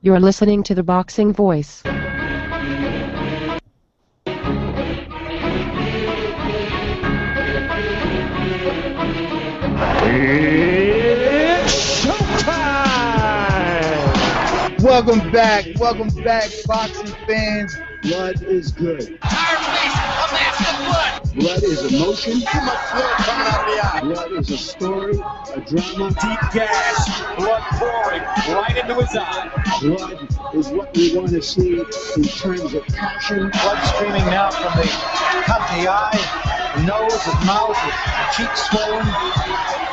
You're listening to the Boxing Voice. It's showtime! Welcome back, boxing fans. Blood is good. Iron Face, a mask of blood. Blood is emotion. Too much blood coming out of the eye. Blood is a story, a drama. Deep gas, blood pouring right into his eye. Blood is what we want to see in terms of passion. Blood streaming now from the cut in the eye, the nose, the mouth, the cheeks swollen,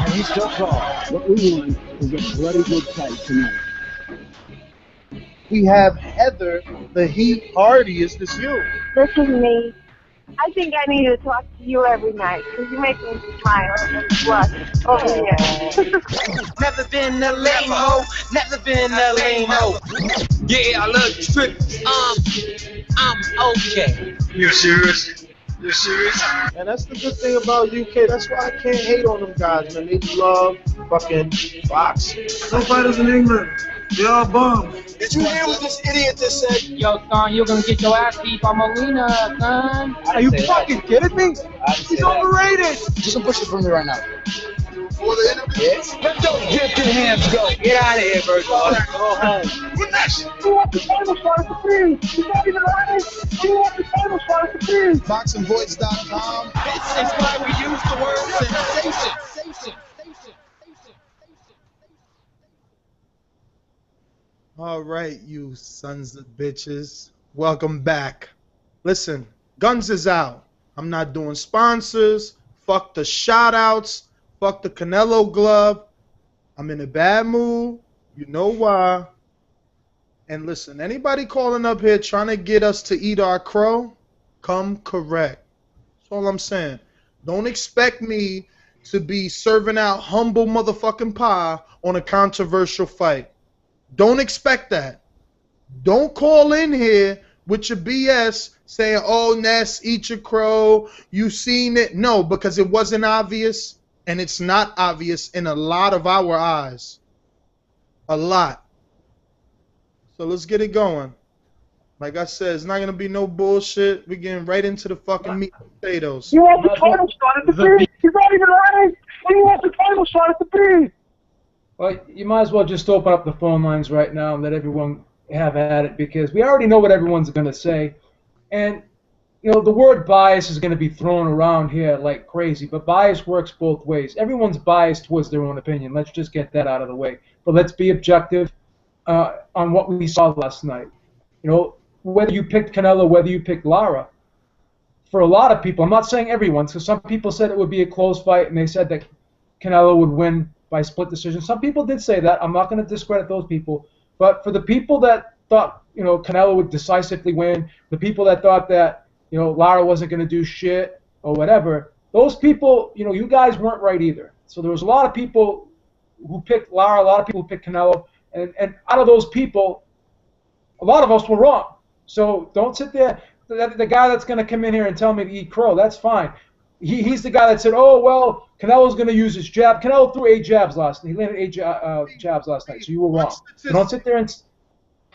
and he's still calm. What we want is a bloody good fight tonight. We have Heather, the Heat Hardy. Is this you? This is me. I think I need to talk to you every night because you make me smile and blush over here. Never been a lame hoe, never been a lame hoe. Yeah, I love the trip. I'm okay. You serious? You serious? And that's the good thing about UK. That's why I can't hate on them guys, man. They love fucking boxing. No fighters in England. They all bums. Did you hear what this idiot just said? Yo, son, you're gonna get your ass beat by Molina, son. Are you fucking kidding me? He's overrated. Do some pushes for me right now. For the interview? Yes. Let those gifted hands go. Get out of here, Bert. Go home. What next? You want the table started to freeze? You not even honest? You want the table started to freeze? BoxingVoice.com. This is why we use the word sensation. All right, you sons of bitches. Welcome back. Listen, Guns is out. I'm not doing sponsors. Fuck the shout-outs. Fuck the Canelo glove. I'm in a bad mood. You know why. And listen, anybody calling up here trying to get us to eat our crow, come correct. That's all I'm saying. Don't expect me to be serving out humble motherfucking pie on a controversial fight. Don't expect that. Don't call in here with your BS saying, oh, Ness, eat your crow. You seen it. No, because it wasn't obvious, and it's not obvious in a lot of our eyes. A lot. So let's get it going. Like I said, it's not going to be no bullshit. We're getting right into the fucking meat and potatoes. You want the table started to freeze? You not even honest? You want the table started to freeze? Well, you might as well just open up the phone lines right now and let everyone have at it, because we already know what everyone's going to say. And, you know, the word bias is going to be thrown around here like crazy, but bias works both ways. Everyone's biased towards their own opinion. Let's just get that out of the way. But let's be objective on what we saw last night. You know, whether you picked Canelo, whether you picked Lara, for a lot of people, I'm not saying everyone, because some people said it would be a close fight, and they said that Canelo would win by split decision. Some people did say that. I'm not going to discredit those people. But for the people that thought, you know, Canelo would decisively win, the people that thought that, you know, Lara wasn't going to do shit or whatever, those people, you know, you guys weren't right either. So there was a lot of people who picked Lara, a lot of people who picked Canelo, and out of those people, a lot of us were wrong. So don't sit there. The guy that's going to come in here and tell me to eat crow, that's fine. He's the guy that said, oh, well, Canelo's going to use his jab. Canelo threw 8 jabs last night. He landed 8 jabs last night, so you were wrong. So don't sit there and...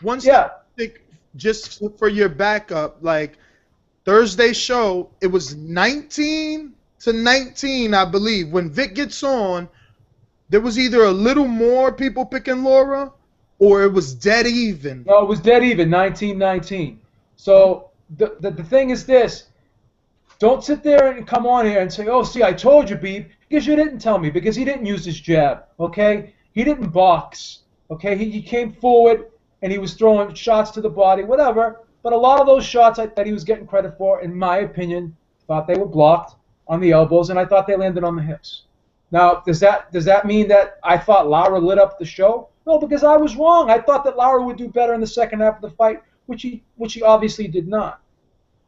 One statistic, just for your backup, like Thursday's show, it was 19-19, I believe. When Vic gets on, there was either a little more people picking Lara, or it was dead even. No, it was dead even, 19-19. So the thing is this. Don't sit there and come on here and say, oh, see, I told you, Beeb, because you didn't tell me, because he didn't use his jab, okay? He didn't box, okay? He came forward, and he was throwing shots to the body, whatever. But a lot of those shots that he was getting credit for, in my opinion, thought they were blocked on the elbows, and I thought they landed on the hips. Now, does that mean that I thought Lara lit up the show? No, because I was wrong. I thought that Lara would do better in the second half of the fight, which he obviously did not.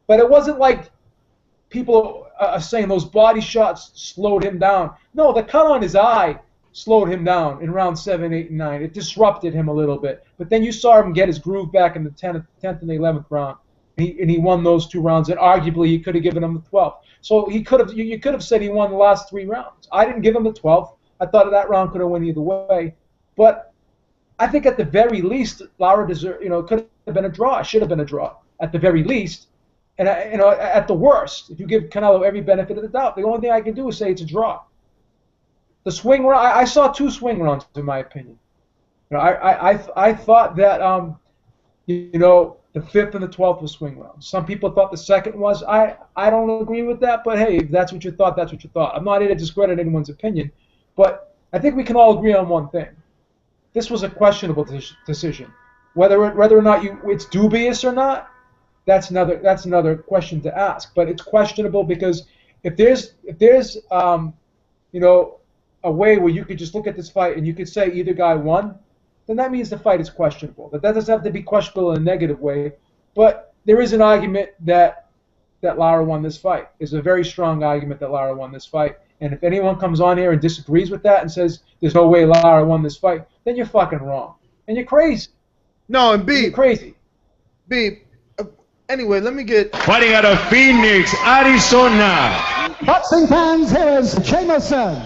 But it wasn't like people are saying those body shots slowed him down. No, the cut on his eye slowed him down in round 7, 8, and 9. It disrupted him a little bit. But then you saw him get his groove back in the 10th and the 11th round. And he won those 2 rounds, and arguably he could have given him the 12th. So you could have said he won the last 3 rounds. I didn't give him the 12th. I thought that round could have went either way. But I think at the very least, Lara deserved, could have been a draw. Should have been a draw at the very least. And at the worst, if you give Canelo every benefit of the doubt, the only thing I can do is say it's a draw. The swing round, I saw 2 swing rounds in my opinion. I thought that the 5th and the 12th was swing rounds. Some people thought the 2nd was. I don't agree with that, but hey, if that's what you thought, that's what you thought. I'm not here to discredit anyone's opinion, but I think we can all agree on one thing. This was a questionable decision. Whether or not it's dubious or not, that's another question to ask. But it's questionable because if there's a way where you could just look at this fight and you could say either guy won, then that means the fight is questionable. That doesn't have to be questionable in a negative way, but there is an argument that Lara won this fight. There's a very strong argument that Lara won this fight. And if anyone comes on here and disagrees with that and says there's no way Lara won this fight, then you're fucking wrong. And you're crazy. No, and B. You're crazy. B. Anyway, let me get... Fighting out of Phoenix, Arizona. Boxing fans, here's Jameson.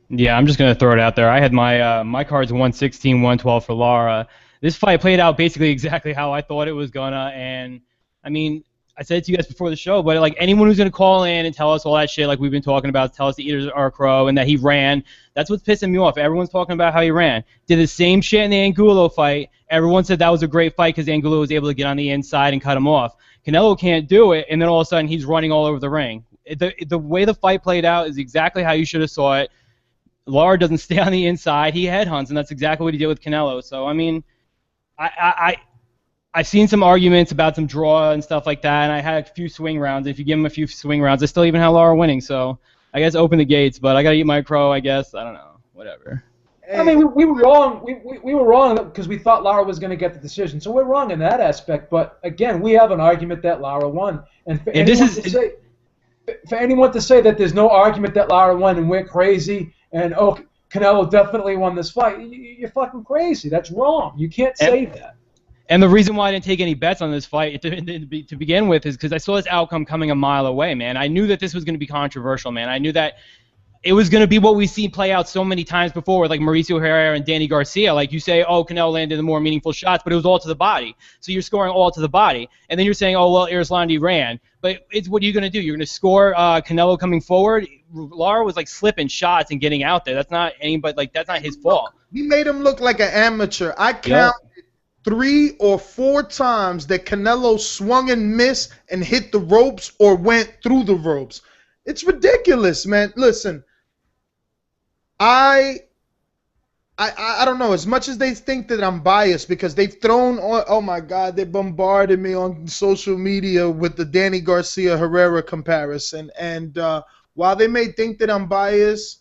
Yeah, I'm just going to throw it out there. I had my cards 116, 112 for Lara. This fight played out basically exactly how I thought it was going to, and, I mean... I said it to you guys before the show, but like anyone who's going to call in and tell us all that shit like we've been talking about, tell us to eat our crow and that he ran, that's what's pissing me off. Everyone's talking about how he ran. Did the same shit in the Angulo fight. Everyone said that was a great fight because Angulo was able to get on the inside and cut him off. Canelo can't do it, and then all of a sudden he's running all over the ring. The way the fight played out is exactly how you should have saw it. Lara doesn't stay on the inside. He headhunts, and that's exactly what he did with Canelo. So, I mean, I've seen some arguments about some draw and stuff like that, and I had a few swing rounds. If you give him a few swing rounds, I still even had Lara winning. So I guess open the gates, but I got to eat my crow, I guess. I don't know. Whatever. Hey. I mean, we were wrong. We were wrong because we thought Lara was going to get the decision. So we're wrong in that aspect. But, again, we have an argument that Lara won. And for anyone to say that there's no argument that Lara won and we're crazy and, Canelo definitely won this fight, you're fucking crazy. That's wrong. You can't say that. And the reason why I didn't take any bets on this fight to begin with is because I saw this outcome coming a mile away, man. I knew that this was going to be controversial, man. I knew that it was going to be what we've seen play out so many times before with like Mauricio Herrera and Danny Garcia. Like you say, Canelo landed the more meaningful shots, but it was all to the body. So you're scoring all to the body. And then you're saying, Arislandi ran. But what are you going to do? You're going to score Canelo coming forward? Lara was like slipping shots and getting out there. That's not that's not his fault. He made him look like an amateur. I counted 3 or 4 times that Canelo swung and missed and hit the ropes or went through the ropes. It's ridiculous, man. Listen, I don't know. As much as they think that I'm biased because they've thrown on, oh my God, they bombarded me on social media with the Danny Garcia Herrera comparison. And while they may think that I'm biased,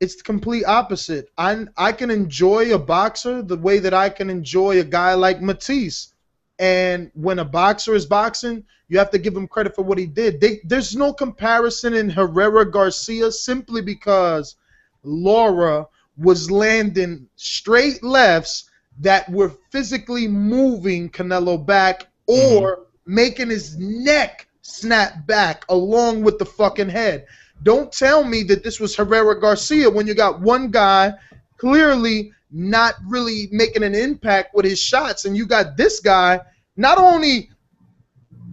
it's the complete opposite. I can enjoy a boxer the way that I can enjoy a guy like Matisse. And when a boxer is boxing, you have to give him credit for what he did. There's no comparison in Herrera Garcia simply because Lara was landing straight lefts that were physically moving Canelo back or making his neck snap back along with the fucking head. Don't tell me that this was Herrera Garcia when you got one guy clearly not really making an impact with his shots, and you got this guy not only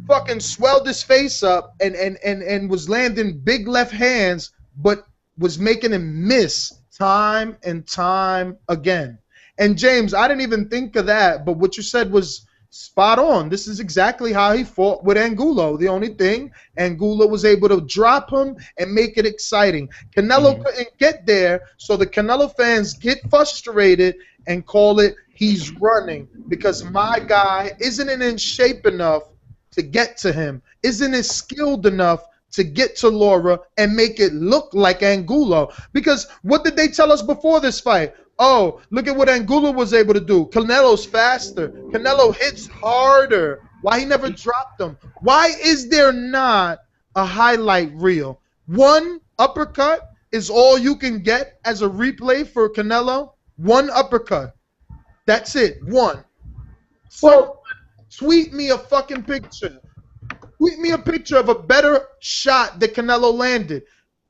fucking swelled his face up and was landing big left hands, but was making him miss time and time again. And James, I didn't even think of that, but what you said was spot on. This is exactly how he fought with Angulo. The only thing, Angulo was able to drop him and make it exciting. Canelo couldn't get there, so the Canelo fans get frustrated and call it he's running because my guy isn't in shape enough to get to him, isn't as skilled enough to get to Lara and make it look like Angulo. Because what did they tell us before this fight? Oh, look at what Angulo was able to do. Canelo's faster. Canelo hits harder. Why he never dropped him? Why is there not a highlight reel? One uppercut is all you can get as a replay for Canelo. One uppercut. That's it. One. So tweet me a fucking picture. Tweet me a picture of a better shot that Canelo landed.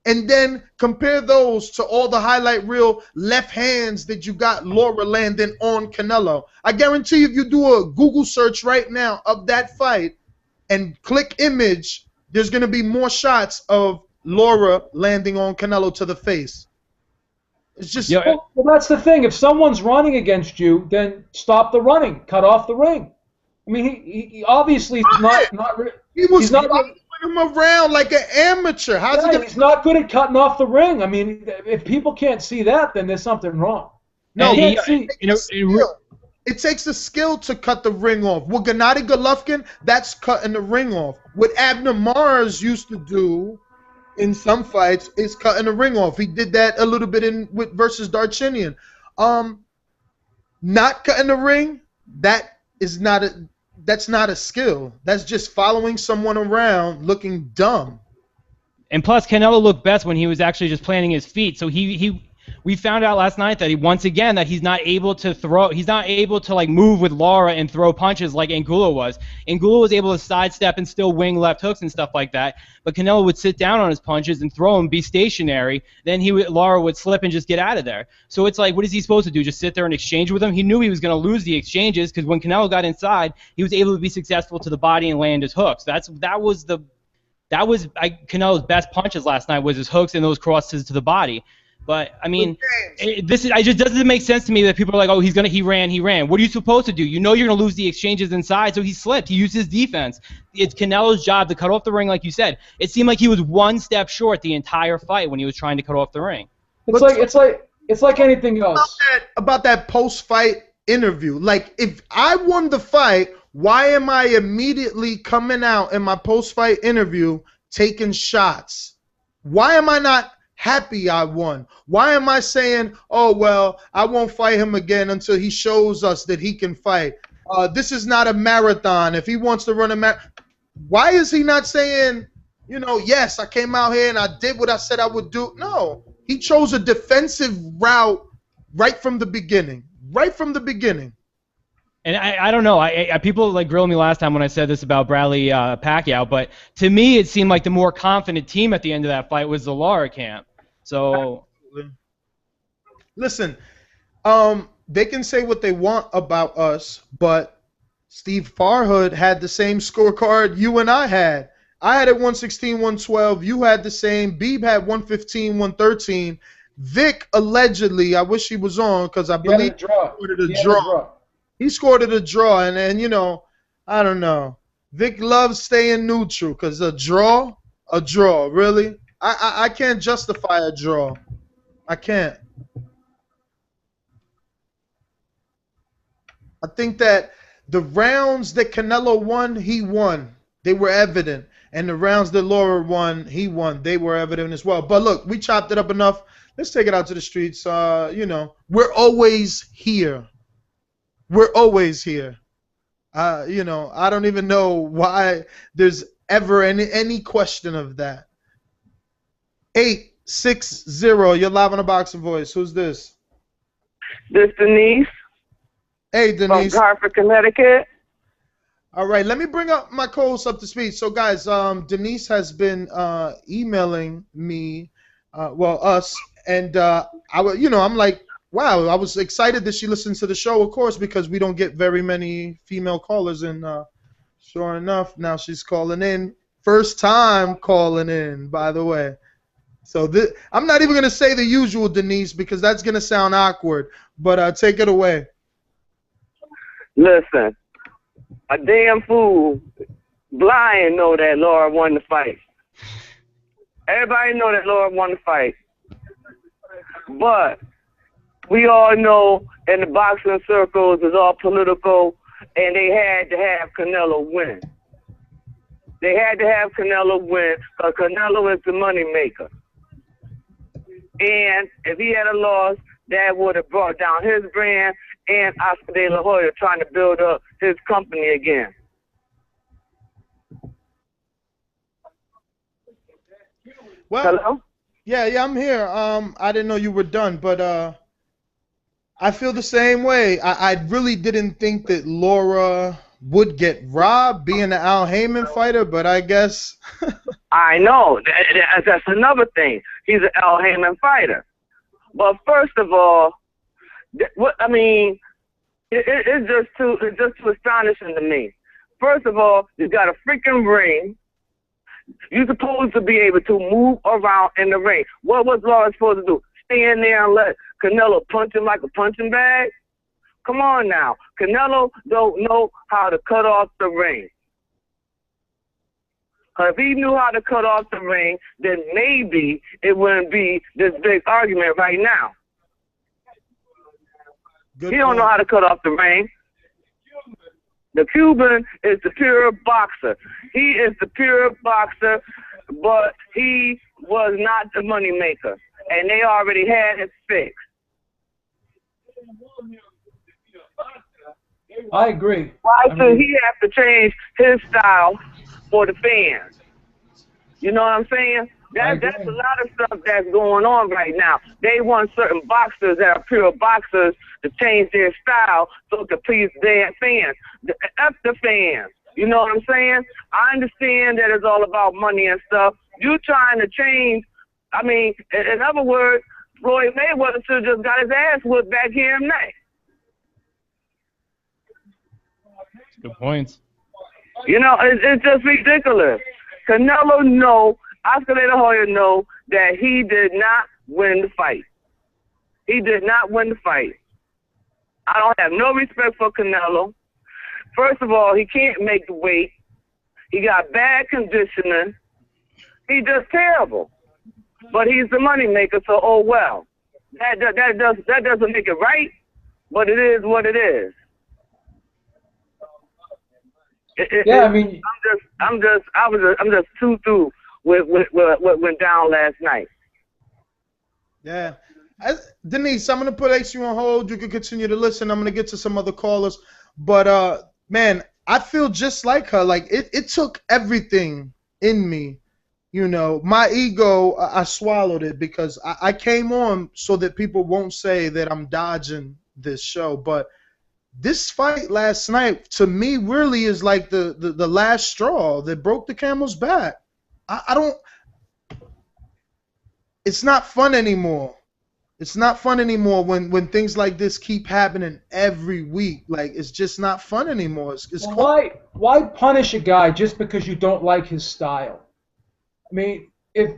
And then compare those to all the highlight reel left hands that you got Lara landing on Canelo. I guarantee you, if you do a Google search right now of that fight and click image, there's going to be more shots of Lara landing on Canelo to the face. It's just... Well, that's the thing. If someone's running against you, then stop the running. Cut off the ring. I mean, he obviously is not he was he's not him around like an amateur. He's not good at cutting off the ring. I mean, if people can't see that, then there's something wrong. No, it takes a skill to cut the ring off. With Gennady Golovkin, that's cutting the ring off. What Abner Mars used to do in some fights is cutting the ring off. He did that a little bit versus Darchinian. Not cutting the ring, that's not a skill. That's just following someone around looking dumb. And plus, Canelo looked best when he was actually just planting his feet. So we found out last night that he's not able to throw. He's not able to like move with Lara and throw punches like Angulo was. Angulo was able to sidestep and still wing left hooks and stuff like that. But Canelo would sit down on his punches and throw them, be stationary. Then Lara would slip and just get out of there. So it's like, what is he supposed to do? Just sit there and exchange with him? He knew he was going to lose the exchanges because when Canelo got inside, he was able to be successful to the body and land his hooks. That was Canelo's best punches last night, was his hooks and those crosses to the body. But I mean, it just doesn't make sense to me that people are like, oh, he ran. What are you supposed to do? You know you're gonna lose the exchanges inside, so he slipped. He used his defense. It's Canelo's job to cut off the ring, like you said. It seemed like he was one step short the entire fight when he was trying to cut off the ring. It's like anything else. About that post-fight interview, like if I won the fight, why am I immediately coming out in my post-fight interview taking shots? Why am I not happy I won? Why am I saying, oh, well, I won't fight him again until he shows us that he can fight? This is not a marathon. If he wants to run a marathon, why is he not saying, yes, I came out here and I did what I said I would do? No, he chose a defensive route right from the beginning. Right from the beginning. And I don't know. People like grilled me last time when I said this about Bradley Pacquiao, but to me it seemed like the more confident team at the end of that fight was the Lara camp. So, listen, they can say what they want about us, but Steve Farhood had the same scorecard you and I had. I had it 116, 112. You had the same. Beeb had 115, 113. Vic allegedly, I wish he was on because I believe he scored a draw. He scored it a draw, and I don't know. Vic loves staying neutral because a draw, really? I can't justify a draw. I can't. I think that the rounds that Canelo won, he won. They were evident. And the rounds that Lara won, he won. They were evident as well. But look, we chopped it up enough. Let's take it out to the streets. We're always here. We're always here. I don't even know why there's ever any question of that. 860, you're live on the Boxing Voice. Who's this? This Denise. Hey, Denise. From Hartford, Connecticut. All right, let me bring up my co-host up to speed. So, guys, Denise has been emailing me, us, and I'm like, wow, I was excited that she listens to the show, of course, because we don't get very many female callers, and sure enough, now she's calling in. First time calling in, by the way. So I'm not even going to say the usual, Denise, because that's going to sound awkward, but take it away. Listen, a damn fool blind know that Lara won the fight. Everybody know that Lara won the fight. But we all know in the boxing circles it's all political, and they had to have Canelo win. They had to have Canelo win because Canelo is the money maker. And if he had a loss, that would have brought down his brand and Oscar De La Hoya trying to build up his company again. Well, hello? Yeah, I'm here. I didn't know you were done, but I feel the same way. I really didn't think that Lara would get robbed being an Al Heyman fighter, but I guess. I know. That's another thing. He's an Al Heyman fighter. But first of all, I mean, it's just too astonishing to me. First of all, you got a freaking ring. You're supposed to be able to move around in the ring. What was Lara supposed to do? Stand there and let Canelo punch him like a punching bag? Come on now. Canelo don't know how to cut off the ring. If he knew how to cut off the ring, then maybe it wouldn't be this big argument right now. He don't know how to cut off the ring. The Cuban is the pure boxer. He is the pure boxer, but he was not the money maker, and they already had it fixed. I agree. Why should he have to change his style for the fans? You know what I'm saying? That's a lot of stuff that's going on right now. They want certain boxers that are pure boxers to change their style so to please their fans. F the fans. You know what I'm saying? I understand that it's all about money and stuff. You trying to change, I mean, in other words, Floyd Mayweather should have just got his ass whipped back here in May. Good points. You know, it's just ridiculous. Canelo know, Oscar De La Hoya know that he did not win the fight. He did not win the fight. I don't have no respect for Canelo. First of all, he can't make the weight. He got bad conditioning. He's just terrible. But he's the money maker, so oh well. That doesn't make it right, but it is what it is. I mean, I'm just too through with what went down last night. Yeah. Denise, I'm going to place you on hold. You can continue to listen. I'm going to get to some other callers. But, man, I feel just like her. Like, it took everything in me. You know, my ego, I swallowed it because I came on so that people won't say that I'm dodging this show. But this fight last night, to me, really is like the last straw that broke the camel's back. I don't – it's not fun anymore. It's not fun anymore when things like this keep happening every week. Like, it's just not fun anymore. Why punish a guy just because you don't like his style? I mean, if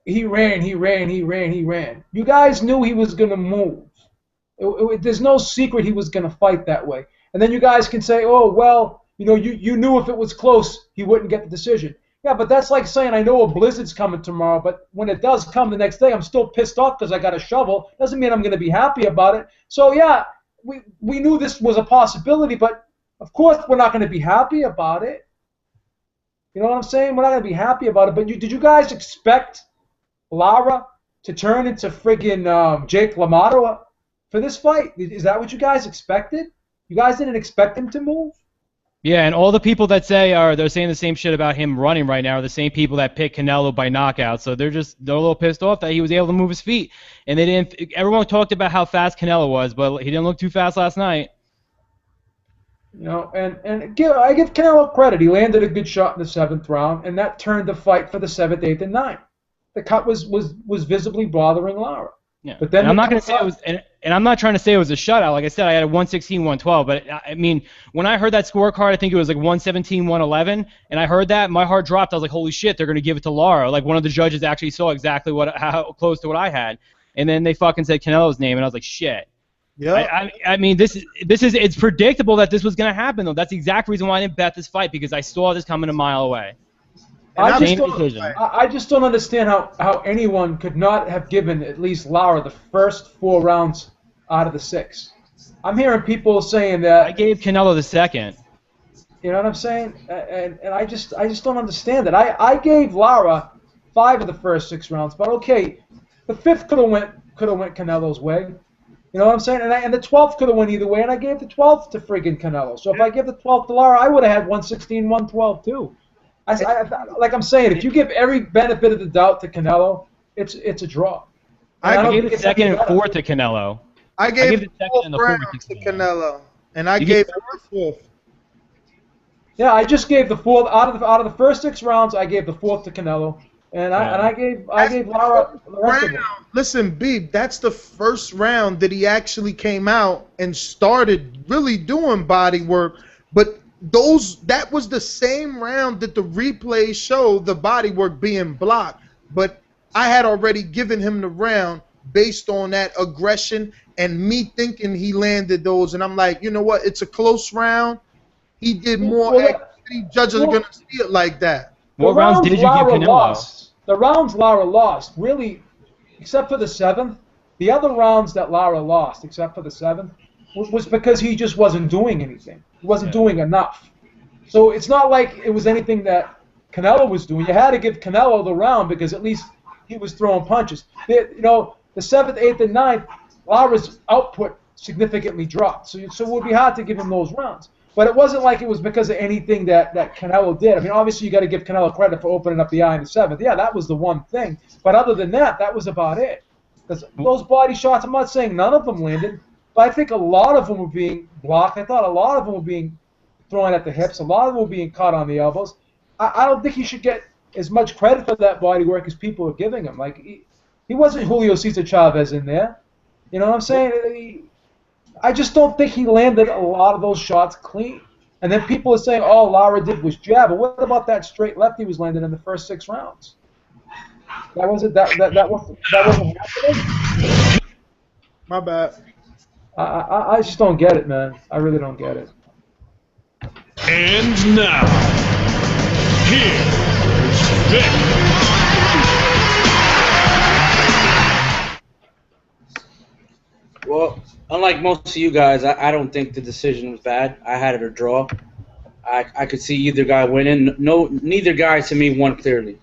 he ran. You guys knew he was going to move. There's no secret he was going to fight that way. And then you guys can say, oh, well, you know, you knew if it was close, he wouldn't get the decision. Yeah, but that's like saying I know a blizzard's coming tomorrow, but when it does come the next day, I'm still pissed off because I got a shovel. Doesn't mean I'm going to be happy about it. So, yeah, we knew this was a possibility, but of course we're not going to be happy about it. You know what I'm saying? We're not going to be happy about it. But did you guys expect Lara to turn into friggin' Jake LaMotta for this fight? Is that what you guys expected? You guys didn't expect him to move? Yeah, and all the people that say they're saying the same shit about him running right now are the same people that pick Canelo by knockout. So they're a little pissed off that he was able to move his feet. And they didn't. Everyone talked about how fast Canelo was, but he didn't look too fast last night. You know, and I give Canelo credit. He landed a good shot in the 7th round, and that turned the fight for the 7th, 8th, and 9th. The cut was visibly bothering Lara. Yeah. But then I'm not going to say it was, and I'm not trying to say it was a shutout. Like I said, I had a 116, 112. But I mean, when I heard that scorecard, I think it was like 117, 111, and I heard that, my heart dropped. I was like, holy shit, they're going to give it to Lara. Like one of the judges actually saw exactly how close to what I had, and then they fucking said Canelo's name, and I was like, shit. Yeah. I mean, it's predictable that this was going to happen though. That's the exact reason why I didn't bet this fight, because I saw this coming a mile away. I just don't understand how anyone could not have given at least Lara the first 4 rounds out of the 6. I'm hearing people saying that I gave Canelo the second. You know what I'm saying? And I just don't understand it. I gave Lara 5 of the first 6 rounds, but okay, the 5th could have went Canelo's way. You know what I'm saying? And the 12th could have went either way, and I gave the 12th to friggin' Canelo. So if I give the 12th to Lara, I would have had 116, 112 too. Like I'm saying, if you give every benefit of the doubt to Canelo, it's a draw. I gave the 2nd and 4th to Canelo. I gave the 2nd and the 4th to Canelo, and I gave the 4th. Yeah, I just gave the fourth out of the first 6 rounds. I gave the fourth to Canelo, and I gave Lara the rest of them. Listen, Beeb, that's the first round that he actually came out and started really doing body work. But that was the same round that the replays show the body work being blocked. But I had already given him the round based on that aggression and me thinking he landed those. And I'm like, you know what? It's a close round. He did more activity. Judges are going to see it like that. What rounds did you give Canelo? Lost. The rounds Lara lost, really, except for the 7th, the other rounds that Lara lost, except for the 7th, was because he just wasn't doing anything. He wasn't doing enough. So it's not like it was anything that Canelo was doing. You had to give Canelo the round because at least he was throwing punches. The 7th, 8th, and 9th, Lara's output significantly dropped. So it would be hard to give him those rounds. But it wasn't like it was because of anything that Canelo did. I mean, obviously you got to give Canelo credit for opening up the eye in the 7th. Yeah, that was the one thing. But other than that, that was about it. Because those body shots, I'm not saying none of them landed, but I think a lot of them were being blocked. I thought a lot of them were being thrown at the hips. A lot of them were being caught on the elbows. I don't think he should get as much credit for that body work as people are giving him. Like, he wasn't Julio Cesar Chavez in there. You know what I'm saying? I just don't think he landed a lot of those shots clean. And then people are saying, all Lara did was jab. But what about that straight left he was landing in the first 6 rounds? That wasn't happening? My bad. I just don't get it, man. I really don't get it. And now, here's Vic. Well, unlike most of you guys, I don't think the decision was bad. I had it a draw. I could see either guy winning. Neither guy to me won clearly.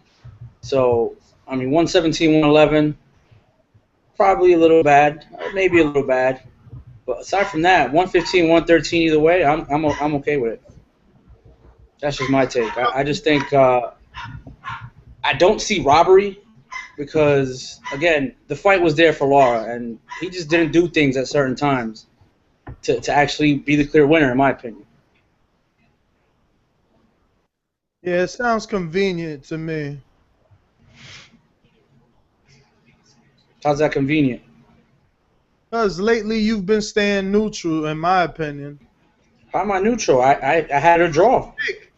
So, I mean, 117, 111, probably a little bad, maybe a little bad. But aside from that, 115, 113 either way, I'm okay with it. That's just my take. I just think I don't see robbery. Because, again, the fight was there for Lara, and he just didn't do things at certain times to actually be the clear winner, in my opinion. Yeah, it sounds convenient to me. How's that convenient? Because lately you've been staying neutral, in my opinion. How am I neutral? I had a draw.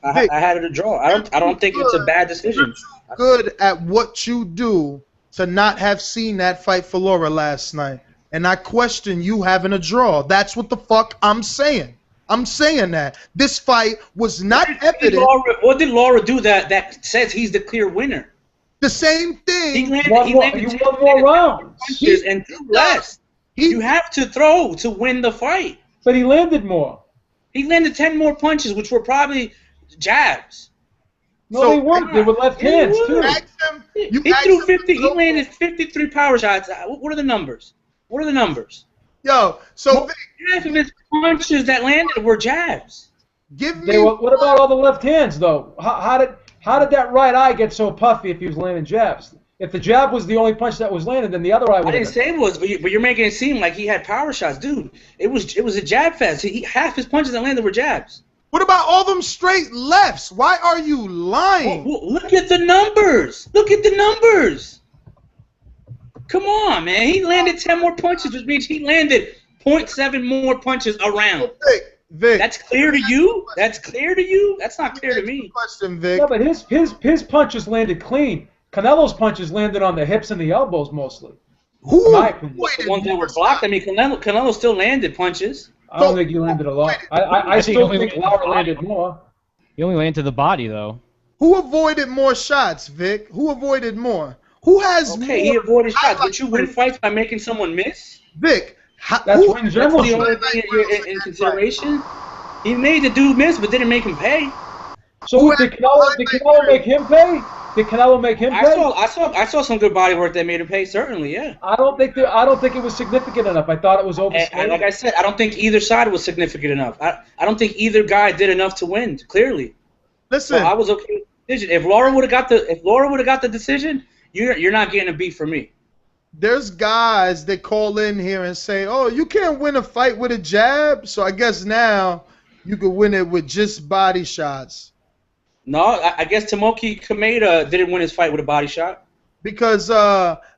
I had it a draw. I don't think it's a bad decision. Good at what you do to not have seen that fight for Lara last night. And I question you having a draw. That's what the fuck I'm saying. I'm saying that. This fight was not evident. What did Lara do that says he's the clear winner? The same thing. He landed more rounds. Punches and threw less. You have to throw to win the fight. But he landed more. He landed 10 more punches, which were probably jabs. No, they weren't. They were left hands, too. He threw 50. He landed 53 power shots. What are the numbers? What are the numbers? Yo, so half of his punches that landed were jabs. What about all the left hands, though? How did that right eye get so puffy if he was landing jabs? If the jab was the only punch that was landed, then the other eye would have been. I didn't say it was, but you're making it seem like he had power shots. Dude, it was a jab fest. Half his punches that landed were jabs. What about all them straight lefts? Why are you lying? Well, look at the numbers. Look at the numbers. Come on, man. He landed 10 more punches, which means he landed 0.7 more punches around. Vic, that's clear to you? That's clear to you? That's not clear to me. Question, Vic. Yeah, but his punches landed clean. Canelo's punches landed on the hips and the elbows mostly. The ones that were blocked? I mean, Canelo still landed punches. I don't think he landed a lot. I still think Lara landed more. He only landed to the body, though. Who avoided more shots, Vic? Who avoided more? Who has more? Okay, he avoided shots, but you win fights by making someone miss? Vic, that's the only thing in consideration? He made the dude miss, but didn't make him pay. So did Canelo make him pay? Did Canelo make him pay? I saw some good body work that made him pay. Certainly, yeah. I don't think it was significant enough. I thought it was overstated. And like I said, I don't think either side was significant enough. I don't think either guy did enough to win. Clearly. Listen, so I was okay with the decision. If Lara would have got the decision, you're not getting a beat from me. There's guys that call in here and say, "Oh, you can't win a fight with a jab." So I guess now you could win it with just body shots. No, I guess Tomoki Kameda didn't win his fight with a body shot. Because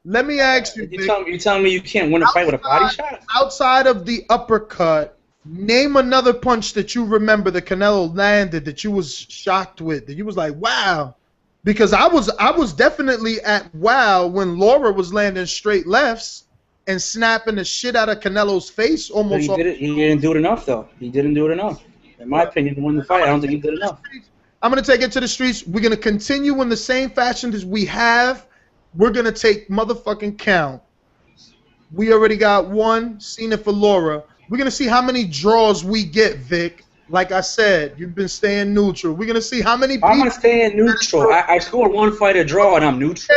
let me ask you, You're telling me you can't win a fight with a body shot? Outside of the uppercut, name another punch that you remember that Canelo landed that you was shocked with, that you was like, wow. Because I was definitely at wow when Lara was landing straight lefts and snapping the shit out of Canelo's face almost. But he didn't do it enough, though. He didn't do it enough. In my opinion, to win the fight, I don't think he did enough. I'm going to take it to the streets. We're going to continue in the same fashion as we have. We're going to take motherfucking count. We already got one, seen it for Lara. We're going to see how many draws we get, Vic. Like I said, you've been staying neutral. We're going to see how many people... I'm going to stay in neutral. I scored one fight a draw, and I'm neutral.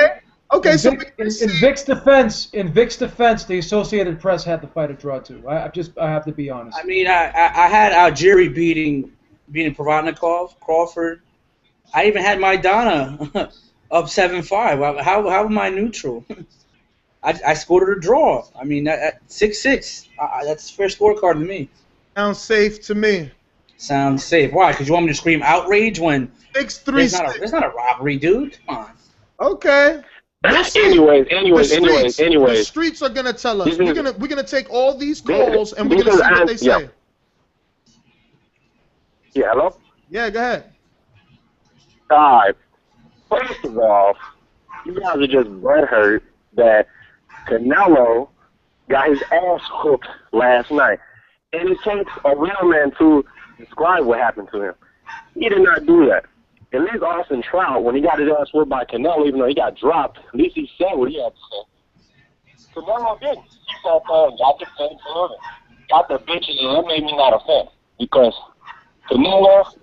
Okay, in so Vic's defense, the Associated Press had the fight a draw too. I have to be honest. I mean, I had Algieri beating Provodnikov, Crawford. I even had Maidana up 7-5. How am I neutral? I scored it a draw. I mean, at 6-6, that's a fair scorecard to me. Sounds safe to me. Sounds safe. Why? Because you want me to scream outrage when 6-3. there's not a robbery, dude. Come on. Okay. Anyways. The streets are gonna tell us. We're gonna take all these calls and we're gonna see what they say. Yeah, hello? Yeah, go ahead. Alright. First of all, you guys are just butthurt that Canelo got his ass hooked last night. And it takes a real man to describe what happened to him. He did not do that. At least Austin Trout, when he got his ass whooped by Canelo, even though he got dropped, at least he said what he had to say. Canelo didn't. He sat there and got the fence moving. Got the bitches, and that made me not a fan. Because Canelo,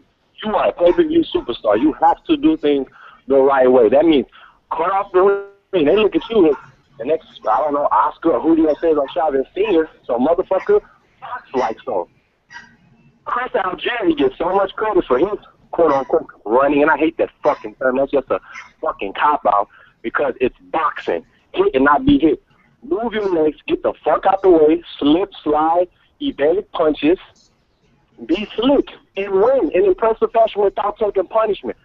you are a pay-per-view superstar. You have to do things the right way. That means cut off the ring. They look at you as the next, I don't know, Oscar or who do you say on Chavez Sr. So motherfucker, like so. Chris Algieri gets so much credit for his quote-unquote running, and I hate that fucking term. That's just a fucking cop-out because it's boxing. Hit and not be hit. Move your legs, get the fuck out the way, slip, slide, evade punches, be slick, and win in impressive fashion without taking punishment.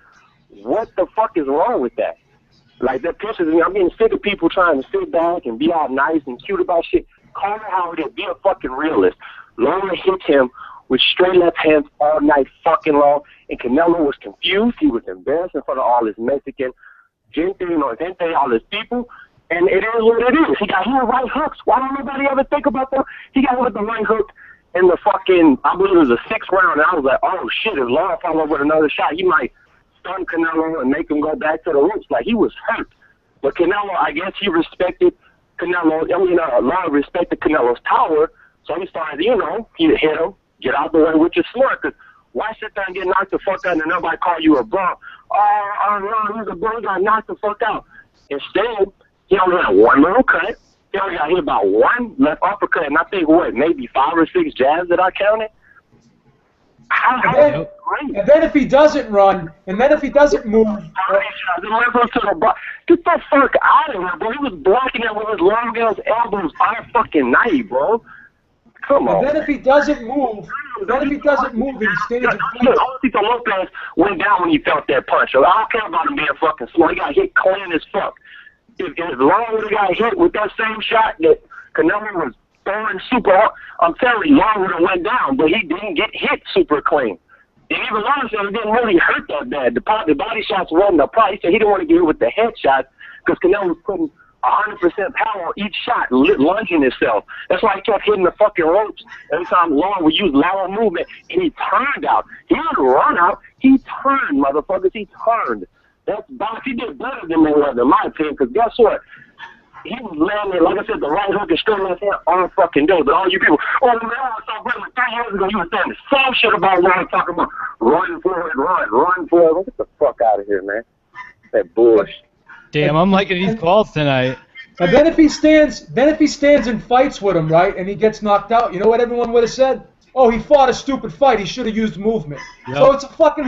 What the fuck is wrong with that? Like, that pisses me. I'm getting sick of people trying to sit back and be all nice and cute about shit. Call it how it is. Be a fucking realist. Lara hit him with straight left hands all night fucking long, and Canelo was confused. He was embarrassed in front of all his Mexican gente, all his people, and it is what it is. He got hit with right hooks. Why don't nobody ever think about that? He got hit with the right hook in the fucking, I believe it was the 6th round, and I was like, oh shit, if Lara followed up with another shot, he might stun Canelo and make him go back to the roots. Like, he was hurt. But Canelo, I guess he respected Canelo. Lara respected Canelo's power, so he started, he hit him. Get out the way with your sword, because why sit there and get knocked the fuck out and nobody call you a bum? Oh, no, he's a bum, he got knocked the fuck out. Instead, he only had one little cut. He only got hit by one left uppercut, and I think, maybe 5 or 6 jabs that I counted? And then if he doesn't run, and then if he doesn't move... Get the fuck out of here, bro. He was blocking it with his long ass elbows all fucking night, bro. Come on. And then if he doesn't move, and he stands in place. Josito Lopez went down when he felt that punch. So I don't care about him being fucking small. He got hit clean as fuck. If Lara would have got hit with that same shot that Canelo was throwing super hard, I'm telling you, Lara would have went down, but he didn't get hit super clean. And even Lara said it didn't really hurt that bad. The body shots wasn't a problem. He said he didn't want to get hit with the headshot because Canelo was putting 100% power on each shot, lunging himself. That's why he kept hitting the fucking ropes every time Lara would use lateral movement, and he turned out. He didn't run out. He turned, motherfuckers. He turned. That's box. He did better than Mayweather, in my opinion, because guess what? He was landing, like I said, the right hook and straight left hand all fucking day. But all you people, man, I saw Brandon 3 years ago, you were saying the same shit about Lara, talking about run forward, run forward. Get the fuck out of here, man. That bullshit. Damn, I'm liking these calls tonight. And then if he stands and fights with him, right, and he gets knocked out, you know what everyone would have said? Oh, he fought a stupid fight. He should have used movement. Yep. So it's fucking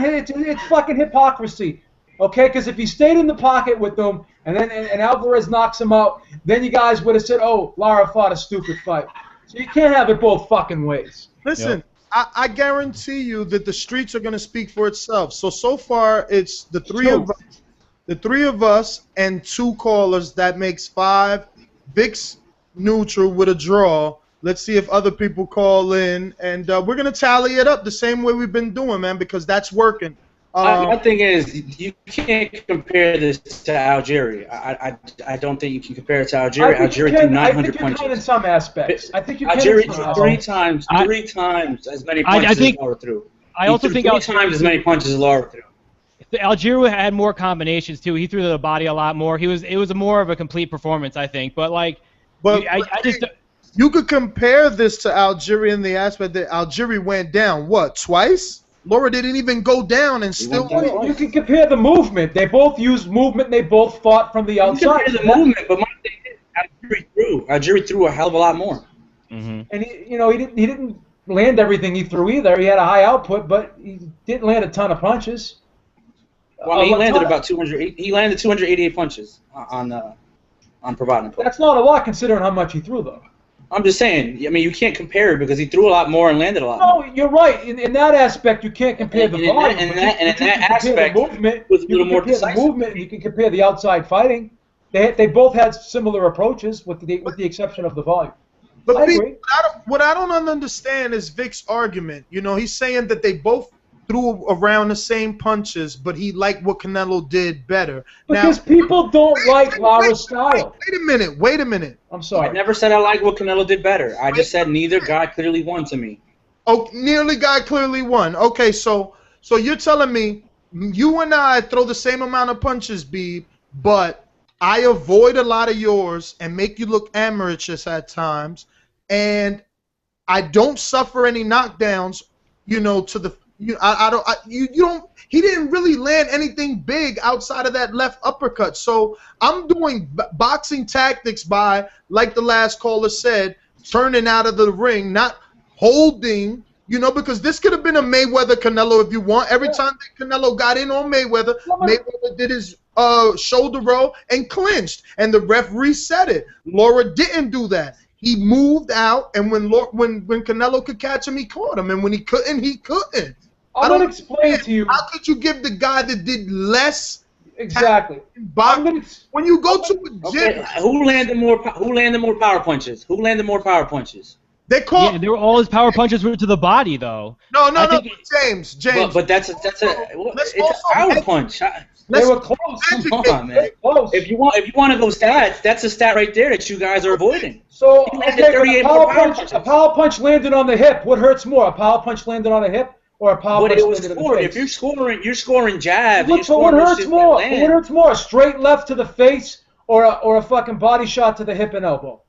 hypocrisy, okay? Because if he stayed in the pocket with them and Alvarez knocks him out, then you guys would have said, oh, Lara fought a stupid fight. So you can't have it both fucking ways. Listen, I guarantee you that the streets are going to speak for itself. So far, it's the three of us and 2 callers. That makes 5. Vic's neutral with a draw. Let's see if other people call in, and we're going to tally it up the same way we've been doing, man, because that's working. My thing is, you can't compare this to Algeria. I don't think you can compare it to Algeria. Algeria threw 900 punches. I think you can in some aspects. I think you can. Algeria threw three times as many punches as Lara threw. I also think 3 times as many punches as Lara threw. Algeria had more combinations too. He threw to the body a lot more. It was more of a complete performance, I think. But you could compare this to Algeria in the aspect that Algeria went down twice. Lara didn't even go down and still. You can compare the movement. They both used movement. And they both fought from the outside. You compare the movement, but my thing is, Algeria threw a hell of a lot more. Mm-hmm. And he didn't land everything he threw either. He had a high output, but he didn't land a ton of punches. Well, he landed about 200. He landed 288 punches on Provodnik. That's not a lot considering how much he threw, though. I'm just saying. I mean, you can't compare it because he threw a lot more and landed a lot more. No, you're right. In that aspect, you can't compare the volume. In that aspect, movement, was a little more decisive. The movement, and you can compare the outside fighting. They both had similar approaches, with the exception of the volume. But I agree. What I don't understand is Vic's argument. He's saying that they both threw around the same punches, but he liked what Canelo did better. Because people don't like Lara's style. Wait a minute. I'm sorry. I never said I liked what Canelo did better. I just said neither guy clearly won to me. Oh, neither guy clearly won. Okay, so you're telling me you and I throw the same amount of punches, Beeb, but I avoid a lot of yours and make you look amateurish at times, and I don't suffer any knockdowns, to the he didn't really land anything big outside of that left uppercut. So I'm doing boxing tactics by, like the last caller said, turning out of the ring, not holding, because this could have been a Mayweather-Canelo if you want. Every time that Canelo got in on Mayweather, Mayweather did his shoulder roll and clinched, and the ref reset it. Lara didn't do that. He moved out, and when Canelo could catch him, he caught him, and when he couldn't, he couldn't. I'm going to explain to you. How could you give the guy that did less? Exactly. When you go to a gym, who landed more power punches? Who landed more power punches? They called. Yeah, they were all his power punches were to the body, though. No, James. But that's it's a power punch. They were close. Come on, man. Close. If you want to go stats, that's a stat right there that you guys are avoiding. So a power punch landed on the hip. What hurts more? A power punch landed on the hip or a power punch landed on the face? If you're scoring jabs, what hurts more? What hurts more? A straight left to the face or a fucking body shot to the hip and elbow?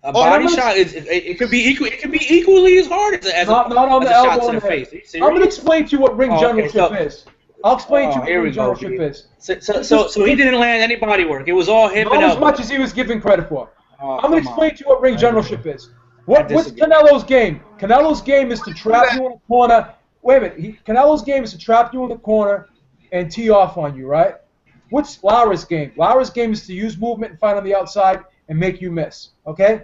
A body shot it could be equally as hard as not on the elbow and the face. I'm going to explain to you what ring generalship is. I'll explain to you what ring generalship is. So he didn't land any body work. It was all hip and elbow. Not as much as he was given credit for. I'm going to explain to you what ring generalship is. What's Canelo's game? Canelo's game is to trap you in a corner. Wait a minute. Canelo's game is to trap you in the corner and tee off on you, right? What's Lara's game? Lara's game is to use movement and fight on the outside and make you miss. Okay?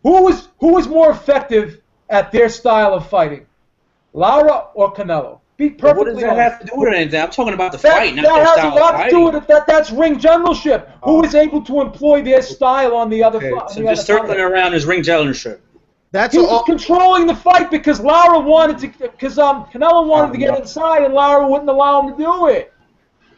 Who was more effective at their style of fighting? Lara or Canelo? Be perfectly honest. What does that have to do with anything? I'm talking about the fight, not their style of fighting. That has a lot to do with it. That's ring generalship. Who is able to employ their style on the other fight? So just circling around is ring generalship. He was controlling the fight because Canelo wanted to get inside, and Lara wouldn't allow him to do it.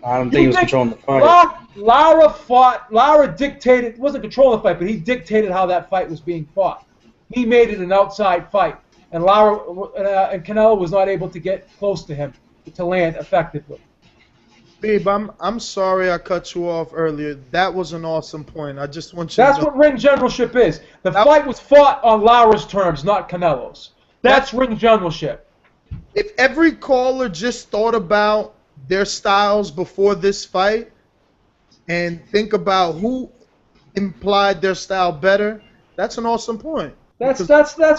I don't think he was controlling the fight. Lara dictated, wasn't controlling the fight, but he dictated how that fight was being fought. He made it an outside fight, and and Canelo was not able to get close to him to land effectively. Babe, I'm sorry I cut you off earlier. That was an awesome point. I just want you That's what ring generalship is. The fight was fought on Lara's terms, not Canelo's. That's ring generalship. If every caller just thought about their styles before this fight and think about who implied their style better, that's an awesome point. That's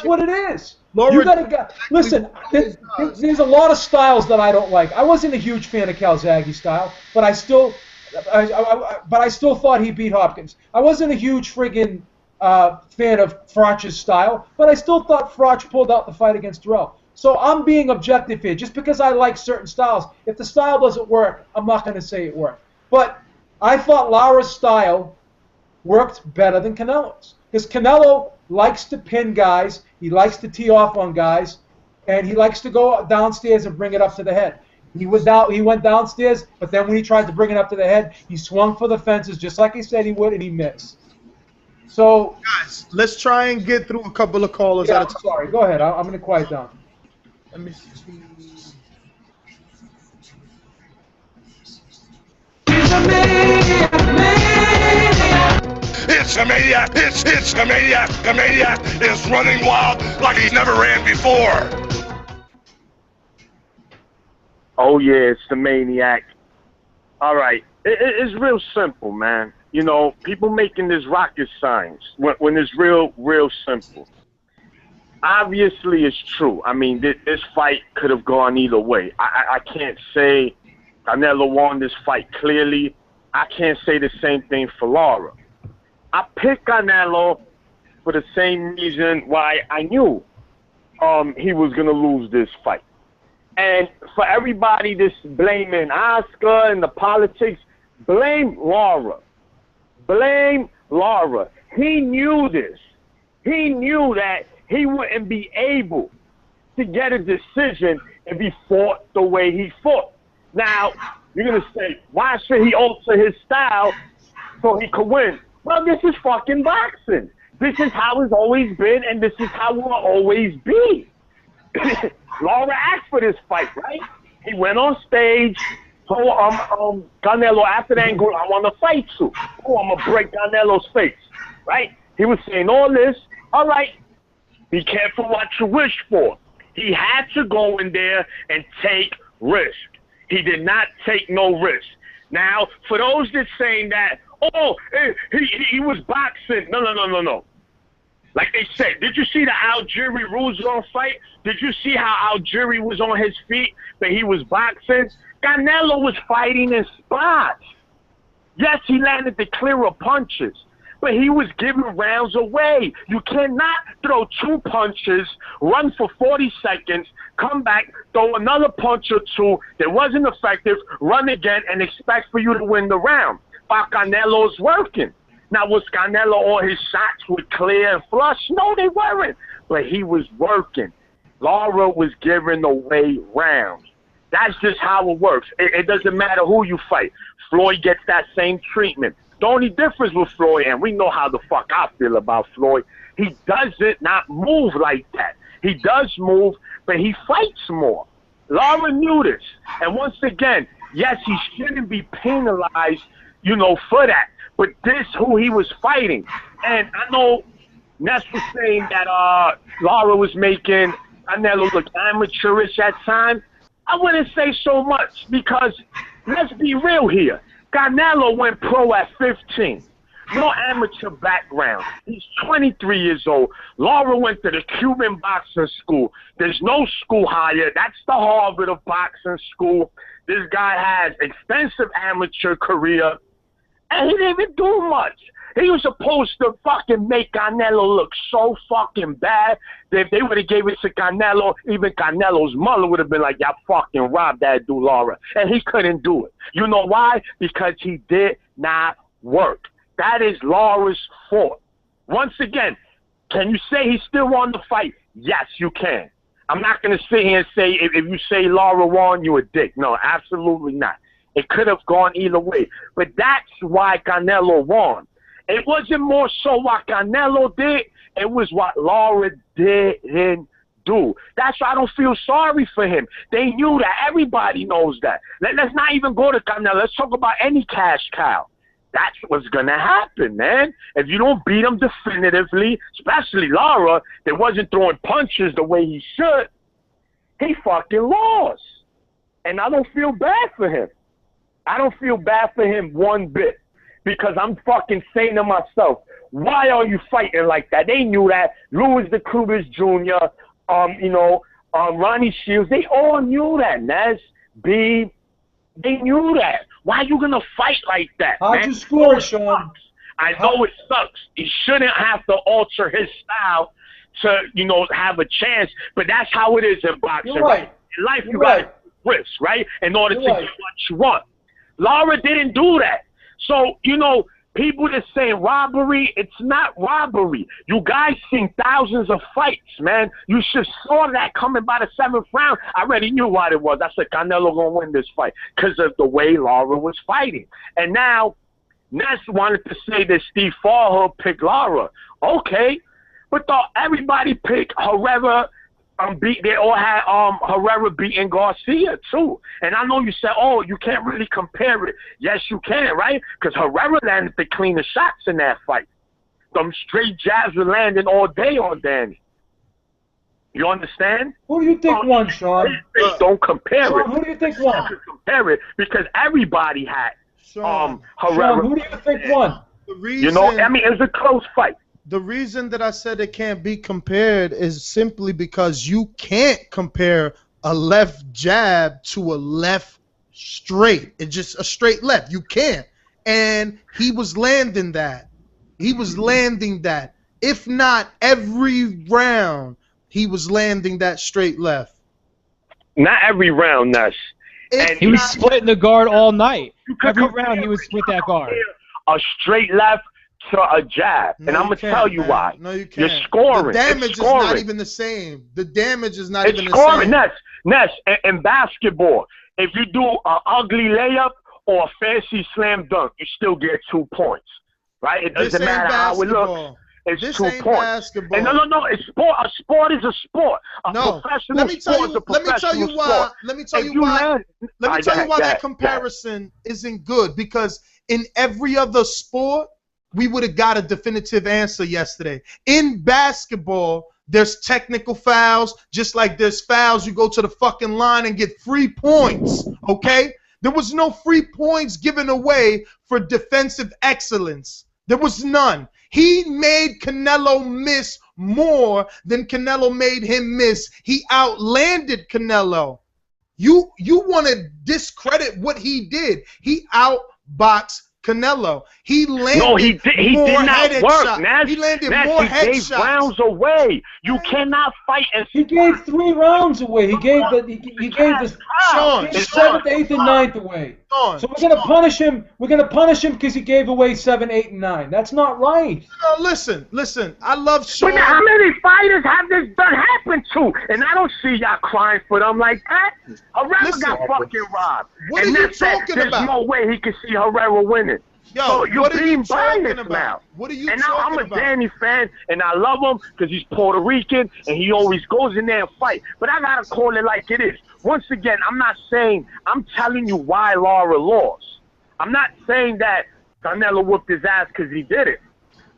what it is. You gotta listen. There's a lot of styles that I don't like. I wasn't a huge fan of Calzaghe's style, but I still thought he beat Hopkins. I wasn't a huge friggin' fan of Froch's style, but I still thought Froch pulled out the fight against Terrell. So I'm being objective here. Just because I like certain styles, if the style doesn't work, I'm not going to say it worked. But I thought Lara's style worked better than Canelo's. Because Canelo likes to pin guys, he likes to tee off on guys, and he likes to go downstairs and bring it up to the head. He went downstairs, but then when he tried to bring it up to the head, he swung for the fences just like he said he would, and he missed. So, guys, let's try and get through a couple of callers yeah, at a I'm time. sorry. Go ahead. I'm going to quiet down. Let me see. It's a maniac! It's a maniac! The maniac is running wild like he's never ran before! Oh yeah, it's the maniac. All right, it's real simple, man. You know, people making this rocket science when it's real simple. Obviously, it's true. I mean, this fight could have gone either way. I can't say Canelo won this fight clearly. I can't say the same thing for Lara. I picked Canelo for the same reason why I knew he was going to lose this fight. And for everybody that's blaming Oscar and the politics, blame Lara. Blame Lara. He knew this. He knew that he wouldn't be able to get a decision if he fought the way he fought. Now, you're going to say, why should he alter his style so he could win? Well, this is fucking boxing. This is how it's always been, and this is how it will always be. Lara asked for this fight, right? He went on stage, told Canelo after that, I want to fight you. Oh, I'm going to break Canelo's face, right? He was saying all this. All right, be careful what you wish for. He had to go in there and take risk. He did not take no risk. Now, for those that saying that, oh, he was boxing. No. Like they said, did you see the Algieri-Ruzon fight? Did you see how Algieri was on his feet, but he was boxing? Canelo was fighting in spots. Yes, he landed the clearer punches, but he was giving rounds away. You cannot throw 2 punches, run for 40 seconds, come back, throw another punch or 2 that wasn't effective, run again, and expect for you to win the round. While Canelo's working. Now, was Canelo, all his shots were clear and flush? No, they weren't. But he was working. Lara was giving away rounds. That's just how it works. It doesn't matter who you fight. Floyd gets that same treatment. The only difference with Floyd, and we know how the fuck I feel about Floyd, he doesn't not move like that. He does move, but he fights more. Lara knew this. And once again, yes, he shouldn't be penalized, you know, for that. But this who he was fighting. And I know Ness was saying that Lara was making Canelo look amateurish at times. I wouldn't say so much because let's be real here. Canelo went pro at 15. No amateur background. He's 23 years old. Lara went to the Cuban boxing school. There's no school higher. That's the Harvard of boxing school. This guy has extensive amateur career. And he didn't even do much. He was supposed to fucking make Canelo look so fucking bad that if they would have gave it to Canelo, even Canelo's mother would have been like, y'all fucking robbed that dude, Lara. And he couldn't do it. You know why? Because he did not work. That is Lara's fault. Once again, can you say he still won the fight? Yes, you can. I'm not going to sit here and say if you say Lara won, you a dick. No, absolutely not. It could have gone either way. But that's why Canelo won. It wasn't more so what Canelo did. It was what Lara didn't do. That's why I don't feel sorry for him. They knew that. Everybody knows that. Let's not even go to Canelo. Let's talk about any cash cow. That's what's going to happen, man. If you don't beat him definitively, especially Lara, that wasn't throwing punches the way he should, he fucking lost. And I don't feel bad for him. I don't feel bad for him one bit because I'm fucking saying to myself, why are you fighting like that? They knew that. Louis the Cruz Jr., Ronnie Shields, they all knew that, Nez, B, they knew that. Why are you going to fight like that, How'd man? you score, Sean? I know it sucks. He shouldn't have to alter his style to, have a chance. But that's how it is in boxing. You're right. In life, you got to risk, right? In order to get what you want. Lara didn't do that. So, people that say robbery, it's not robbery. You guys seen thousands of fights, man. You should saw that coming by the 7th round. I already knew what it was. I said Canelo gonna win this fight because of the way Lara was fighting. And now Ness wanted to say that Steve Farhood picked Lara. Okay, but everybody picked Herrera. They all had Herrera beating Garcia too. And I know you said, oh, you can't really compare it. Yes, you can, right? Because Herrera landed the cleanest shots in that fight. Them straight jabs were landing all day on Danny. You understand? Who do you think won, Sean? Don't compare Sean, it. who do you think won? Compare it because everybody had Herrera. Sean, who do you think won? The reason, it was a close fight. The reason that I said it can't be compared is simply because you can't compare a left jab to a left straight. It's just a straight left. You can't. And he was landing that. He was landing that. If not every round, he was landing that straight left. Not every round, Ness. And he was splitting the guard all night. Every round he would split that guard. A straight left to a jab, and I'm gonna tell you why. No, you can't. You're scoring. The damage is not even the same. The damage is not even the same. Ness, in basketball, if you do an ugly layup or a fancy slam dunk, you still get 2 points, right? It doesn't matter how it looks. It's 2 points. Basketball. And no, it's sport. A sport is a sport. A professional sport is a professional sport. Let me tell you why that comparison isn't good. Because in every other sport, we would have got a definitive answer yesterday. In basketball, there's technical fouls, just like there's fouls. You go to the fucking line and get free points, okay? There was no free points given away for defensive excellence. There was none. He made Canelo miss more than Canelo made him miss. He outlanded Canelo. You want to discredit what he did. He outboxed Canelo. He landed no, he did not work, Nash. He landed Nash, more he gave rounds away. You cannot fight and he gave 3 rounds away. He gave the 7th, 8th, and 9th away. So we're gonna punish him. We're gonna punish him because he gave away 7, 8, and 9. That's not right. No, listen. I love Sean. But how many fighters have this done happen to? And I don't see y'all crying for them like that. Herrera got fucking robbed. What are you talking about? There's no way he can see Herrera winning. Yo, so you're being biased about? now. What are you and talking now I'm a about? Danny fan, and I love him because he's Puerto Rican, and he always goes in there and fight. But I gotta call it like it is. Once again, I'm telling you why Lara lost. I'm not saying that Canelo whooped his ass because he did it.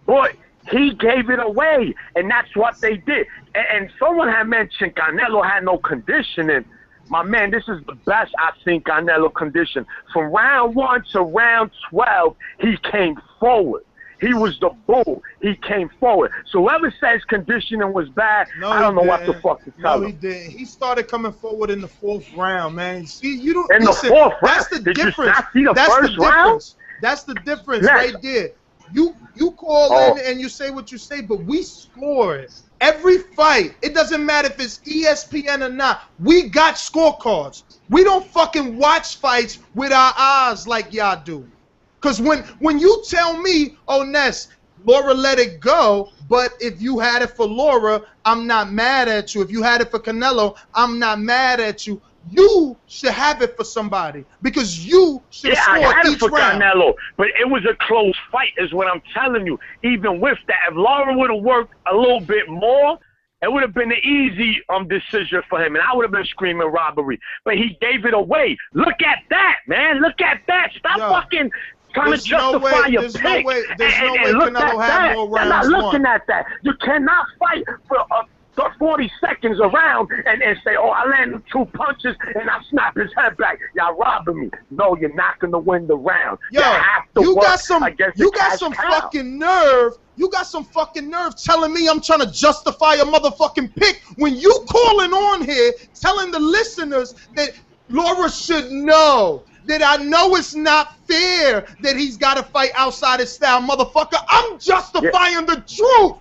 But he gave it away, and that's what they did. And someone had mentioned Canelo had no conditioning. My man, this is the best I've seen Canelo condition. From round 1 to round 12, he came forward. He was the bull. He came forward. So whoever says conditioning was bad, I don't know what the fuck to tell him. No, he didn't. He started coming forward in the 4th round, man. See, you don't. In listen, the 4th round? That's the Did difference. You not see the that's first the round? difference. That's the difference right there. You call in and you say what you say, but we score it. Every fight, it doesn't matter if it's ESPN or not, we got scorecards. We don't fucking watch fights with our eyes like y'all do. Because when you tell me, oh, Ness, Lara let it go, but if you had it for Lara, I'm not mad at you. If you had it for Canelo, I'm not mad at you. You should have it for somebody because you should score I had it each for round. Canelo, but it was a close fight is what I'm telling you. Even with that, if Lara would have worked a little bit more, it would have been an easy decision for him, and I would have been screaming robbery. But he gave it away. Look at that, man. Look at that. Stop fucking trying to justify your pick. There's no way Canelo had more rounds. You're not looking at that. You cannot fight for 40 seconds around and say, oh, I landed 2 punches and I snap his head back. Y'all robbing me. No, you're not going to win the round. Yo, you got some cow. fucking nerve. You got some fucking nerve telling me I'm trying to justify a motherfucking pick when you calling on here telling the listeners that Lara should know that I know it's not fair that he's got to fight outside his style, motherfucker. I'm justifying the truth.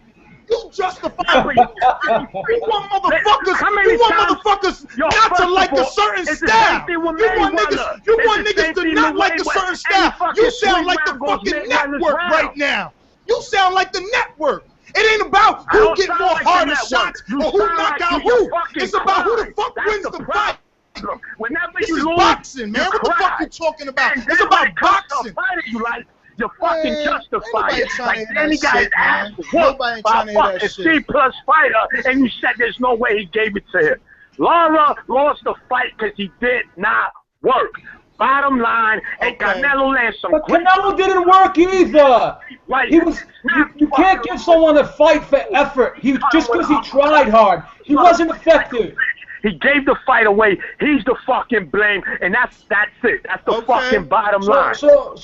You justify it. You want motherfuckers not to like a certain style. You want niggas to not like a certain style. You sound like the fucking network right now. You sound like the network. It ain't about who get more harder shots or who knock out who. It's about who the fuck wins the fight. Whenever this you is lose, boxing, man. What the fuck you talking about? It's about boxing. You fucking justify it. Like any guy's ass whooped by a fucking C-plus fighter, and you said there's no way he gave it to him. Lara lost the fight because he did not work. Bottom line, and Canelo landed some. But Canelo didn't work either. Right. He was. You can't give someone a fight for effort. Just because he tried hard, he wasn't effective. He gave the fight away. He's the fucking blame, and that's it. That's the fucking bottom line. So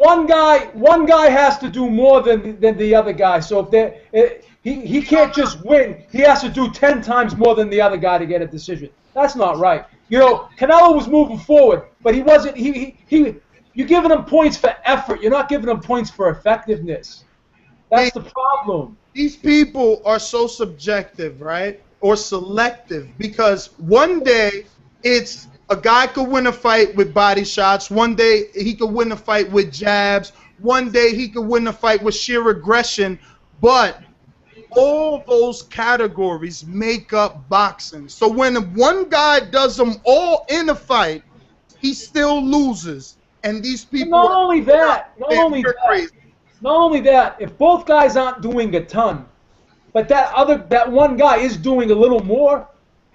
one guy has to do more than the other guy. So if he can't just win. He has to do 10 times more than the other guy to get a decision. That's not right. You know, Canelo was moving forward, but he wasn't. You're giving him points for effort. You're not giving him points for effectiveness. That's the problem. These people are so subjective, right? Or selective, because one day it's a guy could win a fight with body shots, one day he could win a fight with jabs, one day he could win a fight with sheer aggression, but all those categories make up boxing. So when one guy does them all in a fight, he still loses. And these people not only that, if both guys aren't doing a ton, but that one guy is doing a little more,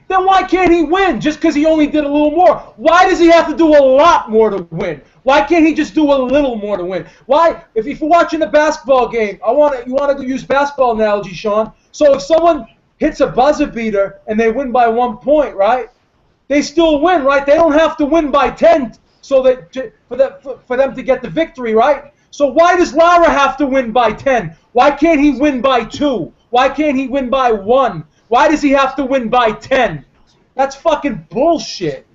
then why can't he win just because he only did a little more? Why does he have to do a lot more to win? Why can't he just do a little more to win? Why? If you're watching a basketball game, you want to use basketball analogy, Sean. So if someone hits a buzzer beater and they win by 1 point, right? They still win, right? They don't have to win by 10 so that for them to get the victory, right? So why does Lara have to win by 10? Why can't he win by 2? Why can't he win by 1? Why does he have to win by 10? That's fucking bullshit.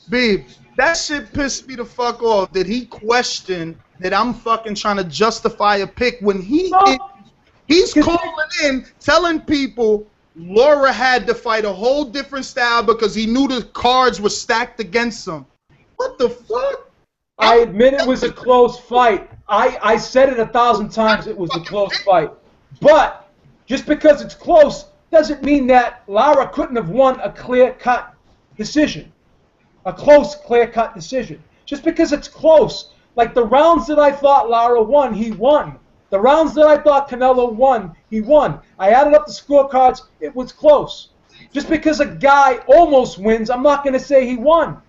Beeb, that shit pissed me the fuck off that he questioned that I'm fucking trying to justify a pick when he's calling in telling people Lara had to fight a whole different style because he knew the cards were stacked against him. What the fuck? I admit it was a close fight. I said it 1,000 times it was a close fight. But just because it's close doesn't mean that Lara couldn't have won a clear-cut decision. A close, clear-cut decision. Just because it's close. Like the rounds that I thought Lara won, he won. The rounds that I thought Canelo won, he won. I added up the scorecards, it was close. Just because a guy almost wins, I'm not going to say he won.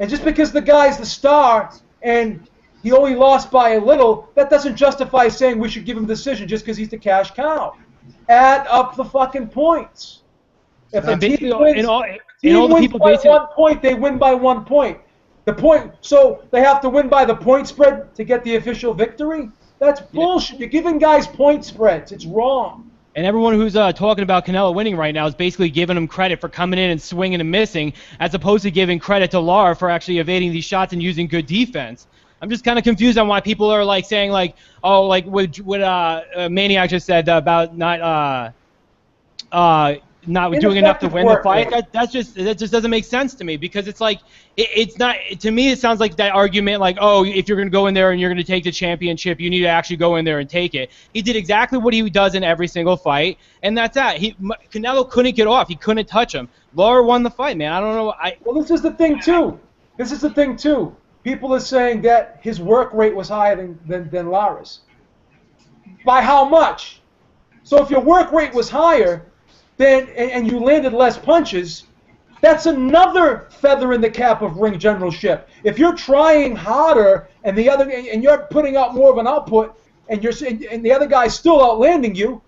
And just because the guy's the star and he only lost by a little, that doesn't justify saying we should give him a decision just because he's the cash cow. Add up the fucking points. If a team wins, by 1 point, they win by 1 point. So they have to win by the point spread to get the official victory? That's bullshit. You're giving guys point spreads. It's wrong. And everyone who's talking about Canelo winning right now is basically giving him credit for coming in and swinging and missing, as opposed to giving credit to Lara for actually evading these shots and using good defense. I'm just kind of confused on why people are like saying like, oh, like what Maniac just said about not doing enough to win the fight. That just doesn't make sense to me, because it's like it's not, to me it sounds like that argument like, oh, if you're going to go in there and you're going to take the championship, you need to actually go in there and take it. He did exactly what he does in every single fight, and that's that. Canelo couldn't get off. He couldn't touch him. Lara won the fight, man. I don't know. Well, this is the thing too. People are saying that his work rate was higher than Lara's. By how much? So if your work rate was higher, then and you landed less punches, that's another feather in the cap of ring generalship. If you're trying harder and you're putting out more of an output, and the other guy's still outlanding you,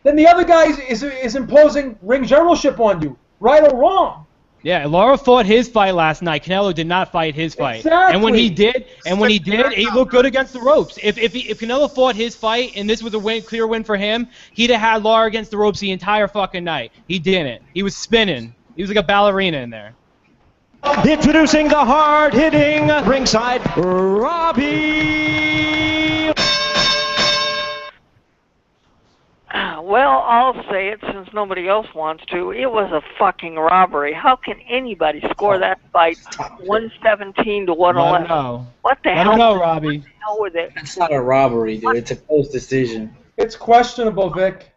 then the other guy is imposing ring generalship on you, right or wrong. Yeah, Lara fought his fight last night. Canelo did not fight his fight. Exactly. And when he did, he looked good against the ropes. If Canelo fought his fight and this was a clear win for him, he'd have had Lara against the ropes the entire fucking night. He didn't. He was spinning. He was like a ballerina in there. Introducing the hard-hitting ringside Robbie. Well, I'll say it since nobody else wants to. It was a fucking robbery. How can anybody score that fight 117 to 111? No. What the I hell? don't know, Robbie. What the hell with it? It's not a robbery, dude. It's a close decision. It's questionable, Vic.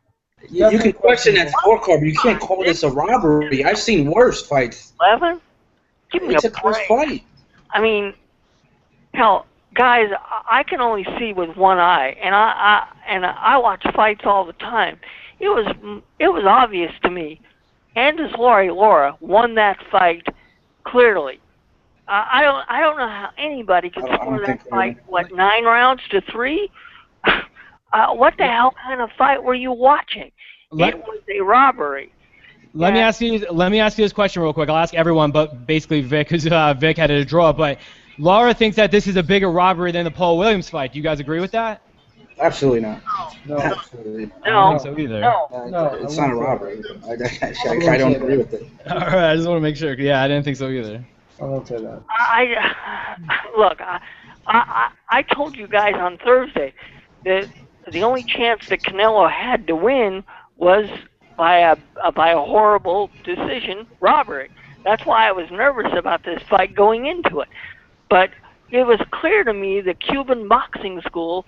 You can question that scorecard, but you can't call this a robbery. I've seen worse fights. 11? Give me It's a a close break. fight. I mean, hell, guys, I can only see with one eye, and I watch fights all the time. It was obvious to me. Candice Lara won that fight clearly. I don't know how anybody could score that fight. What, 9 rounds to 3? What the hell kind of fight were you watching? It was a robbery. Let me ask you this question real quick. I'll ask everyone, but basically Vic, because Vic had it a draw. But Lara thinks that this is a bigger robbery than the Paul Williams fight. Do you guys agree with that? Absolutely not. No. Absolutely. I don't think so either. No, It's not a robbery. I don't agree with it. All right, I just want to make sure. Yeah, I didn't think so either. I won't say that. Look, I told you guys on Thursday that the only chance that Canelo had to win was by a horrible decision, robbery. That's why I was nervous about this fight going into it. But it was clear to me the Cuban boxing school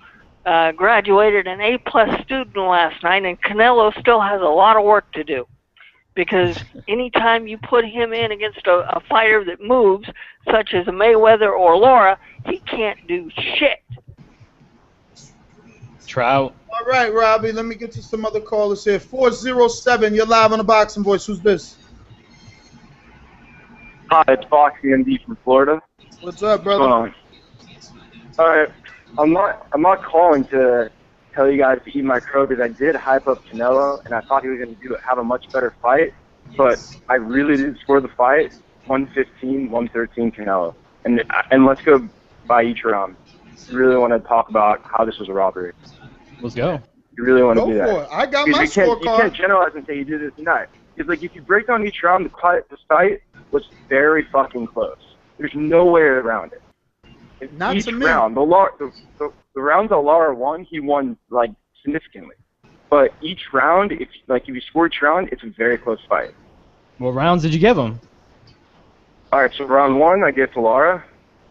graduated an A+ student last night, and Canelo still has a lot of work to do. Because anytime you put him in against a fighter that moves, such as a Mayweather or Lara, he can't do shit. Trout. All right, Robbie, let me get to some other callers here. 407, you're live on the Boxing Voice. Who's this? Hi, it's Boxing MD from Florida. What's up, brother? All right, I'm not calling to tell you guys to eat my crow because I did hype up Canelo and I thought he was going to have a much better fight, but I really did score the fight 115, 113 Canelo, and let's go by each round. I really want to talk about how this was a robbery. Let's go. You really want to Go do that? for it. I got Because my you scorecard. can't generalize and say you did this tonight. Because like if you break down each round, the fight was very fucking close. There's no way around it. Not each to me. round, the rounds that Lara won, he won like significantly. But each round, if you score each round, it's a very close fight. What rounds did you give him? All right, so round 1, I gave to Lara,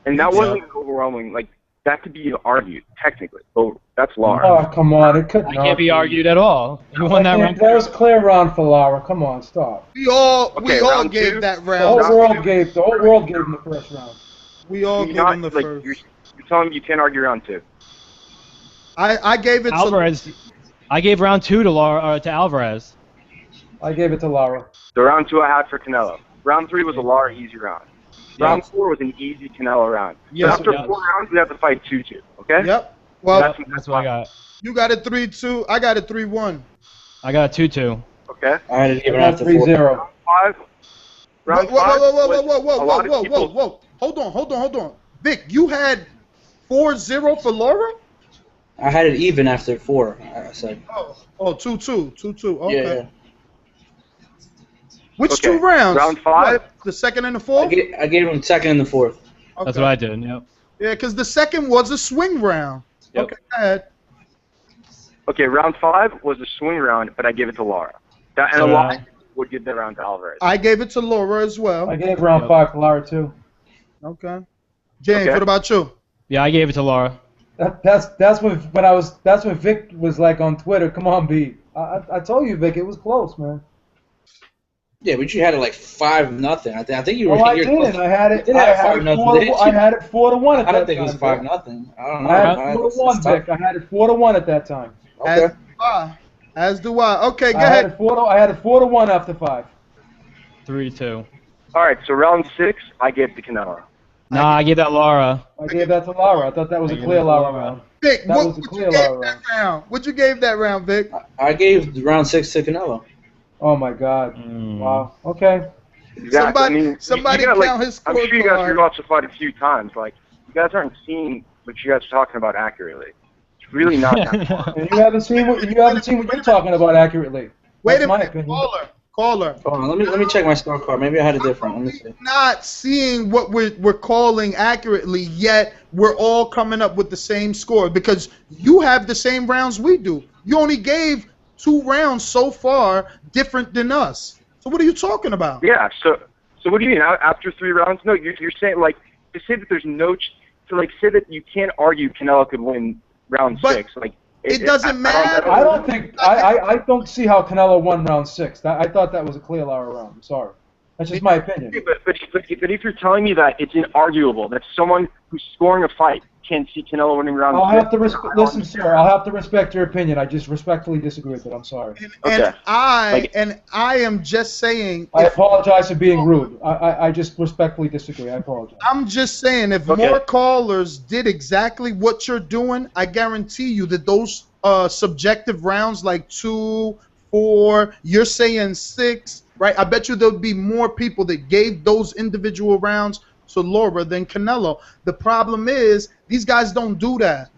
and that wasn't overwhelming. Like that could be argued technically, but that's Lara. Oh, come on. It couldn't I can't be argued at all. You won that round. That was a clear round for Lara. Come on, stop. We all round gave 2. that The round. whole world gave him the first round. We all gave him the first. You're telling me you can't argue round 2. I gave it Alvarez. I gave round 2 to Alvarez. I gave it to Lara. The round 2 I had for Canelo. Round 3 was a Lara easy round. Round 4 was an easy Canelo round. Yes, so after it 4 was. rounds, we have to fight 2-2. Okay? Yep. Well, That's what I got. you got it 3-2. I got it 3-1. I got a 2-2. Okay. I had it even I got after 3-0. Round 5. Round 5 Whoa. Hold on. Vic, you had 4-0 for Lara? I had it even after 4. I said. Oh, 2-2. 2-2. Okay. Yeah. Which Okay. 2 rounds? Round 5? What, the second and the fourth? I gave him second and the fourth. That's what I did. Yep. Yeah, because the second was a swing round. Yep. Okay, go ahead. Okay, round 5 was a swing round, but I gave it to Lara. And a lot would give that round to Alvarez. I gave it to Lara as well. I gave round 5 to Lara too. Okay. James, Okay. what about you? Yeah, I gave it to Lara. That's when Vic was like on Twitter. Come on, B. I told you, Vic, it was close, man. Yeah, but you had it like 5-0. I think you were. Oh, I didn't. I had it. I had it 4-1 at that time. I don't think it was 5-0. I don't know. I had it 4-1, Vic. I had it 4-1 at that time. Okay. As do I. Okay, go I ahead. had it 4-1 after 5. 3-2. All right, so round 6, I gave to Canelo. Nah, I gave that Lara. I gave that to Lara. I thought that was a clear Lara round. Vic, That what was a you clear gave Lara that round. round? What you gave that round, Vic? I gave round 6 to Canelo. Oh my God! Wow. Okay. Exactly. Somebody you gotta, count his I'm sure you guys scorecard. rewatched the fight a few times. Like, you guys aren't seeing what you guys are talking about accurately. It's really not that far. And you haven't seen what you're talking about accurately. Wait That's a my minute, opinion. Caller. Hold on, let me check my scorecard. Maybe I had a different. Let me see. Not seeing what we're calling accurately, yet we're all coming up with the same score because you have the same rounds we do. You only gave 2 rounds so far different than us. So what are you talking about? Yeah. So what do you mean after 3 rounds? No, you're saying like to say that there's no to like say that you can't argue Canelo could win round 6. Like it doesn't matter. I don't think I don't see how Canelo won round 6. I thought that was a clear Lara round. I'm sorry. That's just my opinion. But if you're telling me that it's inarguable that someone who's scoring a fight can't see Canelo winning round 6, I'll have to listen, sir. I'll have to respect your opinion. I just respectfully disagree with it. I'm sorry. And I am just saying. I apologize for being rude. I just respectfully disagree. I apologize. I'm just saying, if more callers did exactly what you're doing, I guarantee you that those subjective rounds like 2, 4, you're saying 6, right? I bet you there'll be more people that gave those individual rounds to Lara than Canelo. The problem is these guys don't do that.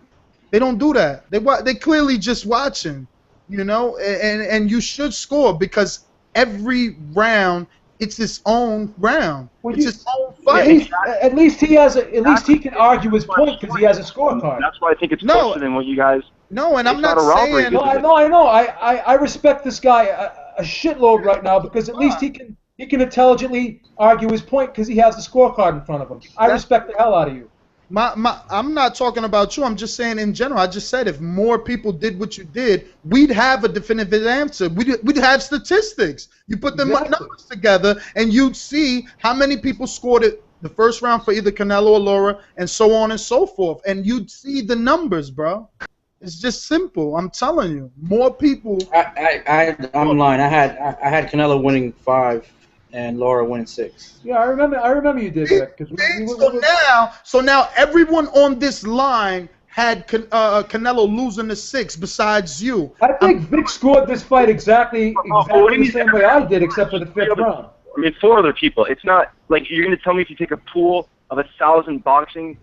They don't do that. They clearly just watching, you know. And you should score because every round it's its own round. It's its own fight. At least he can argue his point because he has a scorecard. That's why I think it's closer than what you guys. No, and I'm not saying. No, I know. I respect this guy a shitload right now because at least he can intelligently argue his point because he has the scorecard in front of him. I respect the hell out of you. I'm not talking about you. I'm just saying in general. I just said if more people did what you did, we'd have a definitive answer. We'd have statistics. You put the numbers together, and you'd see how many people scored it the first round for either Canelo or Lara, and so on and so forth. And you'd see the numbers, bro. It's just simple. I'm telling you, more people. I'm lying. I had Canelo winning 5. And Lara winning 6. Yeah, I remember you did that. So now everyone on this line had Canelo losing the 6 besides you. I think Vic scored this fight exactly the same way I did, except for the 5th round. I mean, 4 other people. It's not like you're going to tell me if you take a pool of 1,000 boxing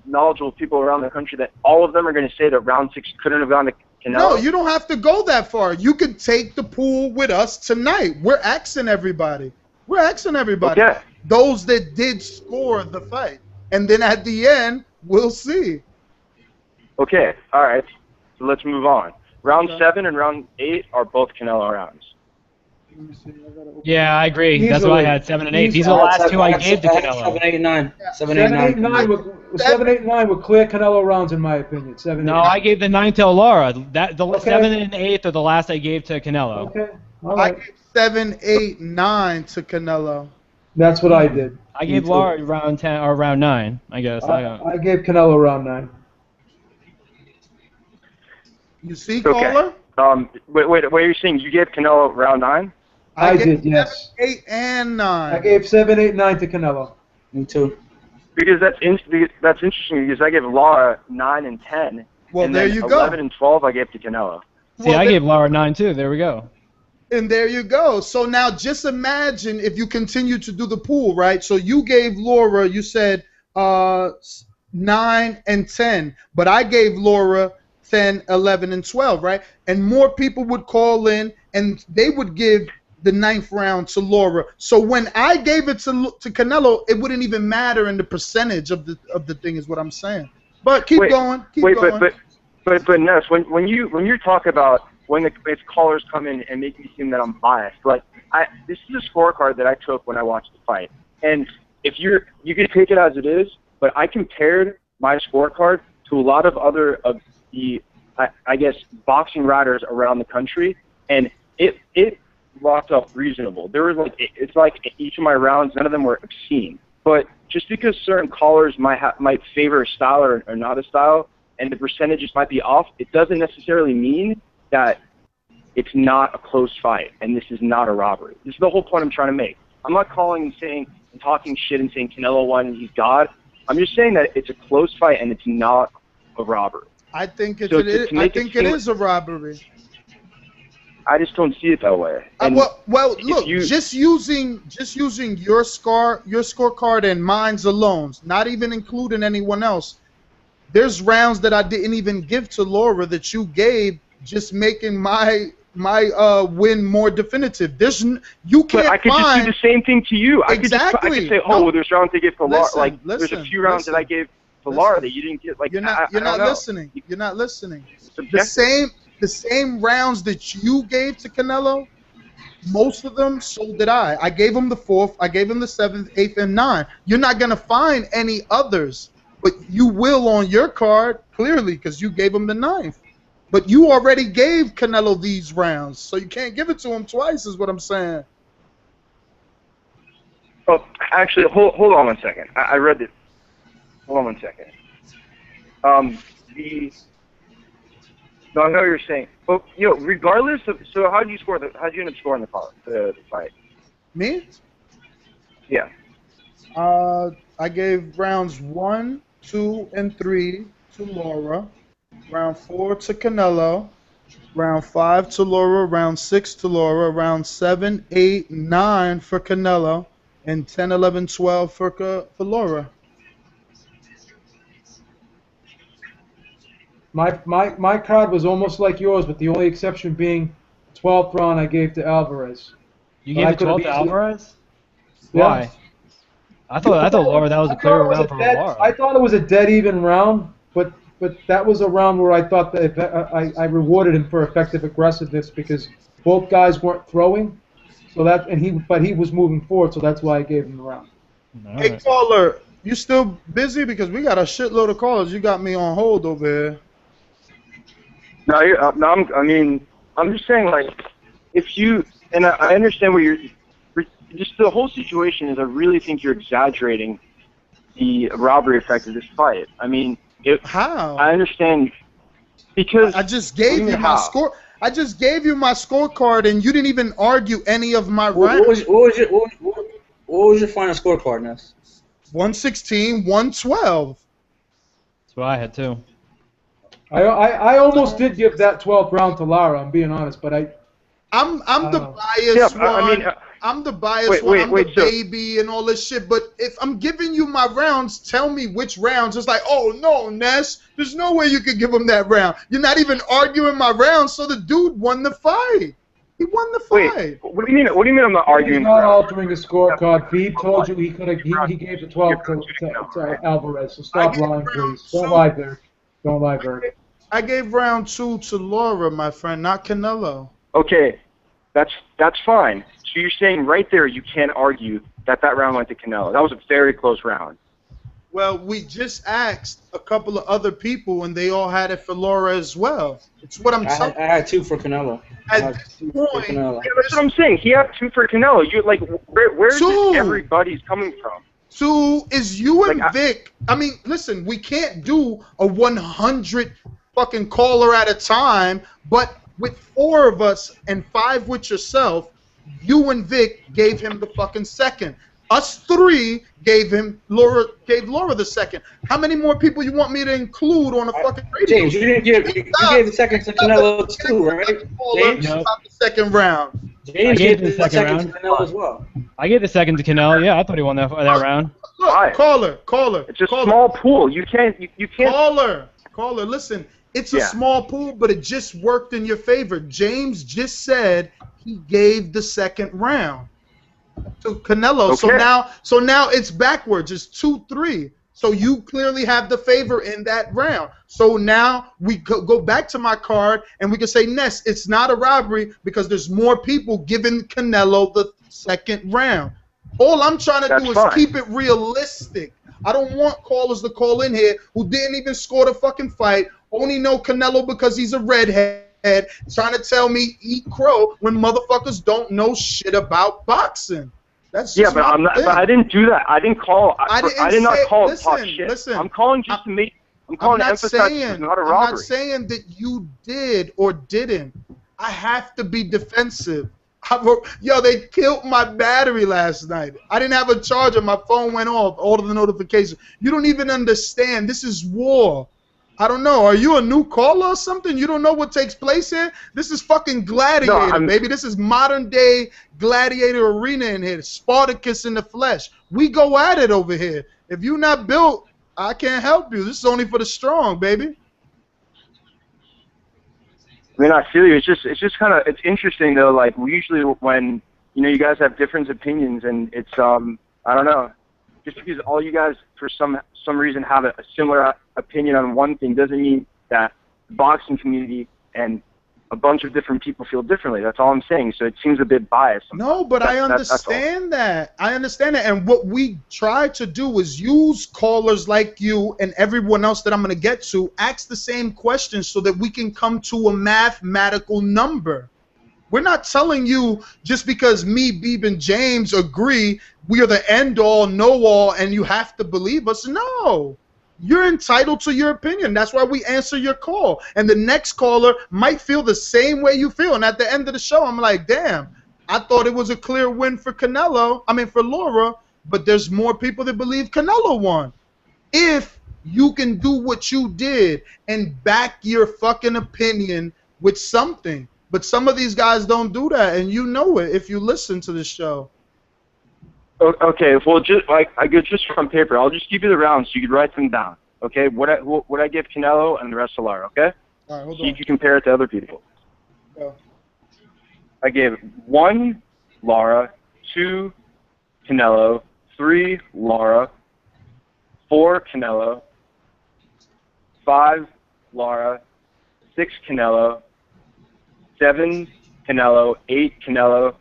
knowledgeable people around the country that all of them are going to say that round 6 couldn't have gone to Canelo. No, you don't have to go that far. You could take the pool with us tonight. We're asking everybody. Okay. Those that did score the fight. And then at the end, we'll see. Okay, all right. So let's move on. Round 7 and round 8 are both Canelo rounds. Yeah, I agree. Easily. That's what I had, 7 and 8. These are the last 2 I gave to Canelo. 7, 8, and 9. 7, 8, and 9 were clear Canelo rounds, in my opinion. 7, 8, no, 9. I gave the 9 to Lara. The 7 and 8 are the last I gave to Canelo. Okay. All right. I gave 7, 8, 9 to Canelo. That's what I did. I gave Lara round 10 or round 9, I guess. I gave Canelo round 9. You see, caller? Wait, you're saying you gave Canelo round 9? I did, yes. 7, 8, and 9. I gave 7, 8, 9 to Canelo. Me too. Because that's interesting because I gave Lara 9 and 10. Well, and there then you go. 11 and 12 I gave to Canelo. See, I gave Lara 9 too. There we go. And there you go. So now just imagine if you continue to do the pool, right? So you gave Lara, you said 9 and 10, but I gave Lara 10, 11, and 12, right? And more people would call in, and they would give the 9th round to Lara. So when I gave it to Canelo, it wouldn't even matter in the percentage of the thing, is what I'm saying. But keep going. But Ness, when you talk about when if callers come in and make me seem that I'm biased, like this is a scorecard that I took when I watched the fight, and if you can take it as it is, but I compared my scorecard to a lot of other of the I guess boxing writers around the country, and it locked up reasonable. There was it's like each of my rounds, none of them were obscene. But just because certain callers might favor a style or not a style, and the percentages might be off, it doesn't necessarily mean that it's not a close fight, and this is not a robbery. This is the whole point I'm trying to make. I'm not calling and saying and talking shit and saying Canelo won and he's God. I'm just saying that it's a close fight and it's not a robbery. I think it is a robbery. I just don't see it that way. Well, look, just using your scorecard and mine's alone, not even including anyone else. There's rounds that I didn't even give to Lara that you gave, just making my win more definitive. You can't But I could just do the same thing to you. I Exactly. I could say, oh, well, there's rounds I gave for Lara. Listen, Like, there's a few rounds that I gave for Lara that you didn't get. Like, You're not listening. You're not listening. Subjective. The same rounds that you gave to Canelo, most of them, so did I. I gave him the 4th, I gave him the 7th, 8th, and 9th. You're not gonna find any others, but you will on your card clearly because you gave him the 9th. But you already gave Canelo these rounds, so you can't give it to him twice. Is what I'm saying. Oh, actually, hold on one second. I read it. Hold on one second. No, I know what you're saying. But regardless of, so how did you score? How did you end up scoring the fight? Me? Yeah. I gave rounds 1, 2, and 3 to Lara. Round 4 to Canelo. Round 5 to Lara. Round 6 to Lara. Round 7, 8, 9 for Canelo. And 10, 11, 12 for Lara. My card was almost like yours, but the only exception being 12th round I gave to Alvarez. You gave the 12th to Alvarez? Yeah. Why? I thought Lara, that was a clear round for Lara. I thought it was a dead even round, but that was a round where I thought that I rewarded him for effective aggressiveness because both guys weren't throwing, so that but he was moving forward, so that's why I gave him the round. Hey, caller, you still busy? Because we got a shitload of callers. You got me on hold over here. No, I'm just saying, like, if you, and I understand where you're, just the whole situation is I really think you're exaggerating the robbery effect of this fight. I mean, how? I understand, because I just gave you my score. I just gave you my scorecard, and you didn't even argue any of my rounds. What was your final scorecard, Ness? 116, 112. That's what I had too. I almost did give that 12th round to Lara. I'm being honest, but I'm the biased one. I mean, I'm the biased one. I'm the baby and all this shit. But if I'm giving you my rounds, tell me which rounds. It's like, oh no, Ness, there's no way you could give him that round. You're not even arguing my rounds, so the dude won the fight. He won the fight. Wait, what do you mean? What do you mean I'm not arguing? He's not altering the scorecard. Phoebe told you he gave the 12 to Alvarez. So stop lying, please. Don't lie, Berg. Don't lie, Berg. I gave round 2 to Lara, my friend, not Canelo. Okay, that's fine. So you're saying right there you can't argue that round went to Canelo. That was a very close round. Well, we just asked a couple of other people, and they all had it for Lara as well. It's what I'm telling you. I had 2 for Canelo. At this point, Yeah, that's what I'm saying. He had 2 for Canelo. You like where's everybody's coming from? 2 is you and Vic. I mean, listen, we can't do a 100 fucking caller at a time, but with 4 of us and 5 with yourself, you and Vic gave him the fucking second. Us 3 gave Lara the second. How many more people you want me to include on a fucking radio? James, you gave the second to Canelo too, right? James, about the second round. James gave the second to Canelo as well. I gave the second to Canelo. Yeah, I thought he won that round. Look, caller. It's a small pool. You can't. Caller. Listen, it's a small pool, but it just worked in your favor. James just said he gave the second round to Canelo. Okay. So now it's backwards. It's 2-3. So you clearly have the favor in that round. So now we go back to my card and we can say, Ness, it's not a robbery because there's more people giving Canelo the second round. All I'm trying to do is keep it realistic. I don't want callers to call in here who didn't even score the fucking fight, only know Canelo because he's a redhead, trying to tell me eat crow when motherfuckers don't know shit about boxing. That's just but I'm not. But I didn't do that. I didn't call. I did not call to talk shit. Listen, I'm calling just to make. I'm calling to emphasize it's not a robbery. I'm not saying that you did or didn't. I have to be defensive. Yo, they killed my battery last night. I didn't have a charger. My phone went off. All of the notifications. You don't even understand. This is war. I don't know. Are you a new caller or something? You don't know what takes place here? This is fucking Gladiator, baby. This is modern day Gladiator arena in here. Spartacus in the flesh. We go at it over here. If you're not built, I can't help you. This is only for the strong, baby. I mean, I feel you. It's just kind of, it's interesting though. Like we usually, when you guys have different opinions, and it's I don't know, just because all you guys for some reason have a similar opinion on one thing doesn't mean that the boxing community and a bunch of different people feel differently. That's all I'm saying. So it seems a bit biased. No, but I understand that. I understand that. And what we try to do is use callers like you and everyone else that I'm going to get to, ask the same questions so that we can come to a mathematical number. We're not telling you just because me, Beeb, and James agree we are the end-all, know-all, and you have to believe us. No. You're entitled to your opinion. That's why we answer your call. And the next caller might feel the same way you feel. And at the end of the show, I'm like, damn, I thought it was a clear win for for Lara, but there's more people that believe Canelo won. If you can do what you did and back your fucking opinion with something. But some of these guys don't do that, and you know it if you listen to the show. Okay, well, I go just from paper. I'll just give you the rounds so you can write them down. Okay, what I give Canelo and the rest of Lara. Okay, all right, hold so on. you can compare it to other people. Go. I gave 1 Lara, 2 Canelo, 3 Lara, 4 Canelo, 5 Lara, 6 Canelo, 7 Canelo, 8 Canelo,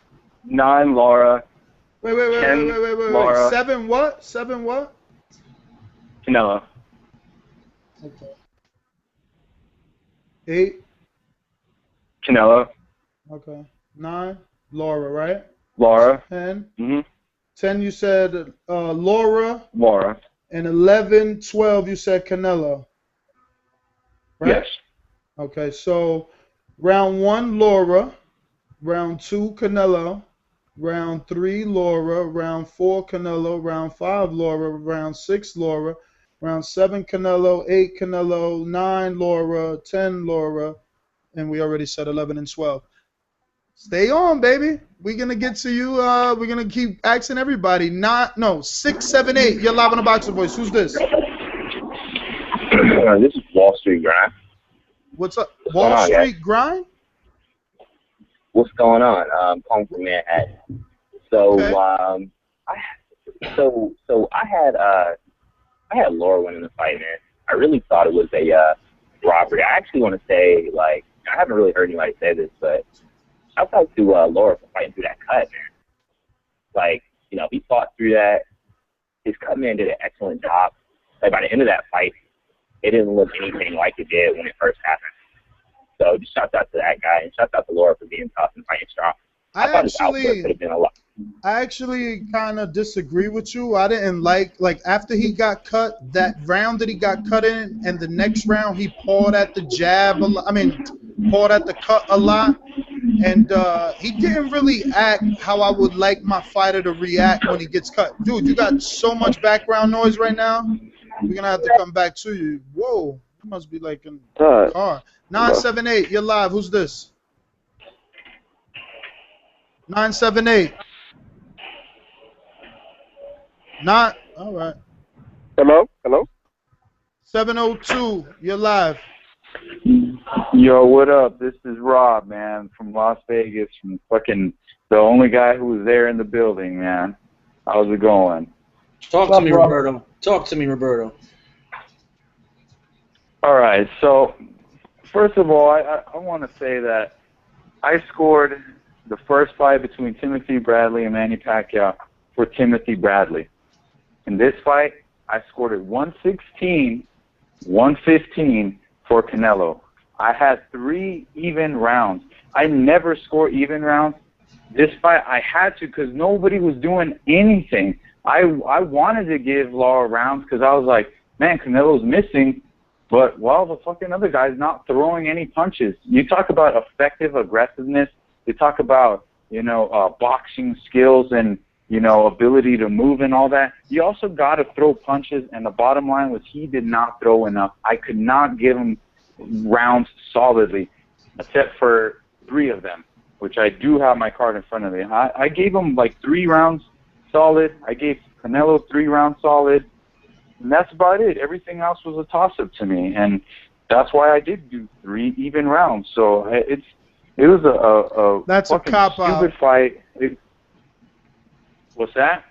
9 Lara. Wait. 10 7 what? 7 what? Canelo. Okay. 8. Canelo. Okay. 9. Lara, right? Lara. 10. Mm-hmm. 10 you said Lara. Lara. And 11, 12 you said Canelo. Right? Yes. Okay, so round 1 Lara, round 2 Canelo, round 3 Lara, round 4 Canelo, round 5 Lara, round 6 Lara, round 7 Canelo, 8 Canelo, 9 Lara, 10 Lara, and we already said 11 and 12. Stay on, baby. We're going to get to you. We're going to keep asking everybody. 6, 7, 8. You're live on the Boxer Voice. Who's this? This is Wall Street Grind. What's up? Wall Street Grind? What's going on? I'm calling from Manhattan. So, okay. I had Lara winning the fight, man. I really thought it was a robbery. I actually want to say, like, I haven't really heard anybody say this, but I thought to Lara for fighting through that cut, man. Like, he fought through that. His cut man did an excellent job. Like, by the end of that fight, it didn't look anything like it did when it first happened. So just shout out to that guy, and shout out to Lara for being tough and fighting strong. I thought his output could have been a lot. I actually kind of disagree with you. I didn't like after he got cut, that round that he got cut in, and the next round he pawed at the jab. Pawed at the cut a lot, and he didn't really act how I would like my fighter to react when he gets cut. Dude, you got so much background noise right now. We're gonna have to come back to you. Whoa, you must be like in the car. 978, you're live. Who's this? 978. All right. Hello? 702, you're live. Yo, what up? This is Rob, man, from Las Vegas, from fucking the only guy who was there in the building, man. How's it going? Talk to me, Roberto. Talk to me, Roberto. All right, so first of all, I want to say that I scored the first fight between Timothy Bradley and Manny Pacquiao for Timothy Bradley. In this fight, I scored it 116-115 for Canelo. I had 3 even rounds. I never score even rounds. This fight, I had to because nobody was doing anything. I wanted to give Lara rounds because I was like, man, Canelo's missing. But, well, the fucking other guy's not throwing any punches. You talk about effective aggressiveness. You talk about, boxing skills and, ability to move and all that. You also got to throw punches, and the bottom line was he did not throw enough. I could not give him rounds solidly, except for 3 of them, which I do have my card in front of me. I gave him like 3 rounds solid. I gave Canelo 3 rounds solid. And that's about it. Everything else was a toss-up to me. And that's why I did do 3 even rounds. So it was a That's a fucking cop-out. stupid fight. What's that?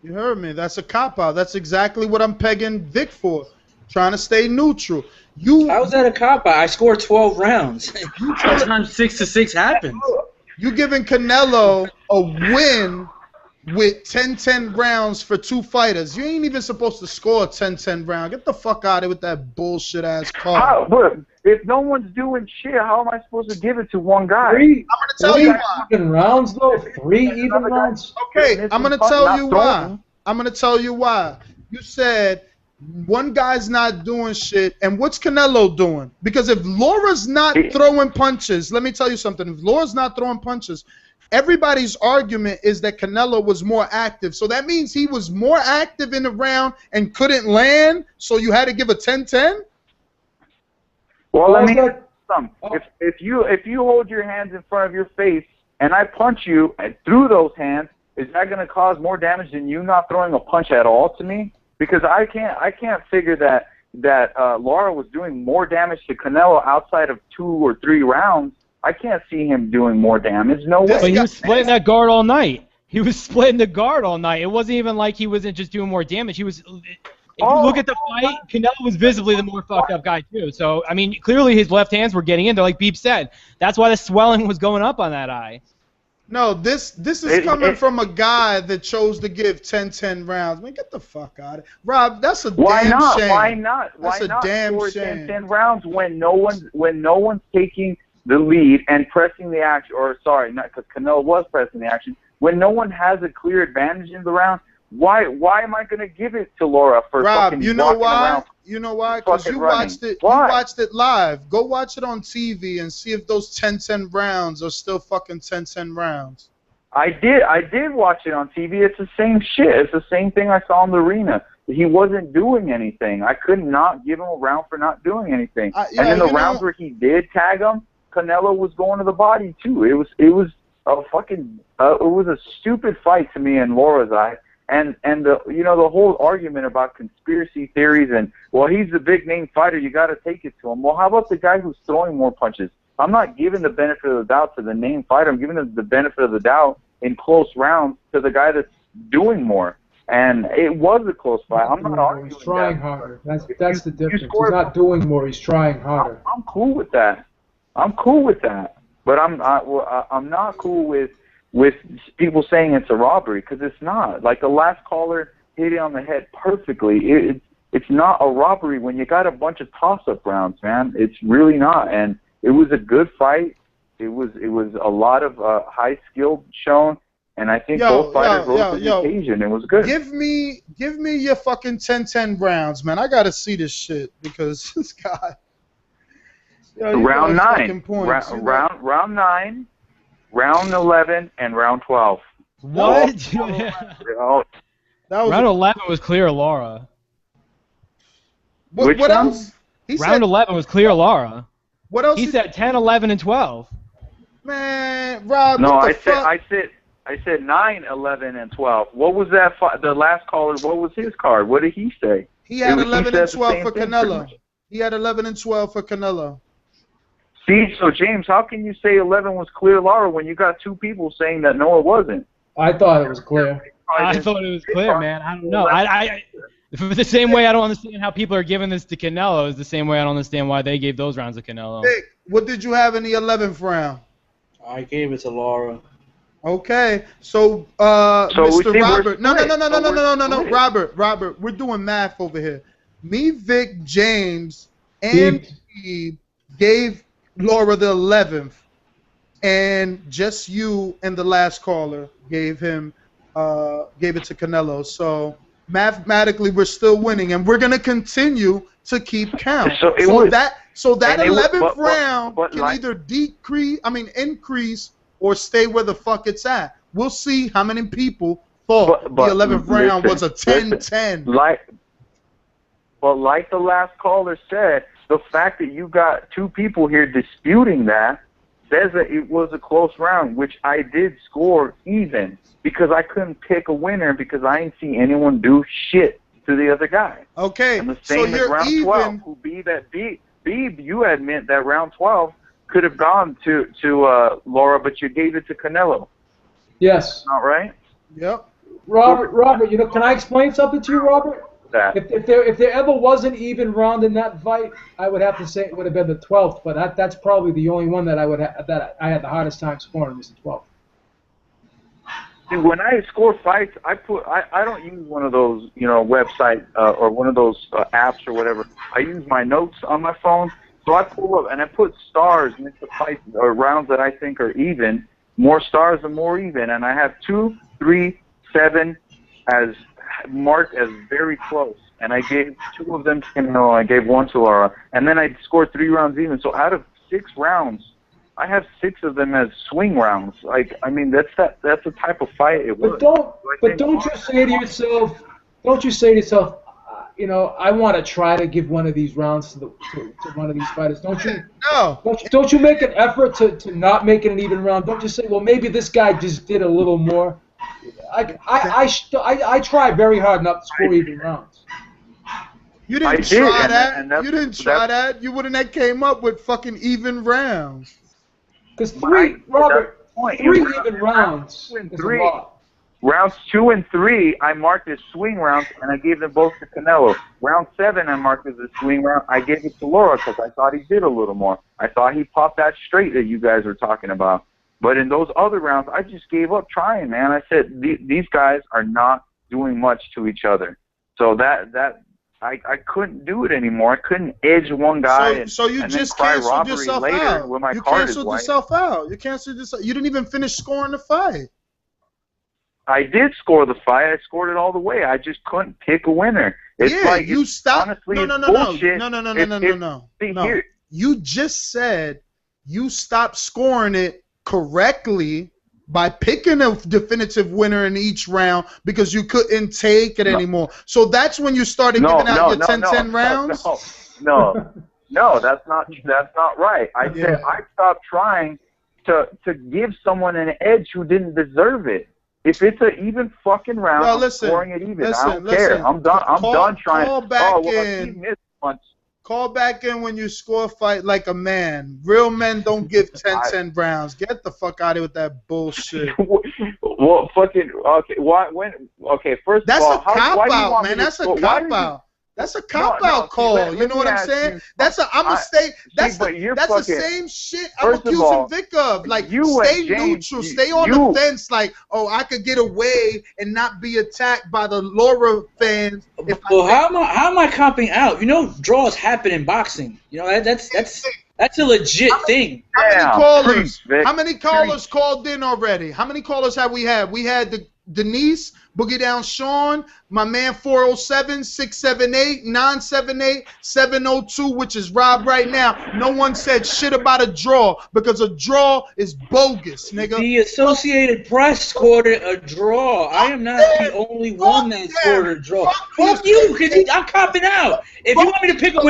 You heard me. That's a cop-out. That's exactly what I'm pegging Vic for. Trying to stay neutral. How was that a cop out? I scored 12 rounds. Sometimes 6 to 6 happens. You giving Canelo a win with 10-10 rounds for 2 fighters. You ain't even supposed to score a 10-10 round. Get the fuck out of here with that bullshit ass call. But if no one's doing shit, how am I supposed to give it to one guy? 3 tell you why. even rounds though. 3 even rounds. Okay, I'm gonna tell you why. I'm gonna tell you why. You said one guy's not doing shit, and what's Canelo doing? Because if Laura's not throwing punches, let me tell you something. If Laura's not throwing punches, everybody's argument is that Canelo was more active. So that means he was more active in the round and couldn't land, so you had to give a 10-10? Well, let me ask you something. If you hold your hands in front of your face and I punch you through those hands, is that going to cause more damage than you not throwing a punch at all to me? Because I can't figure that Lara was doing more damage to Canelo outside of 2 or 3 rounds. I can't see him doing more damage. No way. But he was splitting that guard all night. He was splitting the guard all night. It wasn't even like he wasn't just doing more damage. He was. If you look at the fight, Canelo was visibly the more fucked up guy too. So I mean, clearly his left hands were getting into, like Beep said. That's why the swelling was going up on that eye. No, this is coming from a guy that chose to give 10-10 rounds. Man, get the fuck out of it. Rob, that's a damn shame. Why not? That's Why a not damn score shame. 10 rounds when no one's taking the lead and pressing the action, or sorry, not because Canelo was pressing the action. When no one has a clear advantage in the round, why am I going to give it to Lara for Rob, fucking you know walking why? around? You know why? Because fucking you running? watched it. Why? You watched it live. Go watch it on TV and see if those 10-10 rounds are still fucking 10-10 rounds. I did watch it on TV. It's the same shit. It's the same thing I saw in the arena. He wasn't doing anything. I could not give him a round for not doing anything. And in the rounds where he did tag him, Canelo was going to the body too. It was a fucking it was a stupid fight to me in Laura's eye. And the the whole argument about conspiracy theories and, well, he's a big name fighter, you got to take it to him. Well, how about the guy who's throwing more punches? I'm not giving the benefit of the doubt to the name fighter. I'm giving the benefit of the doubt in close rounds to the guy that's doing more. And it was a close fight. I'm not arguing. He's trying harder. That's the difference. He's not doing more. He's trying harder. I'm cool with that. But I'm not cool with people saying it's a robbery, because it's not. Like the last caller hit it on the head perfectly. It's not a robbery when you got a bunch of toss-up rounds, man. It's really not. And it was a good fight. It was a lot of high skill shown, and I think both fighters rose to the occasion. It was good. Give me your fucking 10-10 rounds, man. I gotta see this shit because this guy. Round 9, round 9, round 11, and round 12. What? Round 11 was clear Lara. What else? Round 11 was clear Lara. What else? He said 10, 11, and 12. Man, Rob. No, I said 9, 11, and 12. What was that? The last caller. What was his card? What did he say? He had 11 and 12 for Canelo. He had 11 and 12 for Canelo. See, so James, how can you say 11 was clear Lara when you got 2 people saying that no, it wasn't? I thought it was clear. I thought it was clear, man. I don't know. The same way I don't understand how people are giving this to Canelo is the same way I don't understand why they gave those rounds to Canelo. Vic, what did you have in the 11th round? I gave it to Lara. Okay, so Mr. Robert, no, Robert, we're doing math over here. Me, Vic, James, and Steve gave Lara the 11th, and just you and the last caller gave it to Canelo. So mathematically, we're still winning, and we're gonna continue to keep count. So that 11th round can either increase or stay where the fuck it's at. We'll see how many people thought the 11th round was a 10-10. Like the last caller said, the fact that you got 2 people here disputing that says that it was a close round, which I did score even because I couldn't pick a winner because I didn't see anyone do shit to the other guy. Okay, and the same as round 12, who Beeb, you admit that round 12 could have gone to Lara, but you gave it to Canelo. Yes. Not right? Yep. Robert, can I explain something to you, Robert? That. If there ever was an even round in that fight, I would have to say it would have been the 12th. But that's probably the only one that I had the hardest time scoring was the 12th. Dude, when I score fights, I don't use one of those website or one of those apps or whatever. I use my notes on my phone. So I pull up and I put stars next to fights or rounds that I think are even. More stars and more even, and I have 2, 3, 7 as marked as very close, and I gave 2 of them to Canelo, I gave 1 to Lara, and then I scored 3 rounds even. So out of 6 rounds, I have 6 of them as swing rounds. Like, I mean, that's the type of fight it was. But don't you say to yourself, I want to try to give one of these rounds to one of these fighters. Don't you? No. Don't you make an effort to not make it an even round? Don't you say, well, maybe this guy just did a little more. I try very hard not to score even rounds. You didn't try that. You didn't try that. You wouldn't have came up with fucking even rounds. Because 3 even rounds is a lot. Rounds 2 and 3, I marked as swing rounds, and I gave them both to Canelo. Round 7, I marked as a swing round. I gave it to Lara because I thought he did a little more. I thought he popped that straight that you guys were talking about. But in those other rounds, I just gave up trying, man. I said these guys are not doing much to each other. So I couldn't do it anymore. I couldn't edge one guy and just cry canceled robbery yourself later out. when my You card is canceled white. yourself out. You canceled yourself. You didn't even finish scoring the fight. I did score the fight. I scored it all the way. I just couldn't pick a winner. It's like you stopped. Honestly, No. See, here, You just said you stopped scoring it correctly by picking a definitive winner in each round because you couldn't take it anymore. So that's when you started giving out your 10-10 rounds? No, that's not right. I said I stopped trying to give someone an edge who didn't deserve it. If it's an even fucking round, I'm scoring it even. I don't care. I'm done. I'm done trying. Call back in. Call back in when you score a fight like a man. Real men don't give 10-10 rounds. Get the fuck out of here with that bullshit. Well, fucking okay. Okay, first that's of all, a cop out, man. That's a cop out. That's a cop out call. You know what I'm saying? That's the same shit I'm accusing Vic of. Like, stay neutral, stay on the fence. Like, oh, I could get away and not be attacked by the Lara fans. How am I copping out? Draws happen in boxing. That's a legit thing. How many callers called in already? How many callers have we had? We had Denise, Boogie Down Sean, my man 407-678-978-702, which is Rob right now. No one said shit about a draw because a draw is bogus, nigga. The Associated Press scored a draw. I am not the only one that scored a draw. Fuck you, because I'm copping out. If you want me to pick a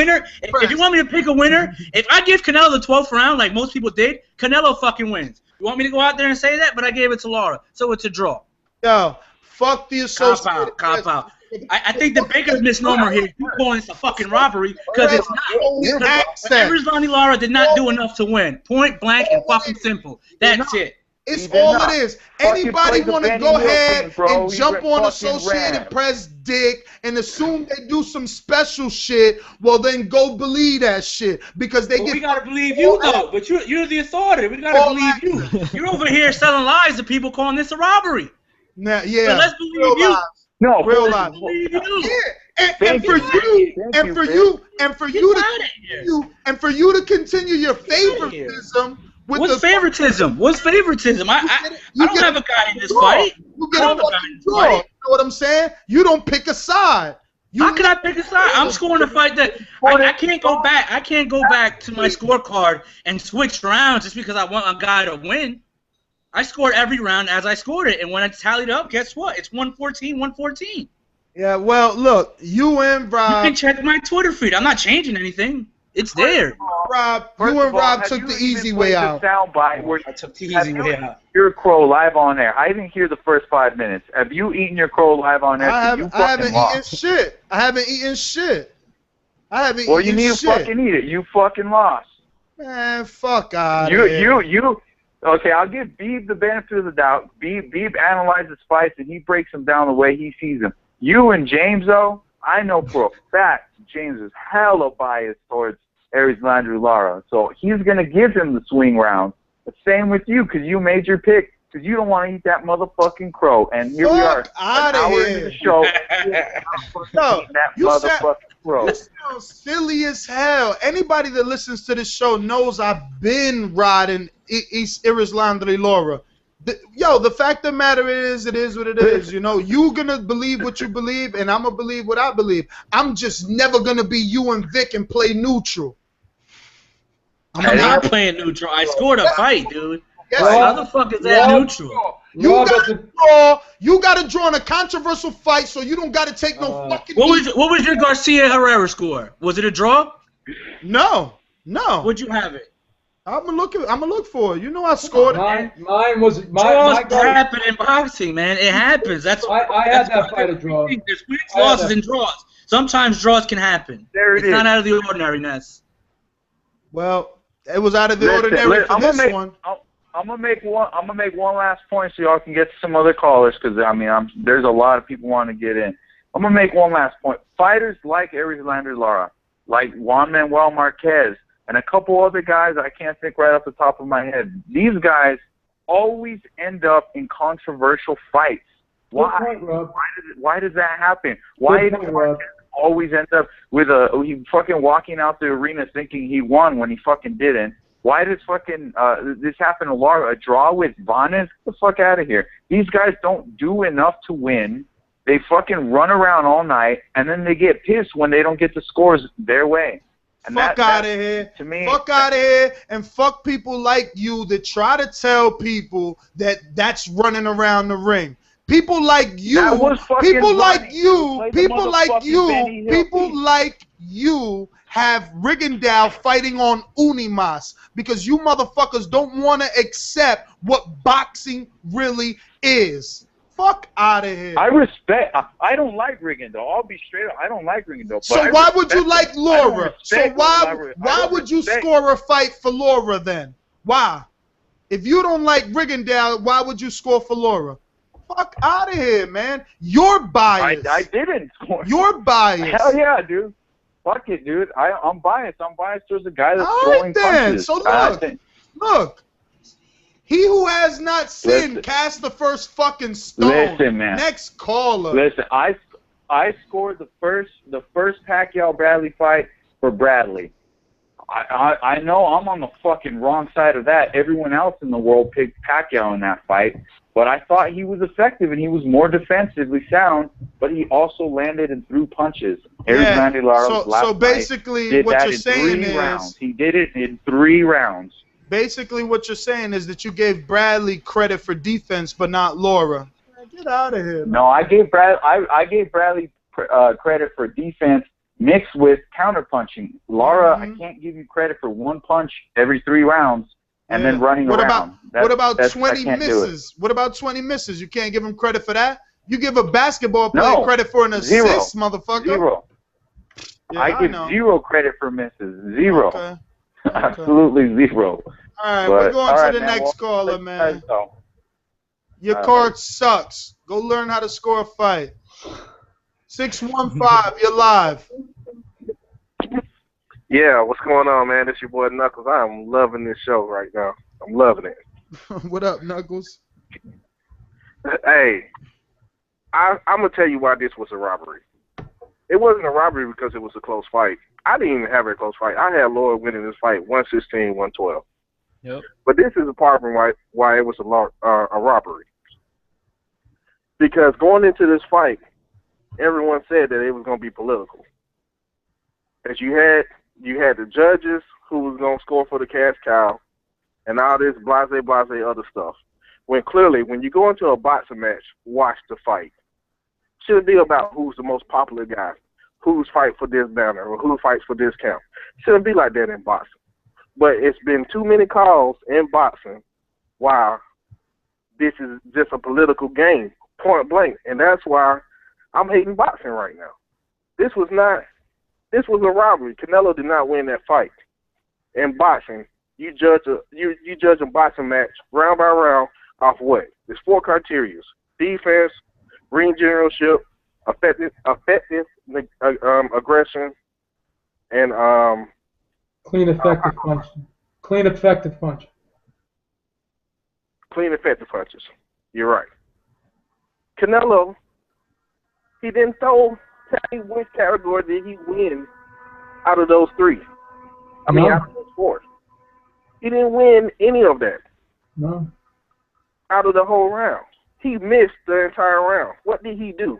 winner, if I give Canelo the 12th round like most people did, Canelo fucking wins. You want me to go out there and say that? But I gave it to Lara, so it's a draw. Yo, fuck the Associated Press. Cop out. I think the biggest misnomer here is you calling this a fucking robbery because it's not. Rizlani Lara did not do enough to win. Point blank and fucking simple. That's it. It's all it is. Anybody want to go ahead and jump on Associated Press dick and assume they do some special shit, well then go believe that shit because they get. We gotta believe you though. But you're the authority. We gotta believe you. You're over here selling lies to people calling this a robbery. Now, yeah. So let's believe you. No, real life. Yeah, and for you to continue your favoritism. What's favoritism? What's favoritism? I don't have a guy in this fight. You get a fucking draw. You know what I'm saying? You don't pick a side. How can I pick a side? I'm scoring a fight that I can't go back. I can't go back to my scorecard and switch rounds just because I want a guy to win. I scored every round as I scored it, and when I tallied up, guess what? It's 114-114. Yeah, well, look, you and Rob. You can check my Twitter feed. I'm not changing anything. It's there. Rob, you and Rob took the easy way out. Soundbite where I took the easy way out. Your crow live on air. I didn't hear the first 5 minutes. Have you eaten your crow live on air? I haven't eaten shit. I haven't eaten shit. I haven't Well, eaten you need shit. to fucking eat it. You fucking lost. Man, fuck out You. here. Okay, I'll give Beeb the benefit of the doubt. Beeb analyzes fights and he breaks them down the way he sees them. You and James, though, I know for a fact James is hella biased towards Aries Landry Lara. So he's going to give him the swing round. The same with you, because you made your pick, because you don't want to eat that motherfucking crow. And here we are, an hour into the show. No, that you motherfucking crow. You sound silly as hell. Anybody that listens to this show knows I've been riding Aries Landry Lara. The fact of the matter is, it is what it is. You know, you gonna believe what you believe, and I'm gonna believe what I believe. I'm just never gonna be you and Vic and play neutral. I'm not playing neutral. I scored a fight, dude. Yes, How the fuck is that neutral? You gotta draw in a controversial fight, so you don't gotta take no fucking. What was your Garcia Herrera score? Was it a draw? No. Would you have it? I'm gonna look for it. You know I scored it. Mine was draws happen in boxing, man. It happens. That's I had that fight a draw. There's wins, losses, and draws. Sometimes draws can happen. It's not out of the ordinariness. Well, it was out of the ordinary for this one. I'm gonna make one last point so y'all can get to some other callers, because there's a lot of people wanting to get in. I'm gonna make one last point. Fighters like Aries Landry Lara, like Juan Manuel Marquez, and a couple other guys I can't think right off the top of my head. These guys always end up in controversial fights. Why? Why does that happen? Why does Marquez always end up with he fucking walking out the arena thinking he won when he fucking didn't? Why does fucking this happen to Lara? A draw with Vanes? Get the fuck out of here. These guys don't do enough to win. They fucking run around all night, and then they get pissed when they don't get the scores their way. And fuck out of here. To me, fuck out of here, and fuck people like you that try to tell people that that's running around the ring. People like you, people like you have Rigondeaux fighting on Unimas because you motherfuckers don't want to accept what boxing really is. Fuck out of here. I don't like Rigondeaux. I'll be straight up. I don't like Rigondeaux. So why would you like Lara? So why would you score a fight for Lara then? Why? If you don't like Rigondeaux, why would you score for Lara? Fuck out of here, man. You're biased. I didn't score. You're biased. Hell yeah, dude. Fuck it, dude. I'm biased. I'm biased towards the guy that's throwing punches. So look. He who has not sinned cast the first fucking stone. Listen, man. Next caller. Listen, I scored the first Pacquiao Bradley fight for Bradley. I know I'm on the fucking wrong side of that. Everyone else in the world picked Pacquiao in that fight, but I thought he was effective and he was more defensively sound, but he also landed and threw punches. So basically what you're saying is he did it in 3 rounds. Basically what you're saying is that you gave Bradley credit for defense but not Lara. Get out of here. Man. No, I gave Bradley credit for defense mixed with counterpunching. Lara, I can't give you credit for 1 punch every 3 rounds and then running around. What about 20 misses? What about 20 misses? You can't give him credit for that? You give a basketball player credit for an assist, motherfucker? 0. Yeah, I give 0 credit for misses. 0. Okay. Absolutely 0. All right, we're going to the next caller, man. Your card sucks. Go learn how to score a fight. 615, you're live. Yeah, what's going on, man? This your boy Knuckles. I am loving this show right now. I'm loving it. What up, Knuckles? Hey, I'm going to tell you why this was a robbery. It wasn't a robbery because it was a close fight. I didn't even have a close fight. I had Lara winning this fight 116-112. Yep. But this is a part of why it was a robbery. Because going into this fight, everyone said that it was going to be political. As you had the judges who was going to score for the cash cow and all this blase other stuff. When clearly, when you go into a boxing match, watch the fight. Shouldn't be about who's the most popular guy, who's fight for this banner, or who fights for this count. Shouldn't be like that in boxing. But it's been too many calls in boxing. Wow, this is just a political game, point blank. And that's why I'm hating boxing right now. This was not This was a robbery. Canelo did not win that fight. In boxing, you judge a boxing match round by round off what? There's 4 criteria: defense, ring generalship, effective aggression, and Clean, effective punch. Clean, effective punch. Clean, effective punches. You're right. Canelo, he didn't tell me which category did he win out of those 3. I mean, out of those 4. He didn't win any of that. No. Out of the whole round. He missed the entire round. What did he do?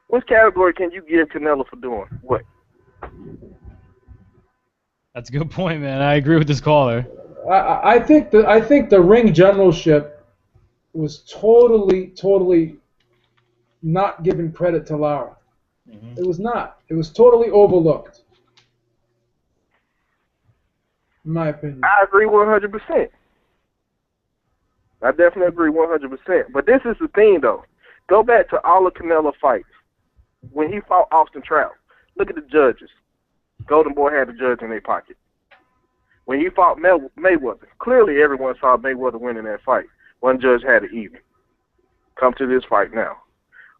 Which category can you give Canelo for doing what? That's a good point, man. I agree with this caller. I think the ring generalship was totally not given credit to Lara. It was not. It was totally overlooked, in my opinion. I agree 100%. I definitely agree 100%. But this is the thing, though. Go back to all the Canelo fights. When he fought Austin Trout, look at the judges. Golden Boy had the judge in their pocket. When he fought Mayweather, clearly everyone saw Mayweather winning that fight. One judge had it even. Come to this fight now.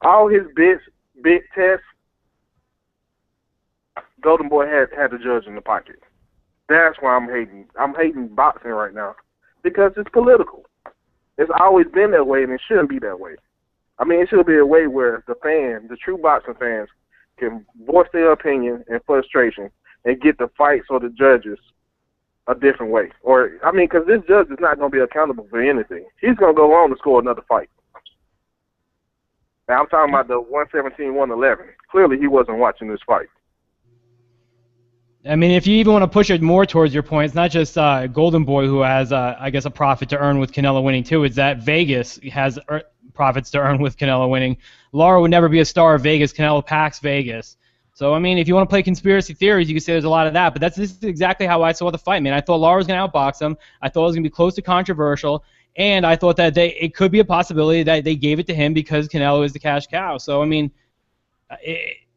All his big tests, Golden Boy had the judge in the pocket. That's why I'm hating. I'm hating boxing right now because it's political. It's always been that way, and it shouldn't be that way. I mean, it should be a way where the true boxing fans, can voice their opinion and frustration and get the fights or the judges a different way. Or, I mean, because this judge is not going to be accountable for anything. He's going to go on to score another fight. Now, I'm talking about the 117-111. Clearly, he wasn't watching this fight. I mean, if you even want to push it more towards your point, it's not just Golden Boy who has, I guess, a profit to earn with Canelo winning, too. It's that Vegas has profits to earn with Canelo winning. Lara would never be a star of Vegas. Canelo packs Vegas. So, I mean, if you want to play conspiracy theories, you can say there's a lot of that. But this is exactly how I saw the fight, man. I thought Lara was going to outbox him. I thought it was going to be close to controversial. And I thought that it could be a possibility that they gave it to him because Canelo is the cash cow. So, I mean,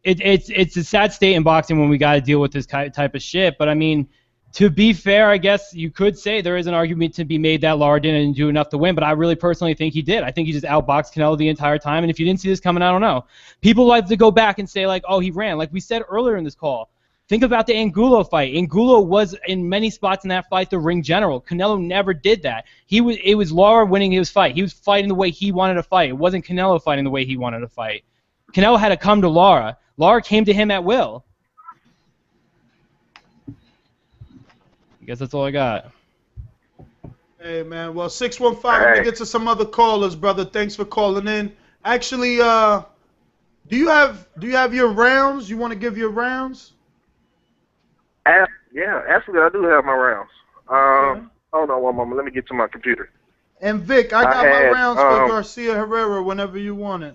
it's a sad state in boxing when we got to deal with this type of shit. But, I mean, to be fair, I guess you could say there is an argument to be made that Lara didn't do enough to win, but I really personally think he did. I think he just outboxed Canelo the entire time, and if you didn't see this coming, I don't know. People like to go back and say, like, oh, he ran. Like we said earlier in this call, think about the Angulo fight. Angulo was, in many spots in that fight, the ring general. Canelo never did that. It was Lara winning his fight. He was fighting the way he wanted to fight. It wasn't Canelo fighting the way he wanted to fight. Canelo had to come to Lara. Lara came to him at will. I guess that's all I got. Hey, man. Well, 615, let me get to some other callers, brother. Thanks for calling in. Actually, do you have your rounds? You want to give your rounds? Yeah, actually, I do have my rounds. Hold on one moment. Let me get to my computer. And Vic, I got my rounds for Garcia Herrera whenever you want it.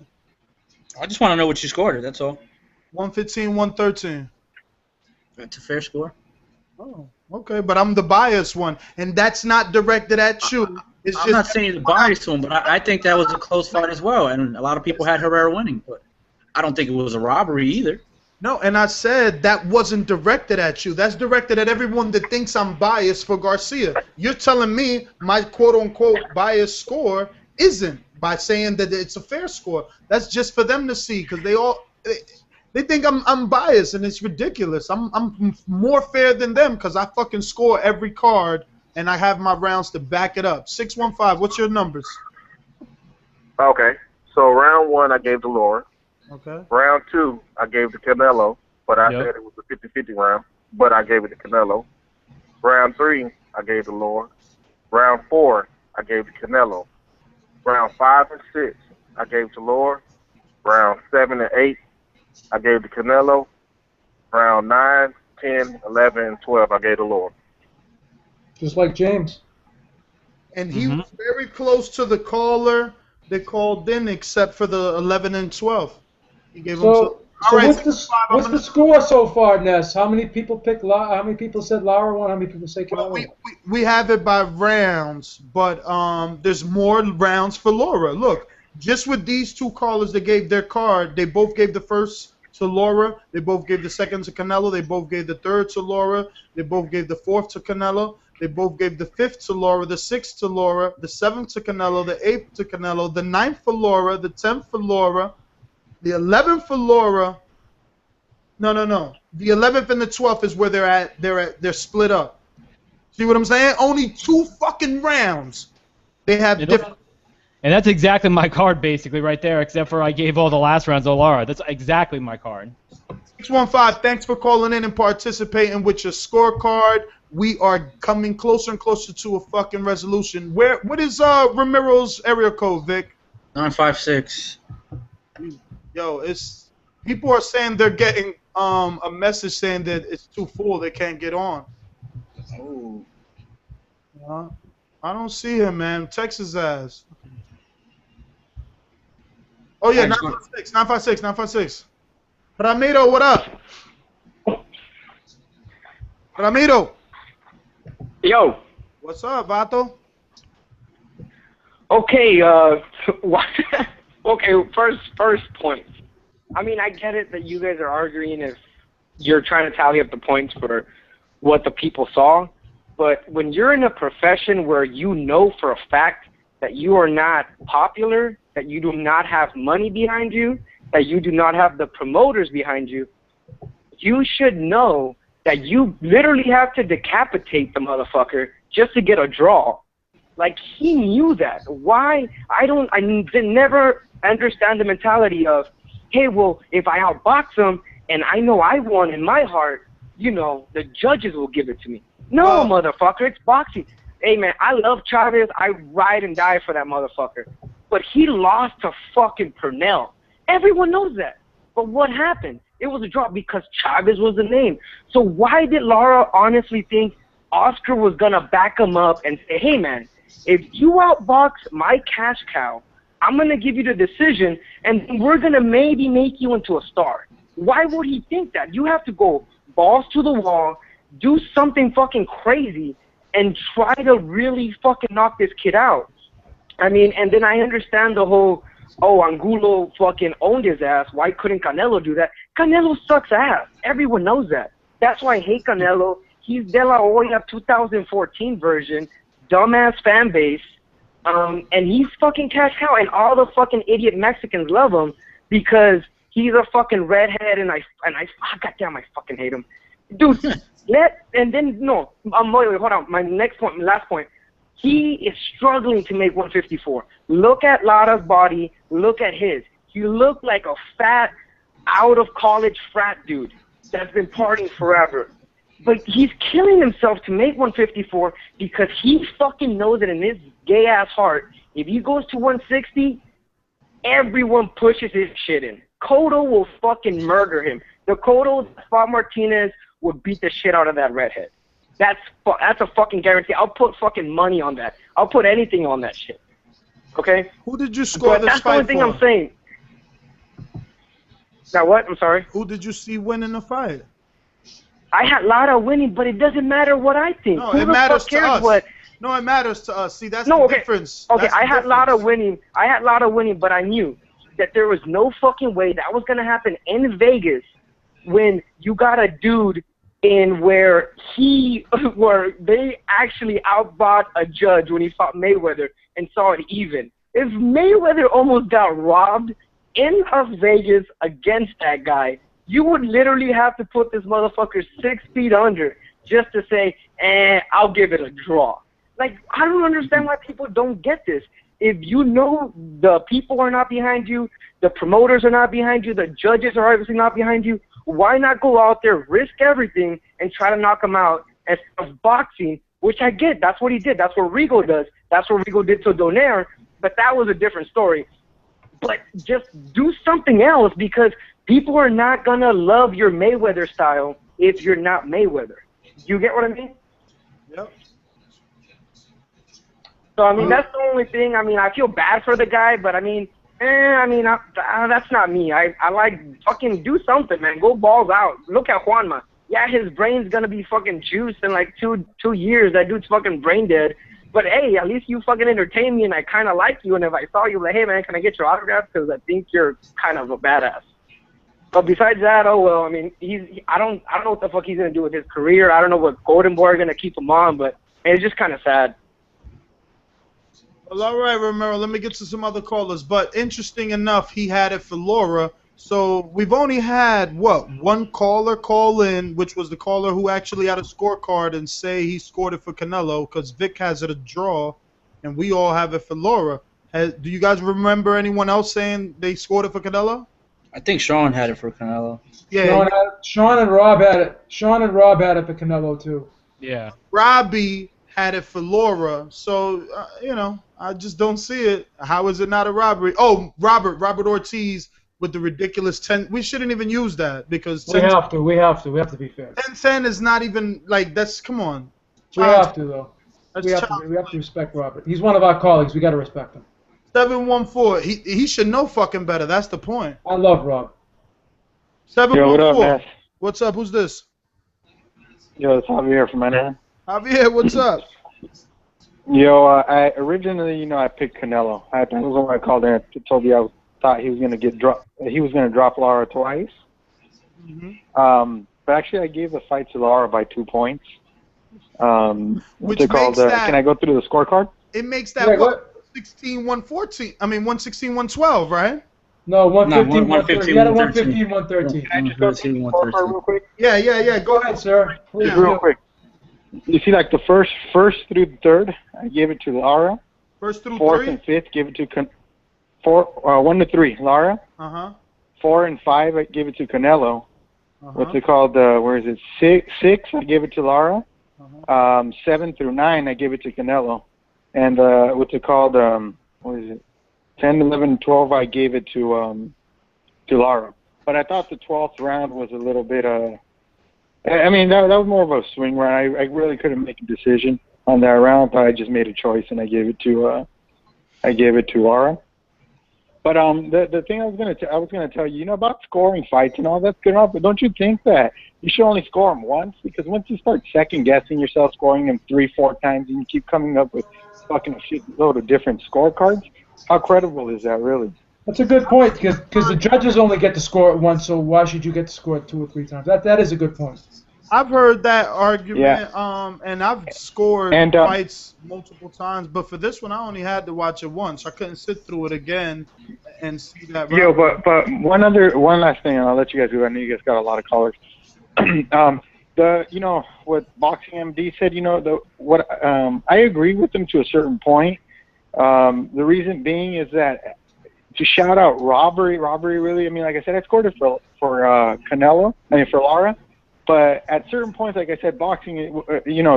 I just want to know what you scored. That's all. 115, 113. That's a fair score. Oh. Okay, but I'm the biased one, and that's not directed at you. I'm not saying the biased one, but I think that was a close fight as well, and a lot of people had Herrera winning, but I don't think it was a robbery either. No, and I said that wasn't directed at you. That's directed at everyone that thinks I'm biased for Garcia. You're telling me my quote-unquote biased score isn't by saying that it's a fair score. That's just for them to see because they think I'm biased, and it's ridiculous. I'm more fair than them because I fucking score every card, and I have my rounds to back it up. 615, what's your numbers? Okay, so round 1 I gave to Lara. Okay. Round 2 I gave to Canelo, but I said it was a 50-50 round, but I gave it to Canelo. Round 3 I gave to Lara. Round 4 I gave to Canelo. Round 5 and 6 I gave to Lara. Round 7 and 8 I gave to Canelo. Round 9, 10, 11, and 12 I gave to Lara. Just like James. And he was very close to the caller that called in, except for the 11 and 12. He gave him what's the score so far, Ness? How many people picked Lara? How many people said Lara won? How many people say Canelo won? We have it by rounds, but there's more rounds for Lara. Look, just with these two callers that gave their card, they both gave the first to Lara. They both gave the second to Canelo. They both gave the third to Lara. They both gave the fourth to Canelo. They both gave the fifth to Lara, the sixth to Lara, the seventh to Canelo, the eighth to Canelo, the ninth for Lara, the 10th for Lara, the 11th for Lara. No. The 11th and the 12th is where they're split up. See what I'm saying? Only 2 fucking rounds. They have different. And that's exactly my card, basically, right there, except for I gave all the last rounds to Lara. That's exactly my card. 615, thanks for calling in and participating with your scorecard. We are coming closer and closer to a fucking resolution. What is Ramiro's area code, Vic? 956. Yo, people are saying they're getting a message saying that it's too full, they can't get on. Oh. I don't see him, man. Text his ass. Oh yeah, 956. Ramiro, what up? Ramiro. Yo. What's up, Vato? Okay, okay, first point. I mean, I get it that you guys are arguing if you're trying to tally up the points for what the people saw, but when you're in a profession where you know for a fact that you are not popular, that you do not have money behind you, that you do not have the promoters behind you, you should know that you literally have to decapitate the motherfucker just to get a draw. Like, he knew that. Why? I never understand the mentality of, hey, well, if I outbox him and I know I won in my heart, you know, the judges will give it to me. No, motherfucker, it's boxing. Hey, man, I love Chavez. I ride and die for that motherfucker. But he lost to fucking Purnell. Everyone knows that. But what happened? It was a draw because Chavez was the name. So why did Lara honestly think Oscar was going to back him up and say, hey, man, if you outbox my cash cow, I'm going to give you the decision, and we're going to maybe make you into a star. Why would he think that? You have to go balls to the wall, do something fucking crazy, and try to really fucking knock this kid out. I mean, and then I understand the whole, oh, Angulo fucking owned his ass. Why couldn't Canelo do that? Canelo sucks ass. Everyone knows that. That's why I hate Canelo. He's De La Hoya 2014 version, dumbass fan base, and he's fucking cash cow, and all the fucking idiot Mexicans love him because he's a fucking redhead, and goddamn, I fucking hate him. Dude, hold on, my last point. He is struggling to make 154. Look at Lara's body. Look at his. He looked like a fat, out-of-college frat dude that's been partying forever. But he's killing himself to make 154 because he fucking knows that in his gay-ass heart, if he goes to 160, everyone pushes his shit in. Cotto will fucking murder him. The Cotto, Spot Martinez, would beat the shit out of that redhead. That's a fucking guarantee. I'll put fucking money on that. I'll put anything on that shit. Okay? Who did you score this fight for? That's the only thing I'm saying. Now what? I'm sorry? Who did you see winning the fight? I had Lara winning, but it doesn't matter what I think. No, Who it the matters fuck to cares us. what? No, it matters to us. See, that's No, the okay. difference. Okay, That's the I had difference. Lara winning. I had Lara winning, but I knew that there was no fucking way that was gonna happen in Vegas when you got a dude in where they actually outbought a judge when he fought Mayweather and saw it even. If Mayweather almost got robbed in Las Vegas against that guy, you would literally have to put this motherfucker 6 feet under just to say, I'll give it a draw. Like, I don't understand why people don't get this. If you know the people are not behind you, the promoters are not behind you, the judges are obviously not behind you, why not go out there, risk everything, and try to knock him out instead of boxing, which I get. That's what he did. That's what Rigo does. That's what Rigo did to Donaire, but that was a different story. But just do something else because people are not going to love your Mayweather style if you're not Mayweather. You get what I mean? Yep. So, I mean, that's the only thing. I mean, I feel bad for the guy, but I mean, that's not me. I like fucking do something, man. Go balls out. Look at Juanma. Yeah, his brain's gonna be fucking juiced in like two years. That dude's fucking brain dead. But hey, at least you fucking entertain me, and I kind of like you. And if I saw you, like, hey man, can I get your autograph? Because I think you're kind of a badass. But besides that, oh well. I mean, I don't know what the fuck he's gonna do with his career. I don't know what Golden Boy are gonna keep him on, but it's just kind of sad. Well, all right, Romero. Let me get to some other callers. But interesting enough, he had it for Laura. So we've only had one caller call in, which was the caller who actually had a scorecard and say he scored it for Canelo, because Vic has it a draw, and we all have it for Laura. Do you guys remember anyone else saying they scored it for Canelo? I think Sean had it for Canelo. Yeah, Sean and Rob had it. Sean and Rob had it for Canelo too. Yeah. Robbie had it for Laura, so I just don't see it. How is it not a robbery? Oh, Robert Ortiz with the ridiculous 10. We shouldn't even use that because We have to be fair. 10-10 is not even like that's. Come on. We have to though. That's We have to respect Robert. He's one of our colleagues. We got to respect him. 714. He should know fucking better. That's the point. I love Rob. 714. Yo, what up, man? What's up? Who's this? Yo, it's Javier from Manhattan. Javier, what's up? Yo, I originally, I picked Canelo. That was when I called in. I told you I thought he was gonna get dropped. He was gonna drop Lara twice. But actually, I gave the fight to Lara by 2 points. What's it called? Can I go through the scorecard? It makes that 116-114. I mean 116-112, right? No, 115, 115, You got a 115, 113. Can I just go through the scorecard real quick? Yeah. Go ahead, sir. Please real quick. You see, like the first through the third, I gave it to Lara. First through Fourth three? and fifth, give it to 1 to 3, Lara. 4 and 5, I gave it to Canelo. What's it called? Where is it? 6, I gave it to Lara. 7 through 9, I gave it to Canelo. And what's it called? What is it? 10, 11, 12, I gave it to Lara. But I thought the 12th round was a little bit. I mean, that was more of a swing round. I really couldn't make a decision on that round, but I just made a choice and I gave it to Lara. But the thing I was gonna tell you, about scoring fights and all that's good enough, but don't you think that you should only score them once? Because once you start second guessing yourself, scoring them 3-4 times, and you keep coming up with fucking a shitload of different scorecards, how credible is that really? That's a good point because the judges only get to score it once, so why should you get to score it 2 or 3 times? That is a good point. I've heard that argument, Yeah. and I've scored And, fights multiple times, but for this one, I only had to watch it once. I couldn't sit through it again and see that. Yo, but one last thing, and I'll let you guys go. I know you guys got a lot of callers. What Boxing MD said, I agree with him to a certain point. The reason being is that to shout out Robbery really, I mean, like I said, I scored it for Canelo, for Lara. But at certain points, like I said, boxing,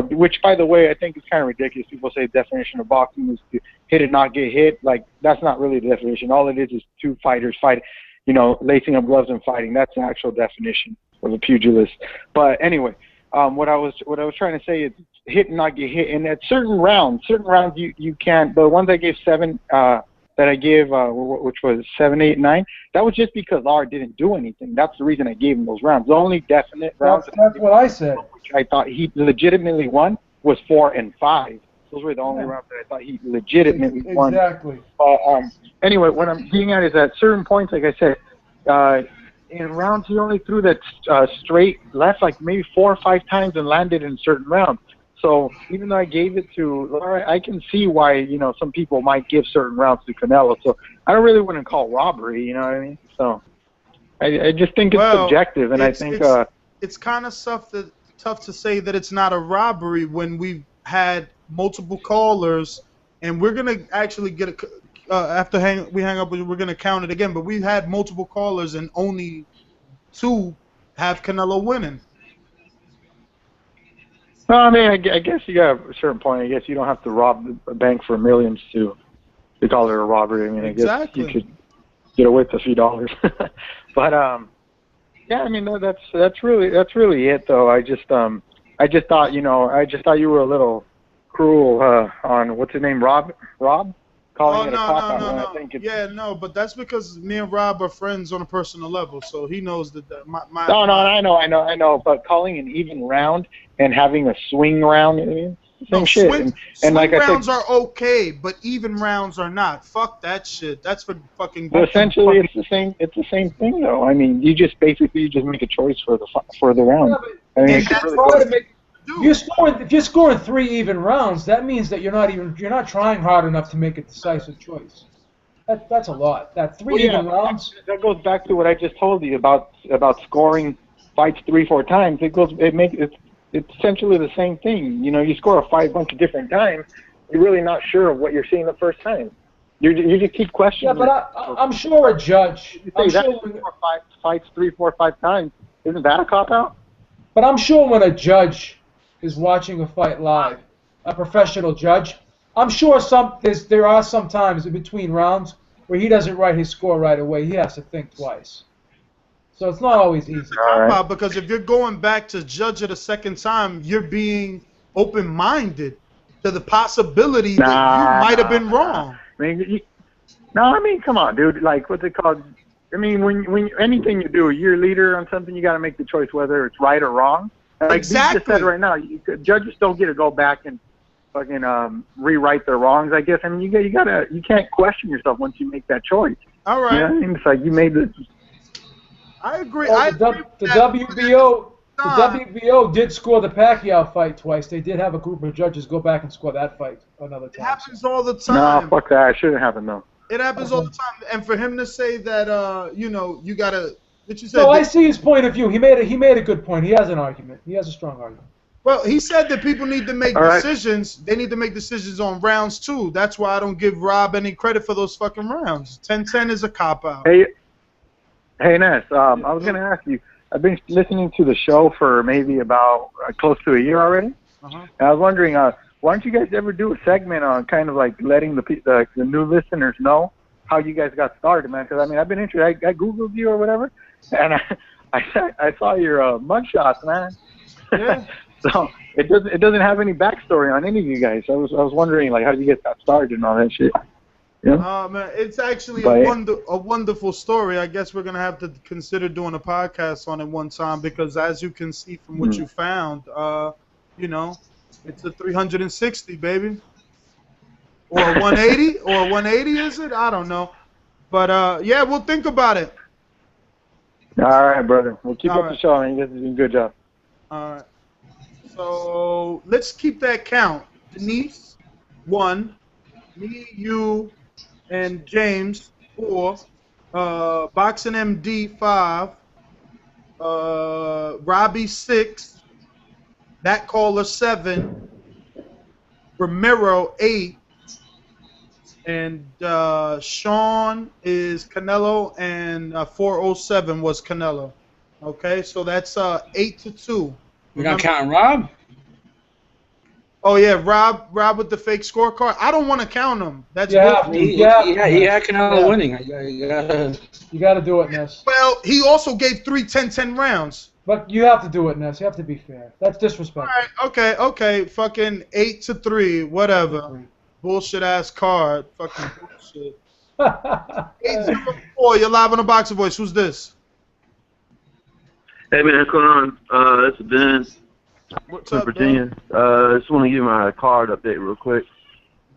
which, by the way, I think is kind of ridiculous. People say the definition of boxing is to hit and not get hit. Like, that's not really the definition. All it is two fighters fighting, lacing up gloves and fighting. That's the actual definition of a pugilist. But anyway, what I was trying to say is hit and not get hit. And at certain rounds you can't. The ones I gave 7, that I gave, which was 7, 8, 9, that was just because Lara didn't do anything. That's the reason I gave him those rounds. The only definite rounds that's what I said. Which I thought he legitimately won was 4 and 5. Those were the only rounds that I thought he legitimately won. Exactly. Anyway, what I'm getting at is at certain points, like I said, in rounds he only threw that straight left like maybe 4 or 5 times and landed in certain rounds. So even though I gave it to Lara, I can see why, some people might give certain rounds to Canelo. So I don't really want to call robbery, you know what I mean? So I just think it's subjective, and I think it's kind of tough to say that it's not a robbery when we've had multiple callers, and we're gonna actually get after we hang up, we're gonna count it again. But we've had multiple callers, and only 2 have Canelo winning. No, I mean, I guess you got a certain point. I guess you don't have to rob a bank for millions to call it a robbery. I mean, I guess you could get away with a few dollars. But yeah, I mean, that's really it, though. I just thought you were a little cruel on what's his name, Rob, calling it a cop out. I think no, but that's because me and Rob are friends on a personal level, so he knows that my. No, I know. But calling an even round and having a swing round, Same shit. Swing like rounds I are okay, but even rounds are not. Fuck that shit. That's for fucking. But essentially, it's the same. It's the same thing, though. I mean, you just basically make a choice for the round. I mean, If you're scoring 3 even rounds, that means that you're not trying hard enough to make a decisive choice. That's a lot. That 3 even rounds. That goes back to what I just told you about scoring fights 3-4 times. It's essentially the same thing. You know, you score a fight a bunch of different times. You're really not sure of what you're seeing the first time. You just keep questioning. Yeah, but I'm sure a judge. I'm sure fights 3, 4, 5 times. Isn't that a cop out? But I'm sure when a judge is watching a fight live, a professional judge, I'm sure there are some times in between rounds where he doesn't write his score right away. He has to think twice. So it's not always easy. Because if you're going back to judge it a second time, you're being open-minded to the possibility that you might have been wrong. I mean, come on, dude. Like, what's it called? I mean, when anything you do, you're a leader on something. You got to make the choice whether it's right or wrong. And like you just said right now, judges don't get to go back and fucking rewrite their wrongs. I guess. I mean, you can't question yourself once you make that choice. All right. You know what I mean? It's like you made the. I agree. The WBO did score the Pacquiao fight twice. They did have a group of judges go back and score that fight another time. It happens all the time. No, fuck that. It shouldn't happen though. It happens all the time. And for him to say that, you gotta. What you said. So I see his point of view. He made a good point. He has an argument. He has a strong argument. Well, he said that people need to make decisions. They need to make decisions on rounds too. That's why I don't give Rob any credit for those fucking rounds. 10-10 is a cop out. Hey, Ness. I was gonna ask you. I've been listening to the show for maybe about close to a year already. And I was wondering, why don't you guys ever do a segment on kind of like letting the new listeners know how you guys got started, man? Because I mean, I've been interested. I googled you or whatever, and I saw your mugshots, man. Yeah. So it doesn't have any backstory on any of you guys. I was wondering like how did you get got started and all that shit. Yeah. Man, it's actually a wonderful story. I guess we're gonna have to consider doing a podcast on it one time because, as you can see from what you found, it's a 360, baby, or a 180, or a 180 is it? I don't know, but yeah, we'll think about it. All right, brother. We'll keep up the show, man. You guys are doing a good job. All right. So let's keep that count. Denise, 1. Me, you, and James, 4. Boxing MD, 5. Robbie, 6. That caller, 7. Ramiro, 8. And Sean is Canelo, and 407 was Canelo. Okay, so that's 8-2. We're not counting Rob? Oh yeah, Rob with the fake scorecard. I don't want to count him. That's he had Canelo winning. You gotta do it, Ness. Well, he also gave 3 10-10 rounds. But you have to do it, Ness. You have to be fair. That's disrespectful. All right, okay. Fucking 8-3, whatever. Bullshit ass card. Fucking bullshit. 804. You're live on the Boxer Voice. Who's this? Hey man, what's going on? This is Ben. What's up, Virginia. Just want to give my card update real quick.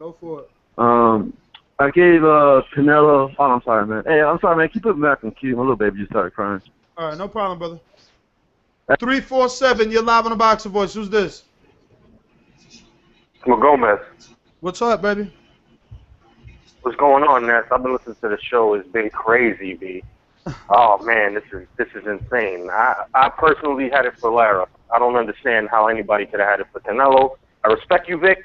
Go for it. I gave Canelo. Oh, I'm sorry, man. Hey, I'm sorry, man. Keep putting me back in the queue. My little baby just started crying. All right, no problem, brother. 347. You're live on the Boxer Voice. Who's this? I'm Gomez. What's up, baby? What's going on, Ness? I've been listening to the show. It's been crazy, B. Oh man, this is insane. I personally had it for Lara. I don't understand how anybody could have had it for Canelo. I respect you, Vic,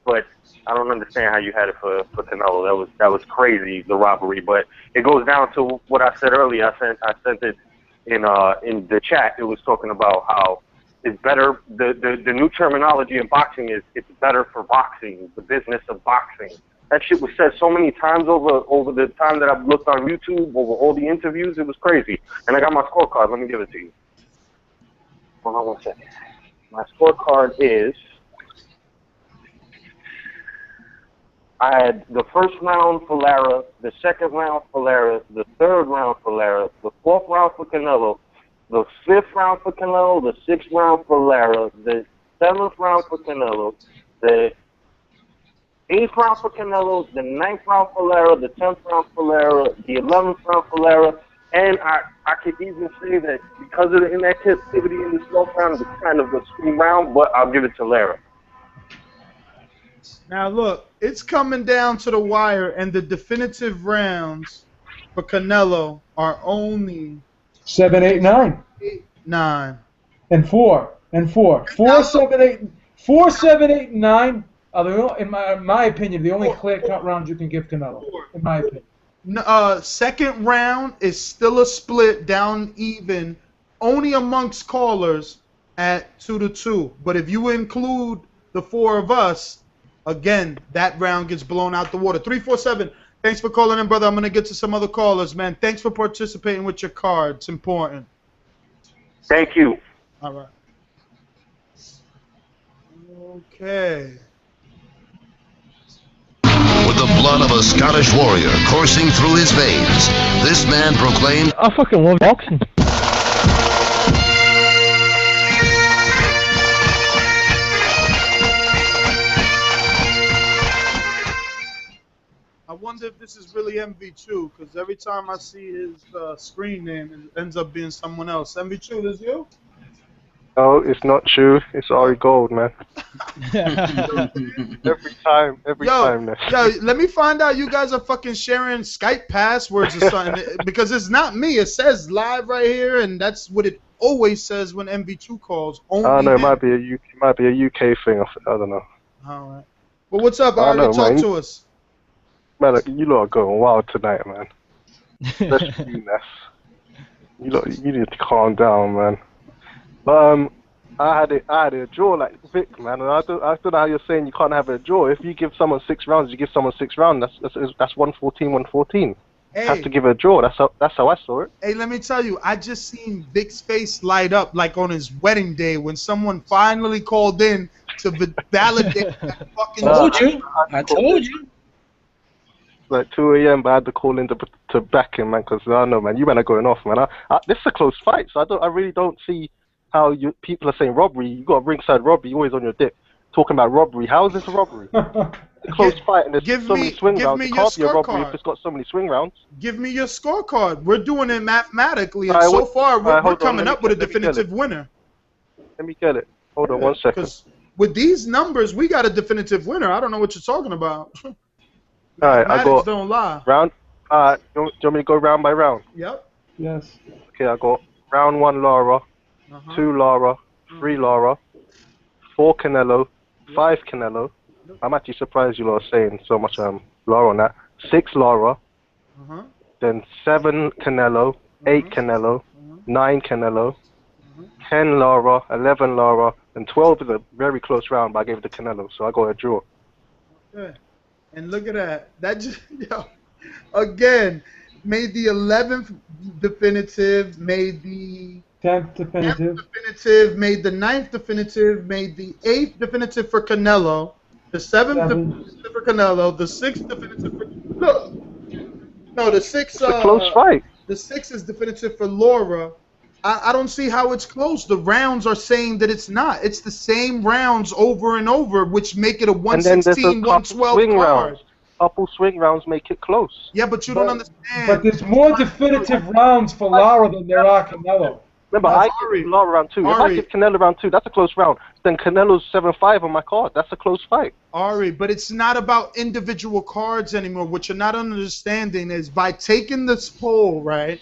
but I don't understand how you had it for Canelo. That was crazy, the robbery. But it goes down to what I said earlier. I sent it in the chat. It was talking about how it's better. The new terminology in boxing is it's better for boxing, the business of boxing. That shit was said so many times over the time that I've looked on YouTube, over all the interviews. It was crazy. And I got my scorecard. Let me give it to you. Hold on one second. My scorecard is, I had the first round for Lara, the second round for Lara, the third round for Lara, the fourth round for Canelo, the fifth round for Canelo, the sixth round for Lara, the seventh round for Canelo, the 8th round for Canelo, the 9th round for Lara, the 10th round for Lara, the 11th round for Lara, and I could even say that because of the inactivity in the 12th round, it's kind of a scream round, but I'll give it to Lara. Now look, it's coming down to the wire, and the definitive rounds for Canelo are only 7, 8, 9. 9. And 4. 4, 7, 8, 4, 7, 8, and 9 are the, in my opinion, the only clear-cut rounds you can give Canelo. In my opinion. Second round is still a split, down even, only amongst callers at 2-2. But if you include the 4 of us, again, that round gets blown out the water. 347. Thanks for calling in, brother. I'm gonna get to some other callers, man. Thanks for participating with your card. It's important. Thank you. All right. Okay. With the blood of a Scottish warrior coursing through his veins, this man proclaimed, I fucking love boxing. I wonder if this is really MV2, because every time I see his screen name, it ends up being someone else. MV2, this you? No, it's not true. It's Ari Gold, man. every time, Yo, let me find out you guys are fucking sharing Skype passwords or something, because it's not me. It says live right here, and that's what it always says when MV2 calls. Only it might be a UK thing. I don't know. All right. Well, what's up, Ari? Talk to us. Man, you lot are going wild tonight, man. Especially you, Ness. You need to calm down, man. But I had a draw like Vic, man, and I don't know how you're saying you can't have a draw. If you give someone 6 rounds, you give someone 6 rounds. That's 114. Hey. Have to give a draw. That's how I saw it. Hey, let me tell you, I just seen Vic's face light up like on his wedding day when someone finally called in to validate that fucking. I told you. Like 2 a.m., but I had to call in to back him, man, because I don't know, man, you men are going off, man. This is a close fight, so I really don't see how people are saying robbery. You got a ringside robbery, you're always on your dick talking about robbery. How is this a robbery? It's a close fight, and there's so many swing rounds. It can't be a robbery if it's got so many swing rounds. Give me your scorecard. We're doing it mathematically, and so far we're coming up with a definitive winner. Let me get it. Hold on 1 second. Because with these numbers, we got a definitive winner. I don't know what you're talking about. Alright, I got don't lie. round. Do you want me to go round by round? Yep. Yes. Okay, I got round 1 Lara, 2 Lara, 3 Lara, 4 Canelo, 5 Canelo. I'm actually surprised you lot are saying so much Lara on that. 6 Lara, then 7 Canelo, 8 Canelo, 9 Canelo, 10 Lara, 11 Lara, and 12 is a very close round, but I gave it to Canelo, so I got a draw. Okay. And look at that. That just, again, made the 11th definitive, made the 10th definitive. 10th definitive, made the 9th definitive, made the 8th definitive for Canelo, the 7th definitive for Canelo, the 6th definitive for... Look! No, the 6th... It's a close fight. The 6th is definitive for Lara. I don't see how it's close. The rounds are saying that it's not. It's the same rounds over and over, which make it a 116, 112 card. Couple swing rounds make it close. Yeah, but you don't understand. But there's more definitive rounds for Lara than there are Canelo. Remember, I give Lara round 2. If I give Canelo round 2, that's a close round. Then Canelo's 7-5 on my card. That's a close fight. Ari, but it's not about individual cards anymore. What you're not understanding is by taking this poll, right,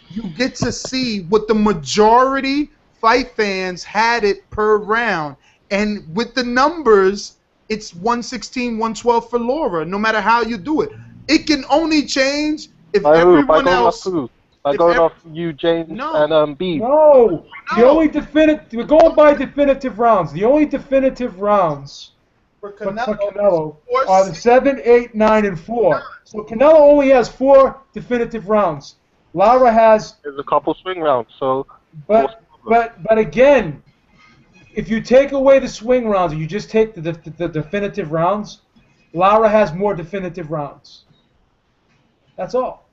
you get to see what the majority fight fans had it per round. And with the numbers, it's 116, 112 for Lara, no matter how you do it. It can only change if everyone else... By going off you, James, and B. No, the only definitive. We're going by definitive rounds. The only definitive rounds for Canelo are the 7, 8, 9, and 4. So Canelo only has 4 definitive rounds. Lara has. There's a couple swing rounds, so. But again, if you take away the swing rounds and you just take the definitive rounds, Lara has more definitive rounds. That's all.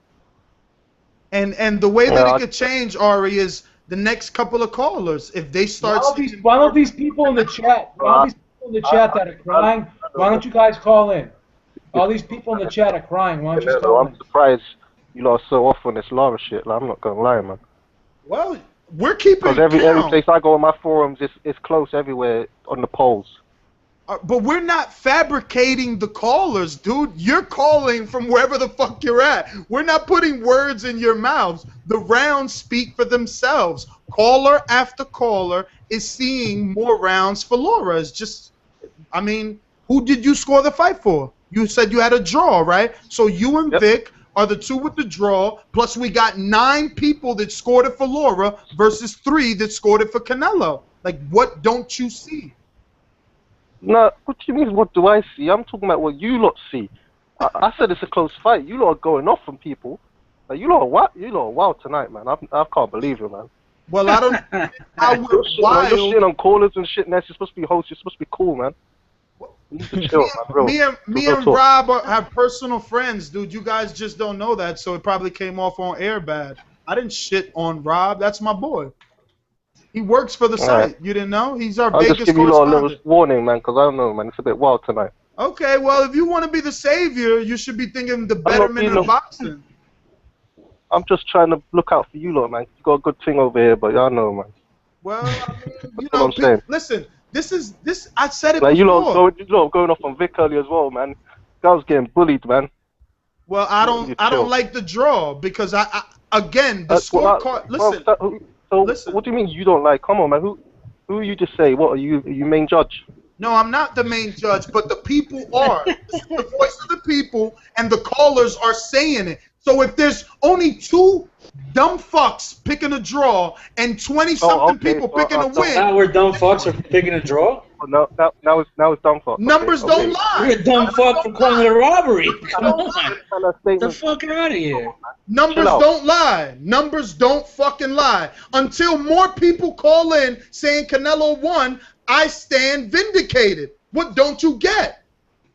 And the way that it could change, Ari, is the next couple of callers. If they start... Why don't these people in the chat, in the chat that are crying. Why don't you guys call in? All these people in the chat are crying. Why don't you call in? I'm surprised you lot are so off on this Lara shit. Like, I'm not gonna lie, man. Well, we're keeping Because every place I go on my forums, it's close everywhere on the polls. But we're not fabricating the callers, dude. You're calling from wherever the fuck you're at. We're not putting words in your mouths. The rounds speak for themselves. Caller after caller is seeing more rounds for Lara. It's just, I mean, who did you score the fight for? You said you had a draw, right? So you and Vic are the two with the draw, plus we got 9 people that scored it for Lara versus 3 that scored it for Canelo. Like, what don't you see? No, what do you mean, what do I see? I'm talking about what you lot see. I said it's a close fight. You lot are going off on people. Like, you lot are what? You lot are wild tonight, man. I can't believe it, man. Well, I don't. You're shitting on callers and shit, and that's supposed to be host. You're supposed to be cool, man. You need to chill, man, bro. Me and Rob have personal friends, dude. You guys just don't know that, so it probably came off on air bad. I didn't shit on Rob. That's my boy. He works for the site. You didn't know? He's our biggest I'll just give you lot a little correspondent. warning, man, because I don't know, man. It's a bit wild tonight. Okay, well, if you want to be the savior, you should be thinking the betterment of boxing. I'm just trying to look out for you lot, man. You got a good thing over here, but y'all know, man. Well, I mean, you That's what I'm saying. listen, this. I said it Like, before. you lot going off on Vic early as well, man. Guy was getting bullied, man. Well, I don't like the draw because again the scorecard. Listen, what do you mean you don't like? Come on, man. Who you just say? What are you main judge? No, I'm not the main judge, but the people are. The voice of the people and the callers are saying it. So if there's only 2 dumb fucks picking a draw and 20-something people picking a win. Now we're dumb fucks for picking a draw? No, now it's dumb fuck. Numbers don't lie. You're a dumb fuck for calling it a robbery. Come on. Get the fuck out of here. Numbers don't lie. Numbers don't fucking lie. Until more people call in saying Canelo won, I stand vindicated. What don't you get?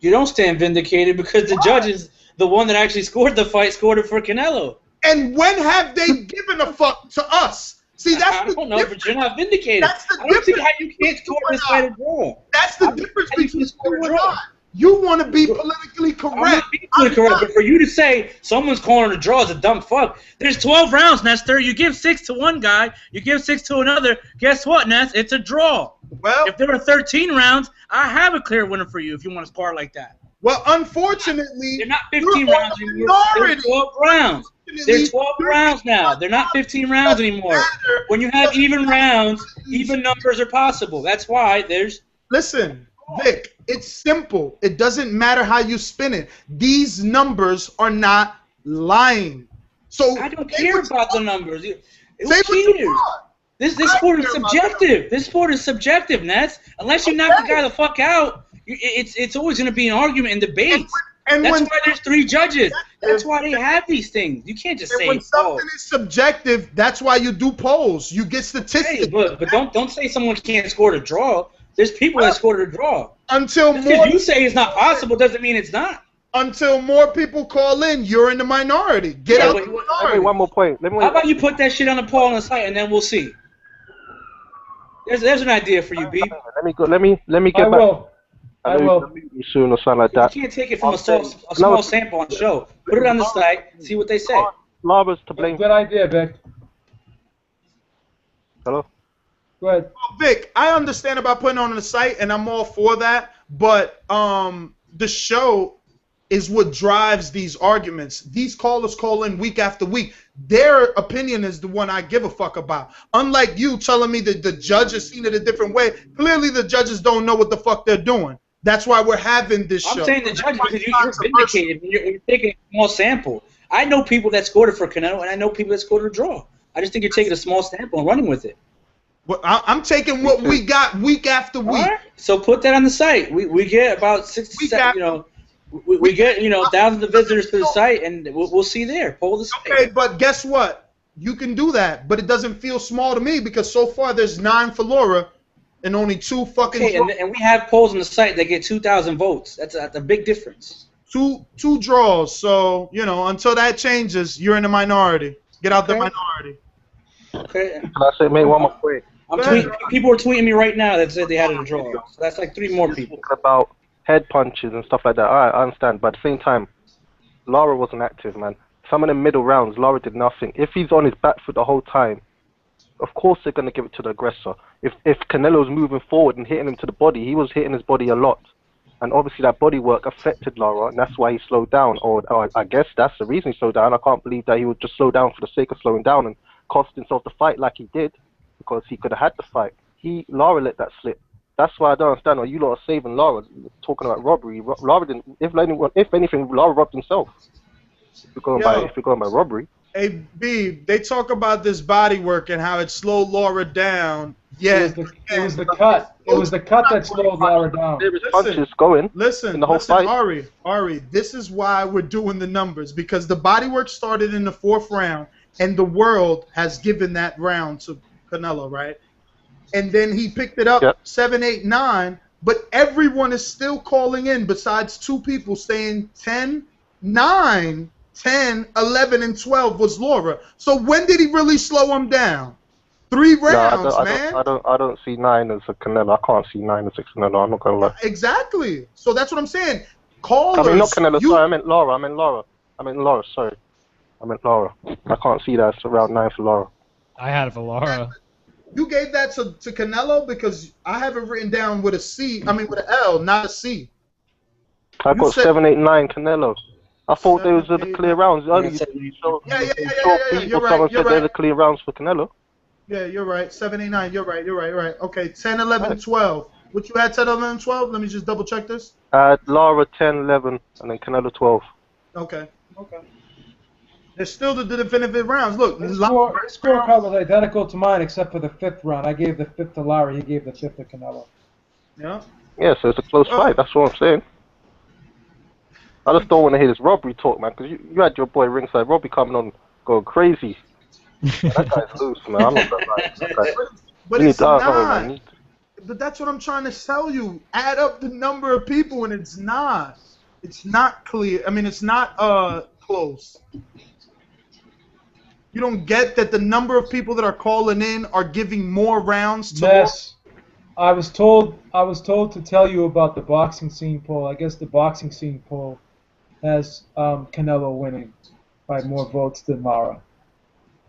You don't stand vindicated because the judges, the one that actually scored the fight, scored it for Canelo. And when have they given a fuck to us? See, that's I don't know, but you're not vindicated. That's the I don't see difference. how you can't score this fight at all. That's the difference between you and I. You want to be politically correct. I'm not being politically correct, but for you to say someone's calling a draw is a dumb fuck. There's 12 rounds, Nestor. You give 6 to one guy, you give 6 to another. Guess what, Ness? It's a draw. Well, if there were 13 rounds, I have a clear winner for you if you want to spar like that. Well, unfortunately, they're not 15 rounds anymore. They're 12 rounds. They're 12 rounds now. They're not 15 rounds anymore. When you have even rounds, even numbers are possible. That's why there's... Listen, Vic, it's simple. It doesn't matter how you spin it. These numbers are not lying. So I don't care about the numbers. Who cares? This sport is subjective. This sport is subjective, Nets. Unless you knock the guy the fuck out, it's always going to be an argument and debate. That's why there's 3 judges. That's why they have these things. You can't just say when something is subjective, that's why you do polls. You get statistics. Hey, but don't say someone can't score the draw. There's people that scored a draw. Until just more, you say it's not possible doesn't mean it's not. Until more people call in, you're in the minority. Get out the minority. Wait, one more point. How about you put that shit on the poll on the site and then we'll see. There's an idea for you, B. Let me go. Let me get back. I will. Soon or something like that. You can't take it from a small sample on the show. Put it on the site, see what they say. Lara's to blame. Good idea, Vic. Hello? Go ahead. Well, Vic, I understand about putting it on the site, and I'm all for that, but the show is what drives these arguments. These callers call in week after week. Their opinion is the one I give a fuck about. Unlike you telling me that the judge has seen it a different way, clearly the judges don't know what the fuck they're doing. That's why we're having this show. I'm saying the judge because you're vindicated. You're taking a small sample. I know people that scored it for Canelo, and I know people that scored a draw. I just think you're taking a small sample and running with it. Well, I'm taking what we got week after week. Right. So put that on the site. We get about 60, we get thousands of visitors to the site, and we'll see there. Poll the site. Okay, but guess what? You can do that, but it doesn't feel small to me because so far there's 9 for Lara and only 2 fucking. Okay, and we have polls on the site that get 2,000 votes. That's a big difference. Two draws. So until that changes, you're in the minority. Get out the minority. Okay. Can I say, make one more point? People are tweeting me right now that said they had it a draw. So that's like 3 more people. About head punches and stuff like that. Alright, I understand. But at the same time, Lara wasn't active, man. Some of the middle rounds, Lara did nothing. If he's on his back foot the whole time, of course they're going to give it to the aggressor. If Canelo's moving forward and hitting him to the body, he was hitting his body a lot. And obviously that body work affected Lara, and that's why he slowed down. Or I guess that's the reason he slowed down. I can't believe that he would just slow down for the sake of slowing down and cost himself the fight like he did, because he could have had the fight. Lara let that slip. That's why I don't understand why you lot are saving Lara, talking about robbery. Lara didn't. If anything, Lara robbed himself. If you're going by robbery. Hey, B, they talk about this body work and how it slowed Lara down. Yeah, it was the cut. It was the cut that slowed Lara down. Punches going. Listen, in the whole fight. Ari, this is why we're doing the numbers, because the body work started in the 4th round, and the world has given that round to Canelo, right? And then he picked it up 7, 8, 9, but everyone is still calling in besides 2 people saying 10, 9, 10, 11, and 12 was Lara. So when did he really slow him down? 3 rounds, man. I don't see 9 as a Canelo. I can't see 9 as a Canelo. I'm not gonna lie. Exactly. So that's what I'm saying. Callers. I mean, not Canelo. Sorry, I meant Lara. Sorry, I meant Lara. I can't see that as around 9 for Lara. I had it for Lara. You gave that to Canelo, because I have it written down with a C. I mean with an L, not a C. I got 7, 8, 9 Canelo. I thought there was the clear rounds. You're right. Someone said they're the clear rounds for Canelo. Yeah, you're right. 7, 8, 9. You're right. Okay, 10, 11, 12. What you had, 10, 11, 12? Let me just double check this. Lara 10, 11, and then Canelo 12. Okay. There's still the definitive rounds. Look, the scorecard was identical to mine except for the 5th round. I gave the 5th to Lara. He gave the 5th to Canelo. Yeah. Yeah, so it's a close fight. That's what I'm saying. I just don't want to hear this robbery talk, man, because you had your boy ringside Robbie coming on going crazy. Man, that guy's loose, man. I'm not gonna lie. But it's not. But that's what I'm trying to tell you. Add up the number of people, and it's not. It's not clear. I mean, it's not close. You don't get that the number of people that are calling in are giving more rounds to. Yes. I was told to tell you about the boxing scene poll. I guess the boxing scene poll has Canelo winning by more votes than Lara.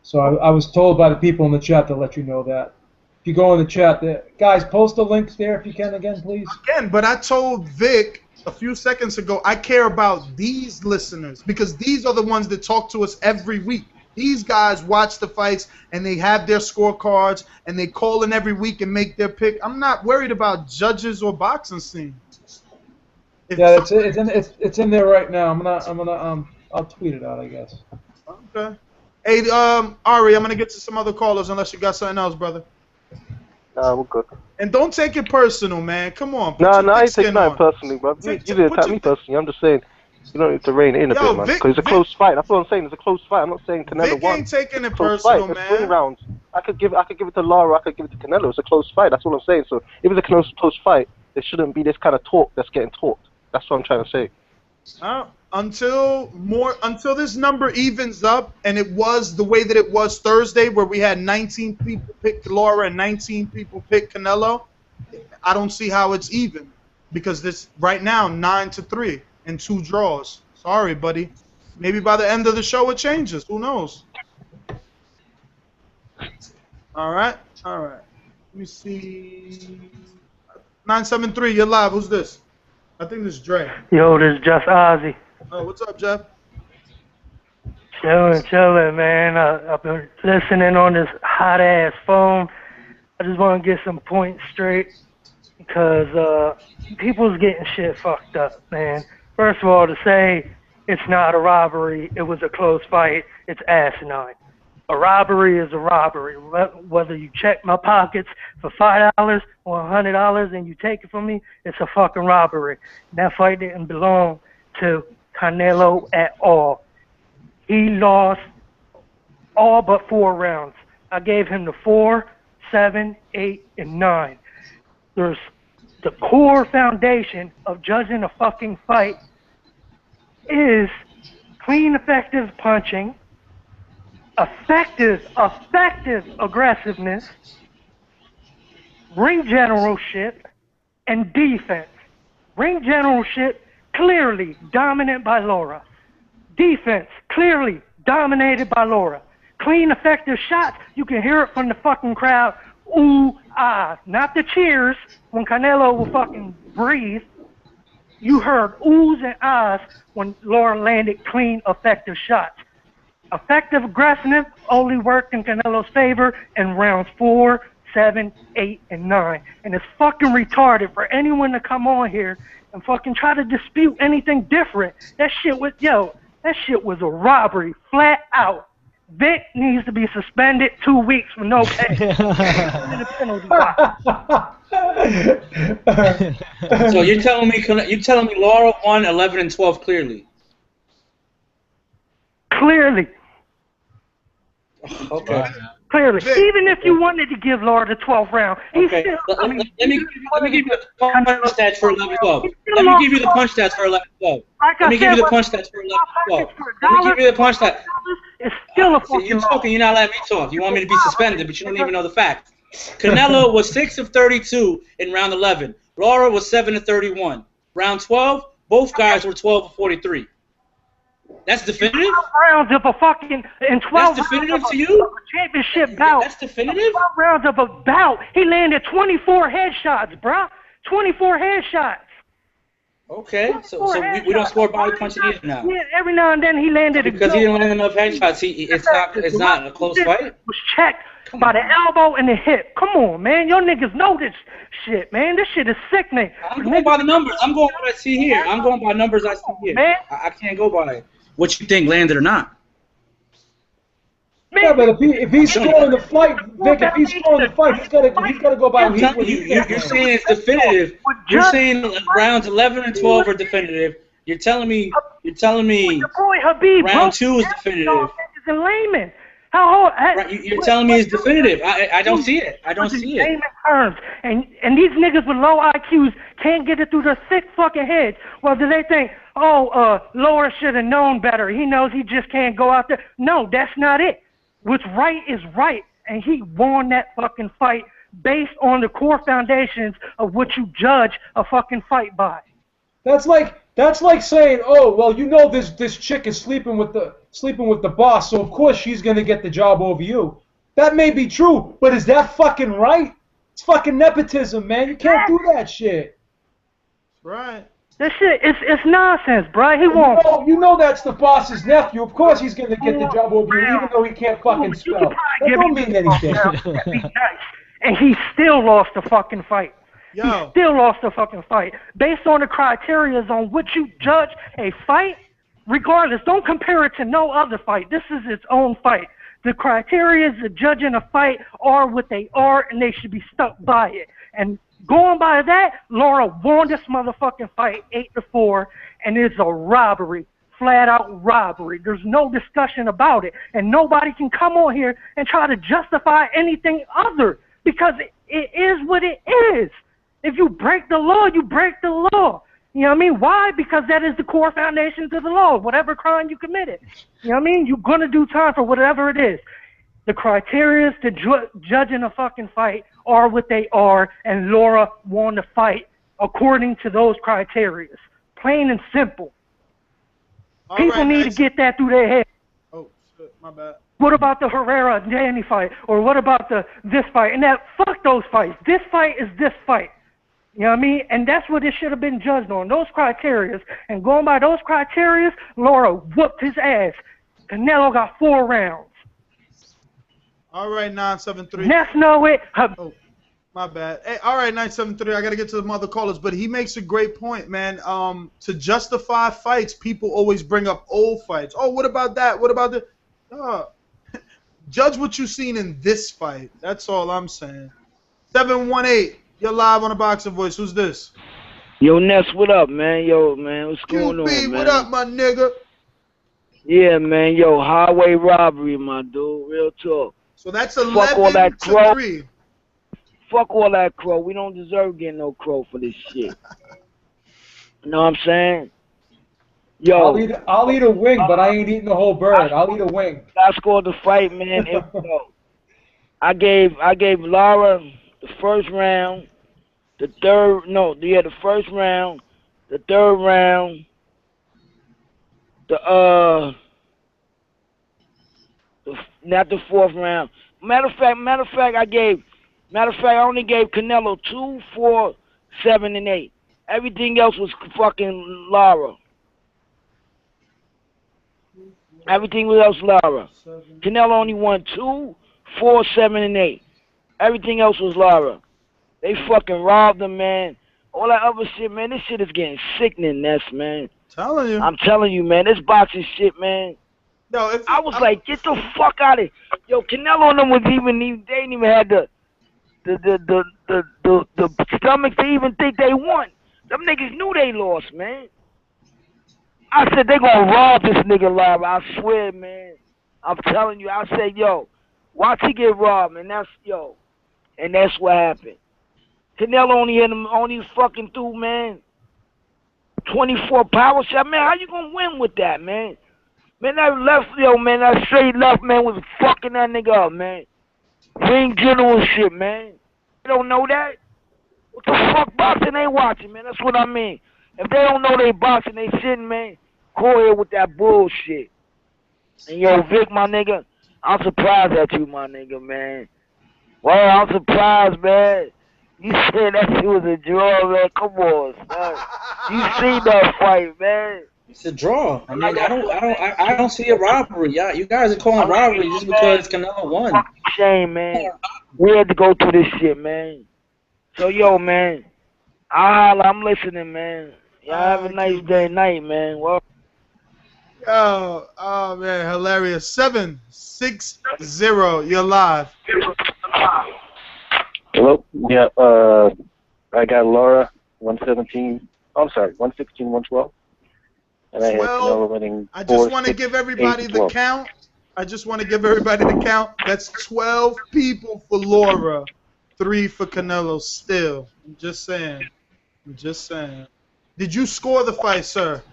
So I was told by the people in the chat to let you know that. If you go in the chat, guys, post the links there if you can again, please. Again, but I told Vic a few seconds ago, I care about these listeners, because these are the ones that talk to us every week. These guys watch the fights, and they have their scorecards, and they call in every week and make their pick. I'm not worried about judges or boxing scene. It's in there right now. I'll tweet it out, I guess. Okay. Hey, Ari, I'm gonna get to some other callers unless you got something else, brother. Nah, we're good. And don't take it personal, man. Come on. Nah, I ain't taking that personally, bro. You didn't attack me personally. I'm just saying you don't need to rein it in a bit, man. Because it's a close fight. That's what I'm saying. It's a close fight. I'm not saying Canelo Vic won. ain't taking it personal, man. It's 3 rounds. I could give it to Lara. I could give it to Canelo. It's a close fight. That's what I'm saying. So if it's a close fight, there shouldn't be this kind of talk that's getting talked. That's what I'm trying to say. Until this number evens up, and it was the way that it was Thursday, where we had 19 people pick Lara and 19 people pick Canelo, I don't see how it's even, because this right now 9-3 and 2 draws. Sorry, buddy. Maybe by the end of the show it changes. Who knows? All right. Let me see. 973, you're live. Who's this? I think this is Dre. Yo, this is just Ozzy. Oh, what's up, Jeff? Chilling, man. I've been listening on this hot-ass phone. I just want to get some points straight, because people's getting shit fucked up, man. First of all, to say it's not a robbery, it was a close fight, it's asinine. A robbery is a robbery. Whether you check my pockets for $5 or $100 and you take it from me, it's a fucking robbery. That fight didn't belong to Canelo at all. He lost all but 4 rounds. I gave him the 4, 7, 8, and 9. There's the core foundation of judging a fucking fight is clean, effective punching, effective aggressiveness, ring generalship, and defense. Ring generalship, clearly dominant by Lara. Defense, clearly dominated by Lara. Clean, effective shots, you can hear it from the fucking crowd. Ooh, ah. Not the cheers when Canelo will fucking breathe. You heard oohs and ahs when Lara landed clean, effective shots. Effective aggressiveness only worked in Canelo's favor in rounds 4, 7, 8, and 9. And it's fucking retarded for anyone to come on here and fucking try to dispute anything different. That shit was a robbery, flat out. Vic needs to be suspended 2 weeks with no pay. So you're telling me Lara won 11 and 12 clearly? Clearly. Okay. Clearly. Even if you wanted to give Lara the 12th round, he's still. Let me give you the punch stats for 11-12. Let me give you the punch stats for 11-12. Let me give you the punch stats for 11-12. Let me give you the punch stats. It's still a fucking. You're talking. You're not letting me talk. You want me to be suspended, but you don't even know the facts. Canelo was 6 of 32 in round 11. Lara was 7 of 31. Round 12, both guys were 12 of 43. That's definitive? 12 rounds of a fucking and 12 That's definitive rounds to you? of a championship bout. That's definitive? 12 rounds of a bout. He landed 24 headshots, bruh. 24 headshots. Okay, so we don't score body punching either now. Yeah, every now and then he landed because he didn't land enough headshots. It's not a close fight. Was checked by the elbow and the hip. Come on, man. Your niggas know this shit, man. This shit is sickening. I'm going by the numbers. I'm going by what I see here. I'm going by numbers I see here. Man. I can't go by what you think landed or not. Yeah, but if he's scoring the fight, Vic, if he's scoring the fight, he's gotta go by. You're saying it's definitive. You're saying rounds 11 and 12 are definitive. You're telling me round 2 is definitive. In layman. Right, you're telling me it's definitive. I don't see it. I don't see it. Terms. And these niggas with low IQs can't get it through their sick fucking heads. Whether they think, Lara should have known better. He knows he just can't go out there. No, that's not it. What's right is right. And he won that fucking fight based on the core foundations of what you judge a fucking fight by. That's like saying, oh, well, you know this chick is sleeping with the boss, so of course she's gonna get the job over you. That may be true, but is that fucking right? It's fucking nepotism, man. You can't do that shit. Right. This shit, it's nonsense, bro. He won't. You know that's the boss's nephew. Of course he's gonna get the job over you, even though he can't fucking spell. That don't mean anything. And he still lost the fucking fight. Yo. He still lost the fucking fight. Based on the criteria on which you judge a fight, regardless, don't compare it to no other fight. This is its own fight. The criteria of judging a fight are what they are, and they should be stuck by it. And going by that, Lara won this motherfucking fight 8-4, and it's a robbery. Flat out robbery. There's no discussion about it. And nobody can come on here and try to justify anything other, because it is what it is. If you break the law, you break the law. You know what I mean? Why? Because that is the core foundations of the law. Whatever crime you committed. You know what I mean? You're going to do time for whatever it is. The criteria to judging a fucking fight are what they are, and Lara won the fight according to those criteria. Plain and simple. People need to get that through their head. Oh, shit, my bad. What about the Herrera and Danny fight? Or what about this fight? And fuck those fights. This fight is this fight. You know what I mean? And that's what it should have been judged on, those criteria. And going by those criteria, Lara whooped his ass. Canelo got 4 rounds. All right, 973. That's no it. Oh, my bad. Hey, all right, 973. I got to get to the mother callers, but he makes a great point, man. To justify fights, people always bring up old fights. Oh, what about that? What about the... Judge what you've seen in this fight. That's all I'm saying. 718. You're live on the Boxer Voice. Who's this? Yo, Ness, what up, man? Yo, man, what's going on, man? What up, my nigga? Yeah, man, yo, highway robbery, my dude. Real talk. So that's 11 to 3. Fuck all that crow. We don't deserve getting no crow for this shit. You know what I'm saying? Yo, I'll eat a wing, but I ain't eating the whole bird. I'll eat a wing. I scored the fight, man. I gave Lara the first round, the first round, the third round, not the fourth round. Matter of fact, I only gave Canelo 2, 4, 7, and 8. Everything else was fucking Lara. Everything else Lara. Canelo only won 2, 4, 7, and 8. Everything else was Lara. They fucking robbed him, man. All that other shit, man. This shit is getting sickening, Ness, man. I'm telling you, man. This boxing shit, man. I was like, get the fuck out of here. Yo, Canelo and them they didn't even have the stomach to even think they won. Them niggas knew they lost, man. I said they gonna rob this nigga Lara. I swear, man. I'm telling you. I said, yo, watch he get robbed, man. And that's what happened. Canelo only fucking threw, man, 24 power shot, man. How you gonna win with that, man? Man, that straight left, man, was fucking that nigga up, man. Ring generalship, man. You don't know that? What the fuck boxing they watching, man? That's what I mean. If they don't know they boxing, they sitting, man, go ahead with that bullshit. And yo, Vic, my nigga, I'm surprised at you, my nigga, man. Well, I'm surprised, man. You said that shit was a draw, man. Come on, son. You seen that fight, man. It's a draw. I mean, I don't see a robbery. Yeah, you guys are calling robbery just because Canelo won. Shame, man. We had to go through this shit, man. So, yo, man, I'm listening, man. Y'all have a nice day night, man. Well. Yo, oh man, hilarious. 760, you're live. Hello? Yeah, I got Lara, 117. I'm sorry, 116, 112. And I had Canelo winning. I just want to give everybody the count. That's 12 people for Lara, 3 for Canelo still. I'm just saying. Did you score the fight, sir?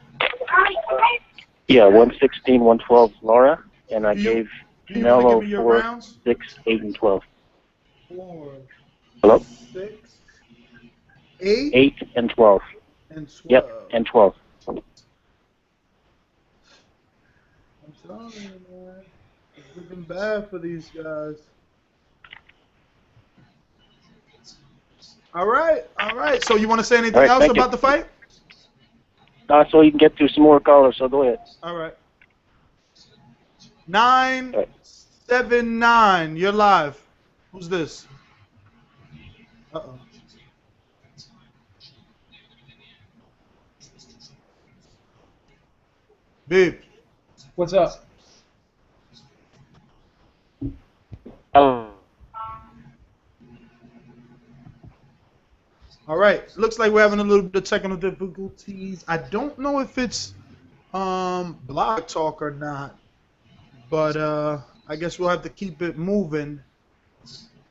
Yeah, 116, 112 Lara, and I gave Canelo 4, 6, 8, and 12. 4, Hello? 6, 8? 8 and 12. And 12. Yep, and 12. I'm telling you, man. It's looking bad for these guys. All right. So you want to say anything else about the fight? So you can get to some more callers, so go ahead. All right. 979, you're live. Who's this? Uh-oh. Babe. What's up? All right. Looks like we're having a little bit of technical difficulties. I don't know if it's Blog Talk or not, but I guess we'll have to keep it moving.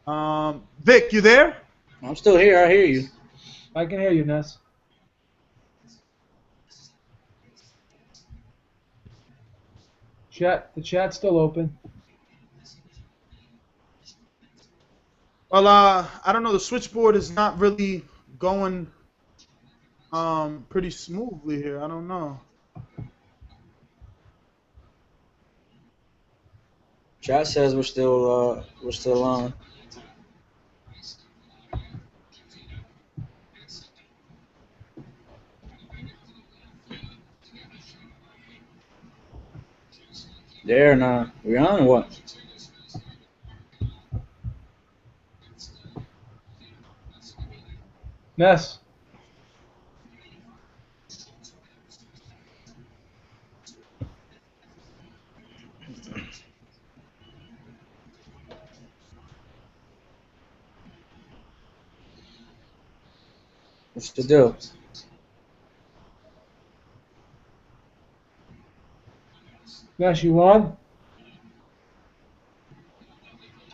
Vic, you there? I'm still here. I hear you. I can hear you, Ness. The chat's still open. Well, I don't know. The switchboard is not really going pretty smoothly here. I don't know. Chat says we're still on. There now. We on or what? Ness. What's the deal? Ness, you on?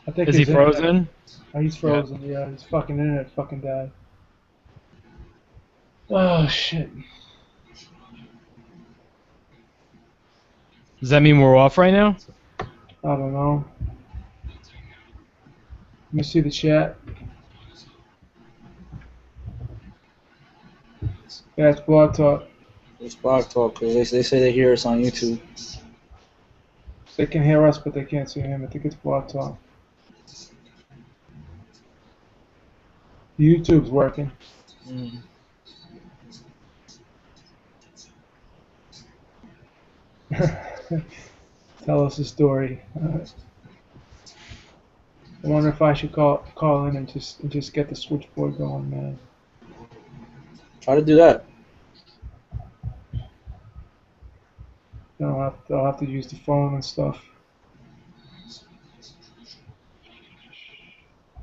I think Is he frozen? Oh, he's frozen. Yeah, his fucking internet fucking died. Oh shit. Does that mean we're off right now? I don't know. Let me see the chat. Yeah, it's Blog Talk. It's Blog Talk because they say they hear us on YouTube. They can hear us, but they can't see him. I think it's Blog Talk. YouTube's working. Mm. Tell us a story. I wonder if I should call in and just get the switchboard going, man. Try to do that. Then I'll have to use the phone and stuff.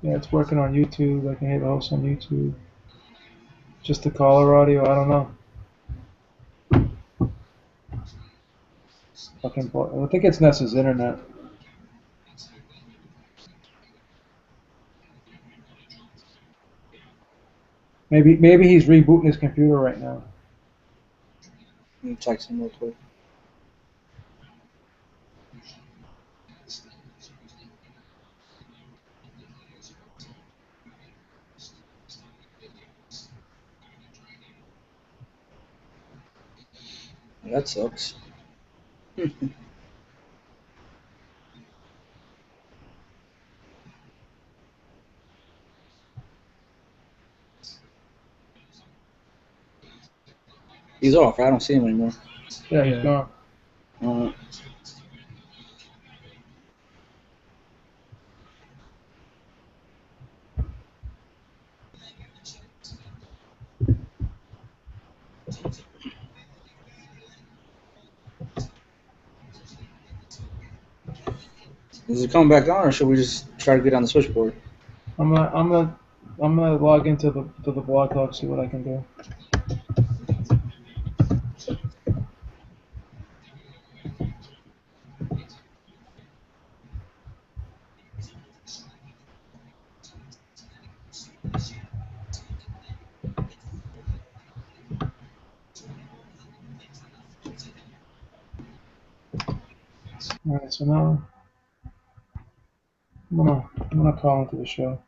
Yeah, it's working on YouTube. I can hear the host on YouTube. Just the caller audio, I don't know. Fucking I think it's Nessa's internet. Maybe he's rebooting his computer right now. Let me check some real quick. That sucks. He's off. I don't see him anymore. Yeah, he's gone. Is it coming back on, or should we just try to get on the switchboard? I'm gonna log into the blog talk, see what I can do. All right, so now I'm gonna call into the show.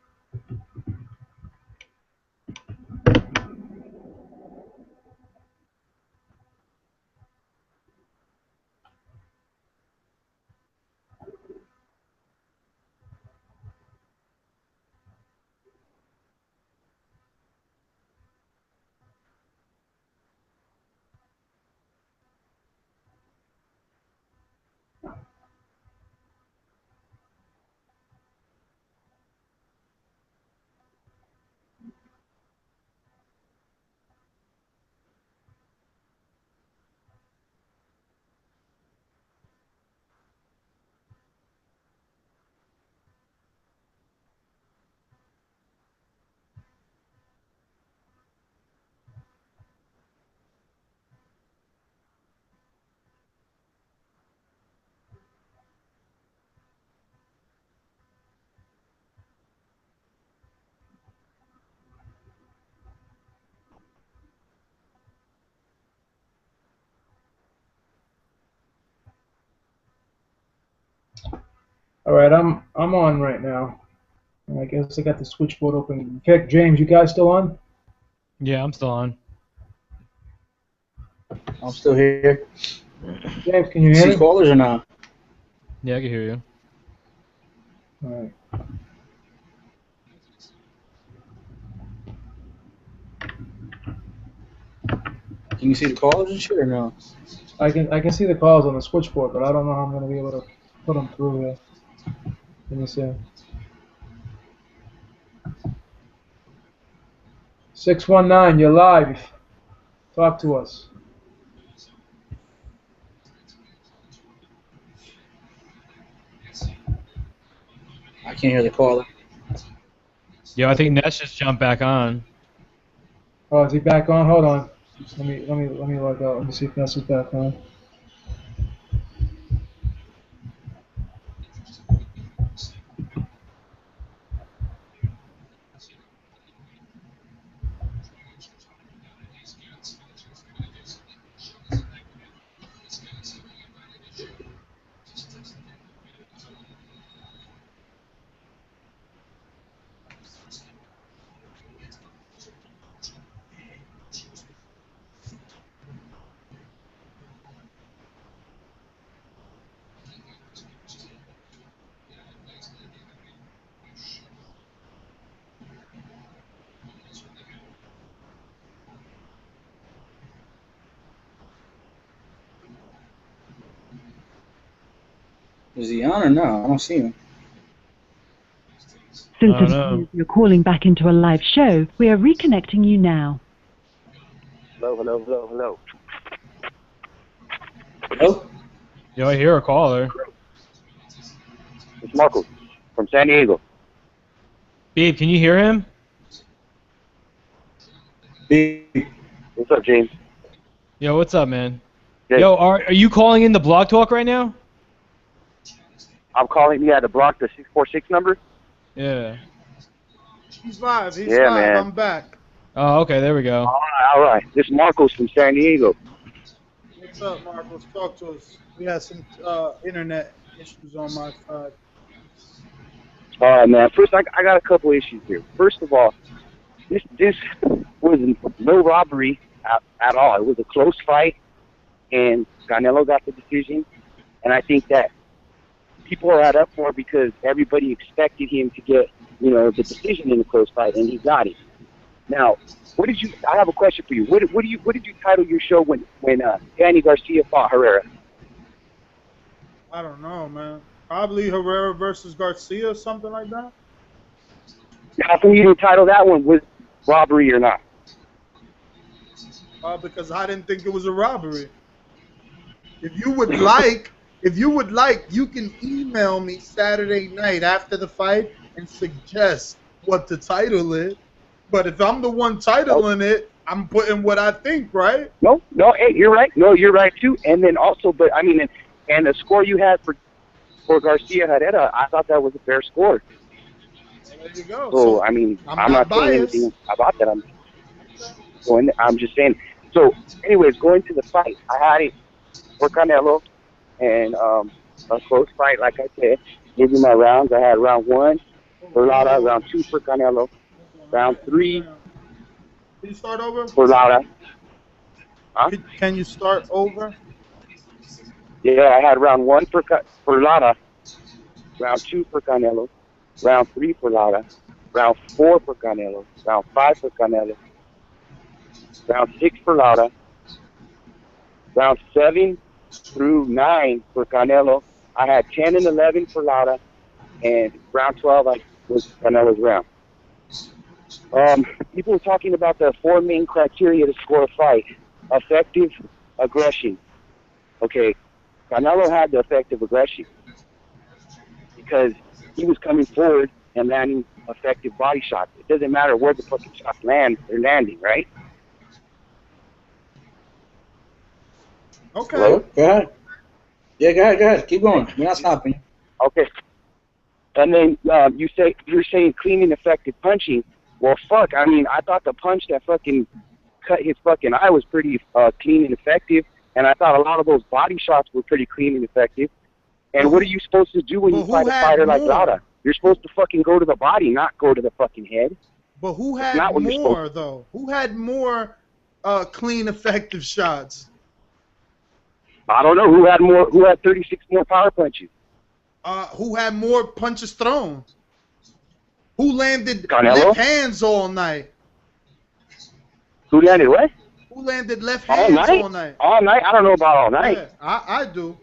All right, I'm on right now. I guess I got the switchboard open. Vic, James, you guys still on? Yeah, I'm still on. I'm still here. James, can you hear See me? callers or not? Yeah, I can hear you. All right. Can you see the callers and shit or no? I can see the calls on the switchboard, but I don't know how I'm gonna be able to put them through here. Let me see. 619, you're live. Talk to us. I can't hear the caller. Yo, I think Ness just jumped back on. Oh, is he back on? Hold on. Let me log out. Let me see if Ness is back on. Is he on or no? I don't see him. Since I don't it know. appears you're calling back into a live show, we are reconnecting you now. Hello, hello, hello, hello. Hello? Yo, I hear a caller. It's Marco from San Diego. Babe, can you hear him? What's up, James? Yo, what's up, man? Hey. Yo, are you calling in the Blog Talk right now? I'm calling you to block the 646 number. Yeah. He's live. He's Yeah, live. man. I'm back. Oh, okay, there we go. All right. This is Marcos from San Diego. What's up, Marcos? Talk to us. We had some internet issues on my side. All right, man. First, I got a couple issues here. First of all, this was no robbery at all. It was a close fight, and Canelo got the decision. And I think that people are up for it because everybody expected him to get, the decision in a close fight, and he got it. Now, I have a question for you. What did you title your show when Danny Garcia fought Herrera? I don't know, man. Probably Herrera versus Garcia or something like that. How come you didn't title that one with robbery or not? Because I didn't think it was a robbery. If you would like, you can email me Saturday night after the fight and suggest what the title is. But if I'm the one titling it, I'm putting what I think, right? No, hey, you're right. No, you're right too. And then also, but I mean, and the score you had for Garcia Herrera, I thought that was a fair score. There you go. So I mean, I'm not saying anything about that. I'm just saying. So, anyways, going to the fight, I had it for Canelo, and a close fight, like I said. Gave me my rounds. I had round 1 for Lara, round 2 for Canelo, round 3 Can you start over? for Lara. Huh? Can you start over? Yeah, I had round 1 for Lara, round 2 for Canelo, round 3 for Lara, round 4 for Canelo, round 5 for Canelo, round 6 for Lara, round 7 through 9 for Canelo. I had 10 and 11 for Lara, and round 12 was Canelo's round. People were talking about the 4 main criteria to score a fight. Effective aggression. Okay, Canelo had the effective aggression because he was coming forward and landing effective body shots. It doesn't matter where the fucking shots land, they're landing, right? Okay. Hello? Go ahead. Yeah, go ahead. Keep going. We're not stopping. Okay. And then you're saying clean and effective punching. Well, fuck. I mean, I thought the punch that fucking cut his fucking eye was pretty clean and effective, and I thought a lot of those body shots were pretty clean and effective. And what are you supposed to do when you fight a fighter like Lara? You're supposed to fucking go to the body, not go to the fucking head. But who had more though? Who had more clean, effective shots? I don't know who had more. Who had 36 more power punches? Who had more punches thrown? Who landed Canelo? left hands all night? Who landed what? Who landed left All hands night? all night? All night? I don't know about all night. Yeah, I do.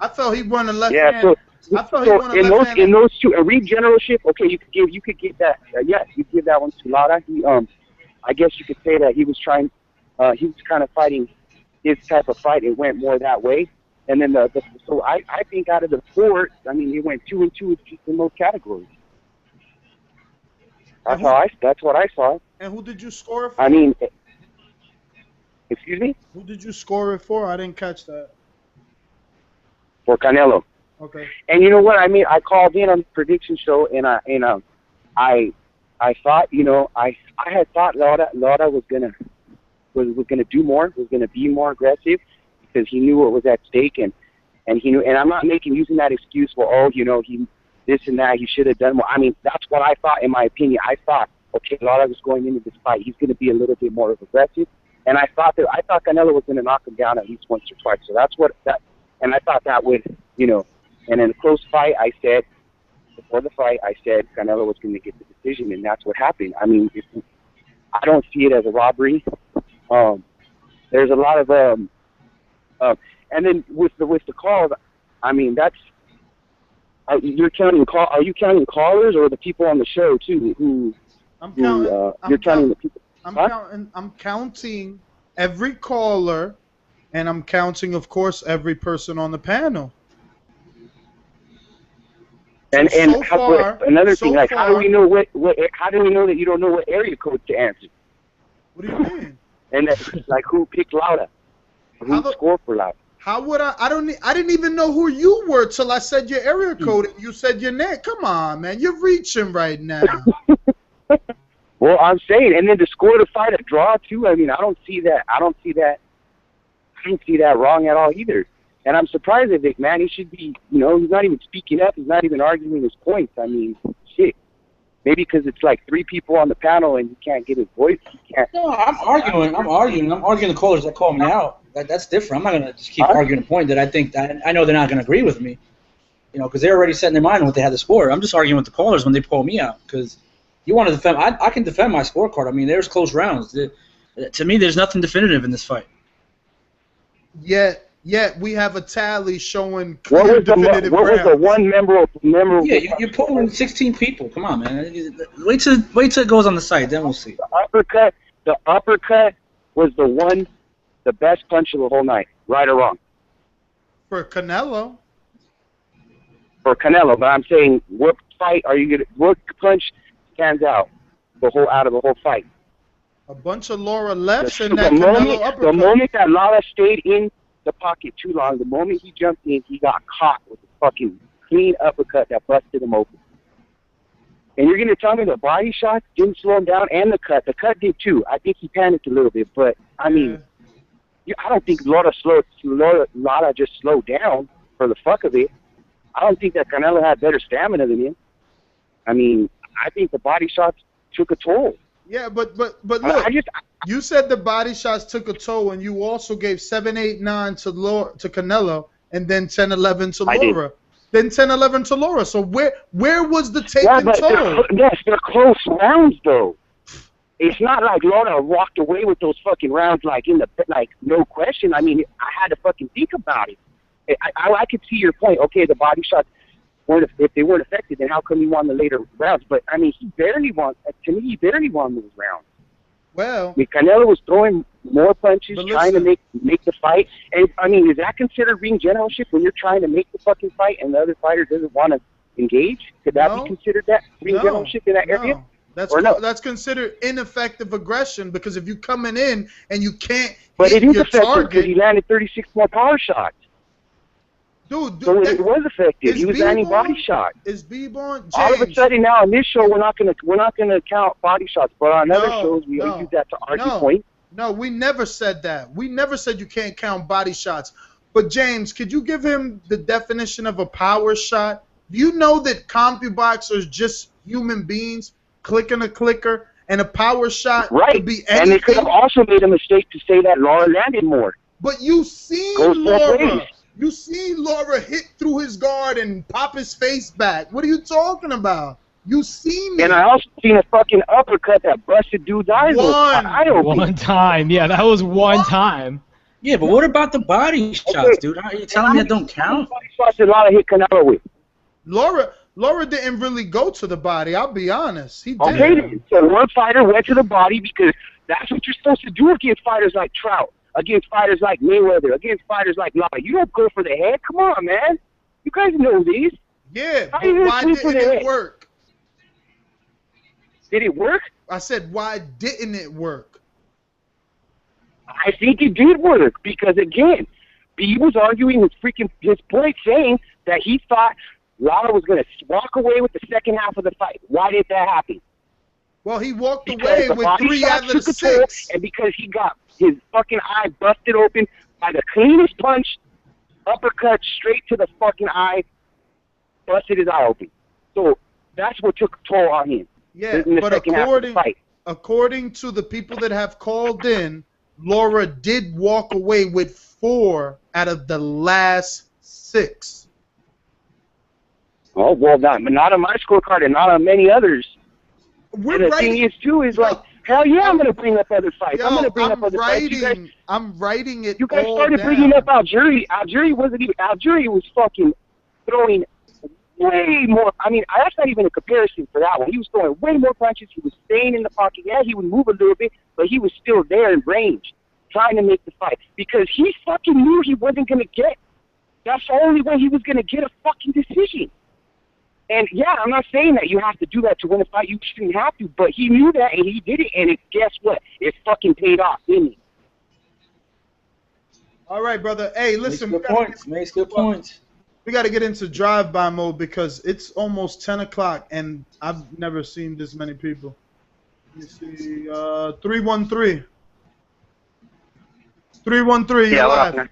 I felt he won a left Yeah, hand. I felt he won a left hand. In those two, read generalship. Okay, you could give that. Yes, you give that one to Lara. He I guess you could say that he was trying. He was kind of fighting his type of fight. It went more that way. And then so I think out of the 4, I mean, he went 2 and 2 just in those categories. That's what I saw. And who did you score it for? I mean, excuse me? Who did you score it for? I didn't catch that. For Canelo. Okay. And you know what? I mean, I called in on the prediction show, and I thought, I had thought Lara was gonna do more, was gonna be more aggressive, because he knew what was at stake, and he knew. And I'm not using that excuse for he this and that, he should have done more. I mean, that's what I thought, in my opinion. I thought, okay, Lara was going into this fight, he's going to be a little bit more aggressive, and I thought Canelo was going to knock him down at least once or twice. So that's and I thought that would, and in a close fight, before the fight, I said Canelo was going to get the decision, and that's what happened. I mean, I don't see it as a robbery. There's a lot of and then with the calls, I mean, that's are you counting callers or the people on the show too? I'm counting. You're counting the people. I'm counting every caller, and I'm counting, of course, every person on the panel. And another thing, like, how do we know how do we know that you don't know what area code to answer? What do you mean? And like, who picked Lara? Who scored for Lara? How would I? I didn't even know who you were till I said your area code and you said your name. Come on, man, you're reaching right now. Well, I'm saying, and then to score the fight a draw too. I mean, I don't see that wrong at all either. And I'm surprised at Vic, man. He should be, he's not even speaking up. He's not even arguing his points. I mean, shit. Maybe because it's like 3 people on the panel and he can't get his voice. He can't. No, I'm arguing the callers that call me out. That's different. I'm not gonna just keep arguing a point that I think I know they're not gonna agree with me. Because they're already setting their mind on what they had to score. I'm just arguing with the callers when they call me out because you want to defend. I can defend my scorecard. I mean, there's close rounds. To me, there's nothing definitive in this fight. Yet we have a tally showing clear definitive What was the one memorable? Yeah, you're pulling 16 people. Come on, man. Wait till it goes on the site, then we'll see. The uppercut was the best punch of the whole night, right or wrong? For Canelo. For Canelo, but I'm saying, what punch stands out of the whole fight? A bunch of Lara lefts and the that Canelo uppercut. The moment that Lara stayed in the pocket too long, the moment he jumped in, he got caught with a fucking clean uppercut that busted him open. And you're going to tell me the body shot didn't slow him down, and the cut did too. I think he panicked a little bit, but I mean, I don't think Lara just slowed down for the fuck of it. I don't think that Canelo had better stamina than him. I mean, I think the body shots took a toll. Yeah, but look, you said the body shots took a toll, and you also gave 7, 8, 9 to Canelo, and then 10, 11 to Lara. Then 10, 11 to Lara. So where was the taking toll? Yes, they're close rounds though. It's not like Lara walked away with those fucking rounds no question. I mean, I had to fucking think about it. I could see your point. Okay, the body shots if they weren't effective, then how come he won the later rounds? But I mean, he barely won those rounds. Well, I mean, Canelo was throwing more punches, trying to make the fight. And I mean, is that considered being generalship when you're trying to make the fucking fight and the other fighter doesn't want to engage? Could that be considered being generalship in that area? That's considered ineffective aggression, because if you're coming in and you can't hit your effective target, because he landed 36 more power shots. Dude, so it was effective. He was landing body shots. Is B-Born? All of a sudden now on this show we're not gonna count body shots, but on other shows we use that to argue points. No, we never said that. We never said you can't count body shots. But James, could you give him the definition of a power shot? Do you know that CompuBox are just human beings clicking a clicker, and a power shot could be anything? And they could have also made a mistake to say that Lara landed more. But you seen Lara. You see Lara hit through his guard and pop his face back. What are you talking about? You see me. And I also seen a fucking uppercut that busted dude's eyes open. One time. Yeah, that was one time. Yeah, but what about the body shots, dude? Are you telling me that don't count? Body shots that Lara hit Canelo with. Lara didn't really go to the body, I'll be honest. He did. Okay, so one fighter went to the body because that's what you're supposed to do against fighters like Trout, against fighters like Mayweather, against fighters like Lara. You don't go for the head. Come on, man. You guys know these. Yeah, but why didn't it work? Did it work? I said, why didn't it work? I think it did work because, again, B was arguing his point, saying that he thought Lara was going to walk away with the second half of the fight. Why did that happen? Well, he walked away with 3 out of the 6. And because he got his fucking eye busted open by the cleanest punch, uppercut straight to the fucking eye, busted his eye open. So that's what took a toll on him. Yeah, but according to the people that have called in, Lara did walk away with 4 out of the last 6. Oh, well, not on my scorecard and not on many others. And the thing is, too, is like, Hell yeah, I'm gonna bring up other fights. I'm gonna bring up other fights. I'm writing it. You guys all started down. bringing up Algieri. Algieri was fucking throwing way more. I mean, that's not even a comparison for that one. He was throwing way more punches. He was staying in the pocket. Yeah, he would move a little bit, but he was still there in range, trying to make the fight because he fucking knew he wasn't gonna get. That's the only way he was gonna get a fucking decision. And yeah, I'm not saying that you have to do that to win a fight. You shouldn't have to, but he knew that and he did it. And guess what? It fucking paid off, didn't it? All right, brother. Hey, listen. Makes good points. We got to get into drive-by mode because it's almost 10 o'clock and I've never seen this many people. Let me see. 313. 313. Yeah, You're what up, live.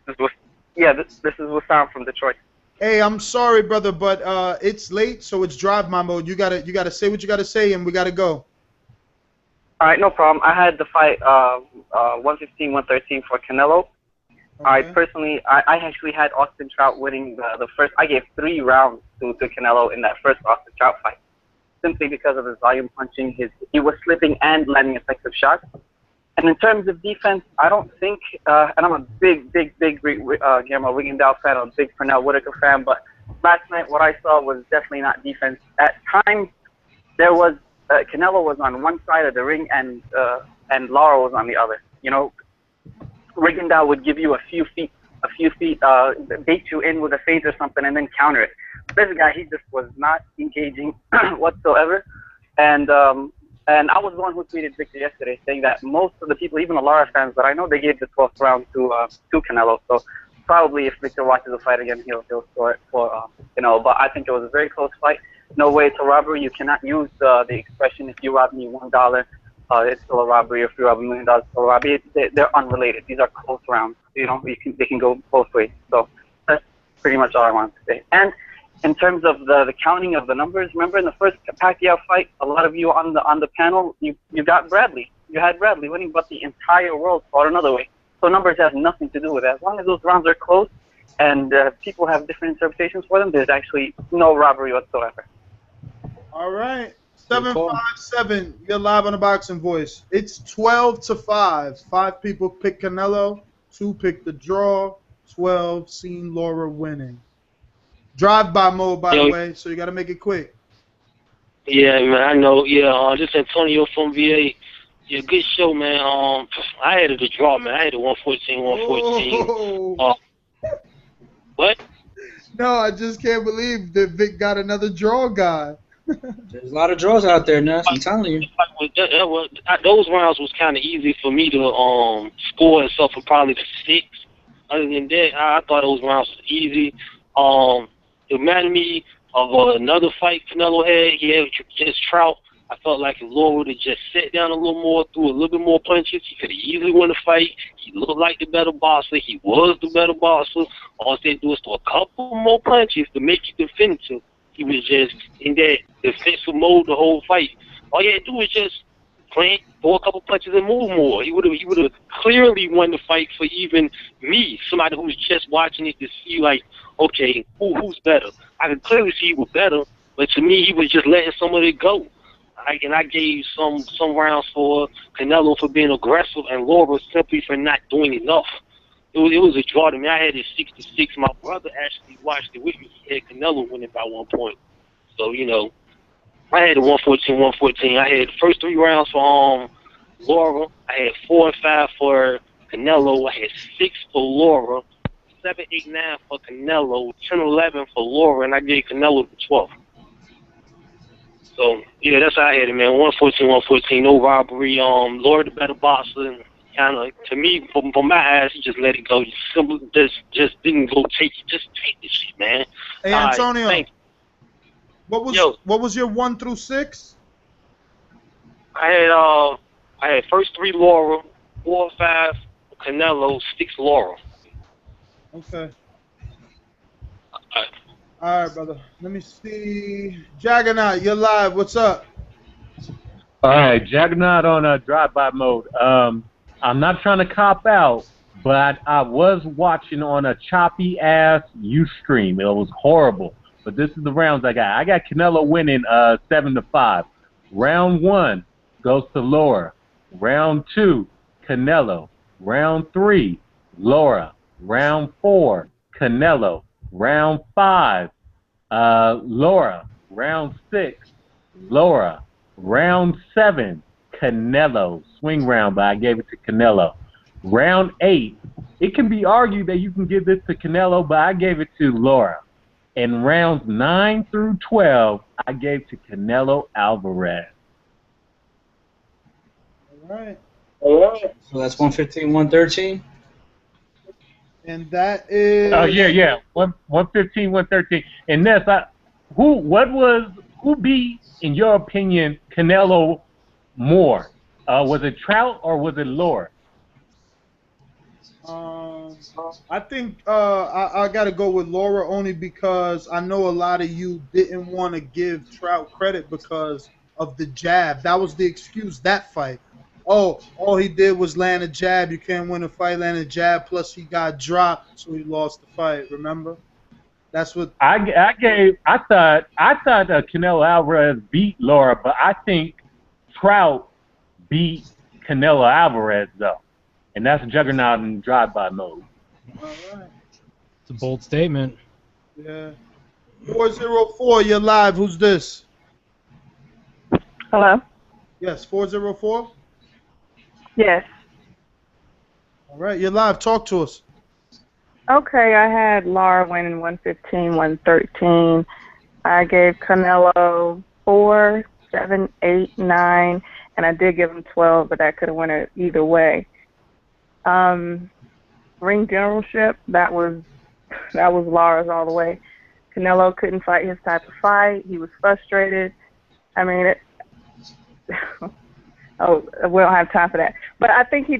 man? This is Wissam from Detroit. Hey, I'm sorry, brother, but it's late, so it's drive-by mode. You gotta say what you gotta say, and we gotta go. All right, no problem. I had the fight 115, 113 for Canelo. I actually had Austin Trout winning the first. I gave 3 rounds to Canelo in that first Austin Trout fight, simply because of his volume punching. He was slipping and landing effective shots. And in terms of defense, I don't think, and I'm a big Guillermo Rigondeaux fan, I'm a big Pernell Whitaker fan, but last night what I saw was definitely not defense. At times, there was, Canelo was on one side of the ring and Lara was on the other. You know, Rigondeaux would give you a few feet, bait you in with a fade or something and then counter it. This guy, he just was not engaging whatsoever. And I was the one who tweeted Victor yesterday saying that most of the people, even the Lara fans that I know, they gave the 12th round to Canelo. So probably if Victor watches the fight again, he'll score it for Canelo. But I think it was a very close fight. No way to robbery. You cannot use the expression, if you rob me $1, it's still a robbery. If you rob $1 million, it's still a robbery. They're unrelated. These are close rounds. You know, they can go both ways. So that's pretty much all I wanted to say. And in terms of the counting of the numbers, remember in the first Pacquiao fight, a lot of you on the panel, you got Bradley. You had Bradley winning, but the entire world fought another way. So numbers have nothing to do with that. As long as those rounds are close and people have different interpretations for them, there's actually no robbery whatsoever. All right. 757, you're live on the Boxing Voice. It's 12-5. 5 people pick Canelo, 2 pick the draw, 12 seen Lara winning. Drive-by mode, by the way, so you got to make it quick. Yeah, man, I know. Yeah, this Antonio from VA. Yeah, good show, man. I had it a draw, man. I had it 114, 114. What? No, I just can't believe that Vic got another draw guy. There's a lot of draws out there, Ness. I'm telling you. Those rounds was kind of easy for me to score and stuff for probably the 6. Other than that, I thought those rounds was easy. It reminded me of another fight Canelo had. He had against Trout. I felt like if Lara would have just sat down a little more, threw a little bit more punches, he could have easily won the fight. He looked like the better boxer. He was the better boxer. All he had to do was throw a couple more punches to make it definitive. He was just in that defensive mode the whole fight. All he had to do was just plant, throw a couple punches and move more. He would have clearly won the fight for even me, somebody who was just watching it to see like, okay, who's better? I could clearly see he was better, but to me, he was just letting some of it go. I gave some rounds for Canelo for being aggressive and Lara simply for not doing enough. It was a draw to me. I had it 6-6. My brother actually watched it with me. He had Canelo winning by 1 point. So, you know, I had it 114, 114. I had the first 3 rounds for Lara. I had 4 and 5 for Canelo. I had 6 for Lara. 7, 8, 9 for Canelo, 10, 11 for Lara, and I gave Canelo the 12th. So, yeah, that's how I had it, man. 114, 114, no robbery. Lara the better boxer, and kind of, to me, from my eyes, he just let it go. Just didn't go take it. Just take this shit, man. Hey, Antonio, what was your 1 through 6? I had first 3 Lara, 4, 5 Canelo, 6 Lara. Okay. All right, brother. Let me see. Jaggernaut, you're live. What's up? All right, Jaggernaut on drive-by mode. I'm not trying to cop out, but I was watching on a choppy-ass Ustream. It was horrible. But this is the rounds I got. I got Canelo winning 7-5. Round 1 goes to Lara. Round 2, Canelo. Round 3, Lara. Round 4, Canelo. Round 5, Lara. Round 6, Lara. Round 7, Canelo. Swing round, but I gave it to Canelo. Round 8, it can be argued that you can give this to Canelo, but I gave it to Lara. And rounds 9 through 12, I gave to Canelo Alvarez. All right. So that's 115, 113. And that is. Oh yeah. 115, 113. And Ness, who beat, in your opinion, Canelo more? Was it Trout or was it Lara? I think I got to go with Lara only because I know a lot of you didn't want to give Trout credit because of the jab. That was the excuse that fight. Oh, all he did was land a jab. You can't win a fight land a jab. Plus he got dropped, so he lost the fight. Remember? That's what I thought Canelo Alvarez beat Lara, but I think Trout beat Canelo Alvarez though, and that's Juggernaut in drive-by mode. All right. It's a bold statement. Yeah. 404, you're live. Who's this? Hello? Yes, 404? Yes. All right, you're live. Talk to us. Okay, I had Lara winning 115, 113. I gave Canelo 4, 7, 8, 9, and I did give him 12, but that could have went it either way. Ring generalship, that was Lara's all the way. Canelo couldn't fight his type of fight. He was frustrated. I mean, we don't have time for that. But I think he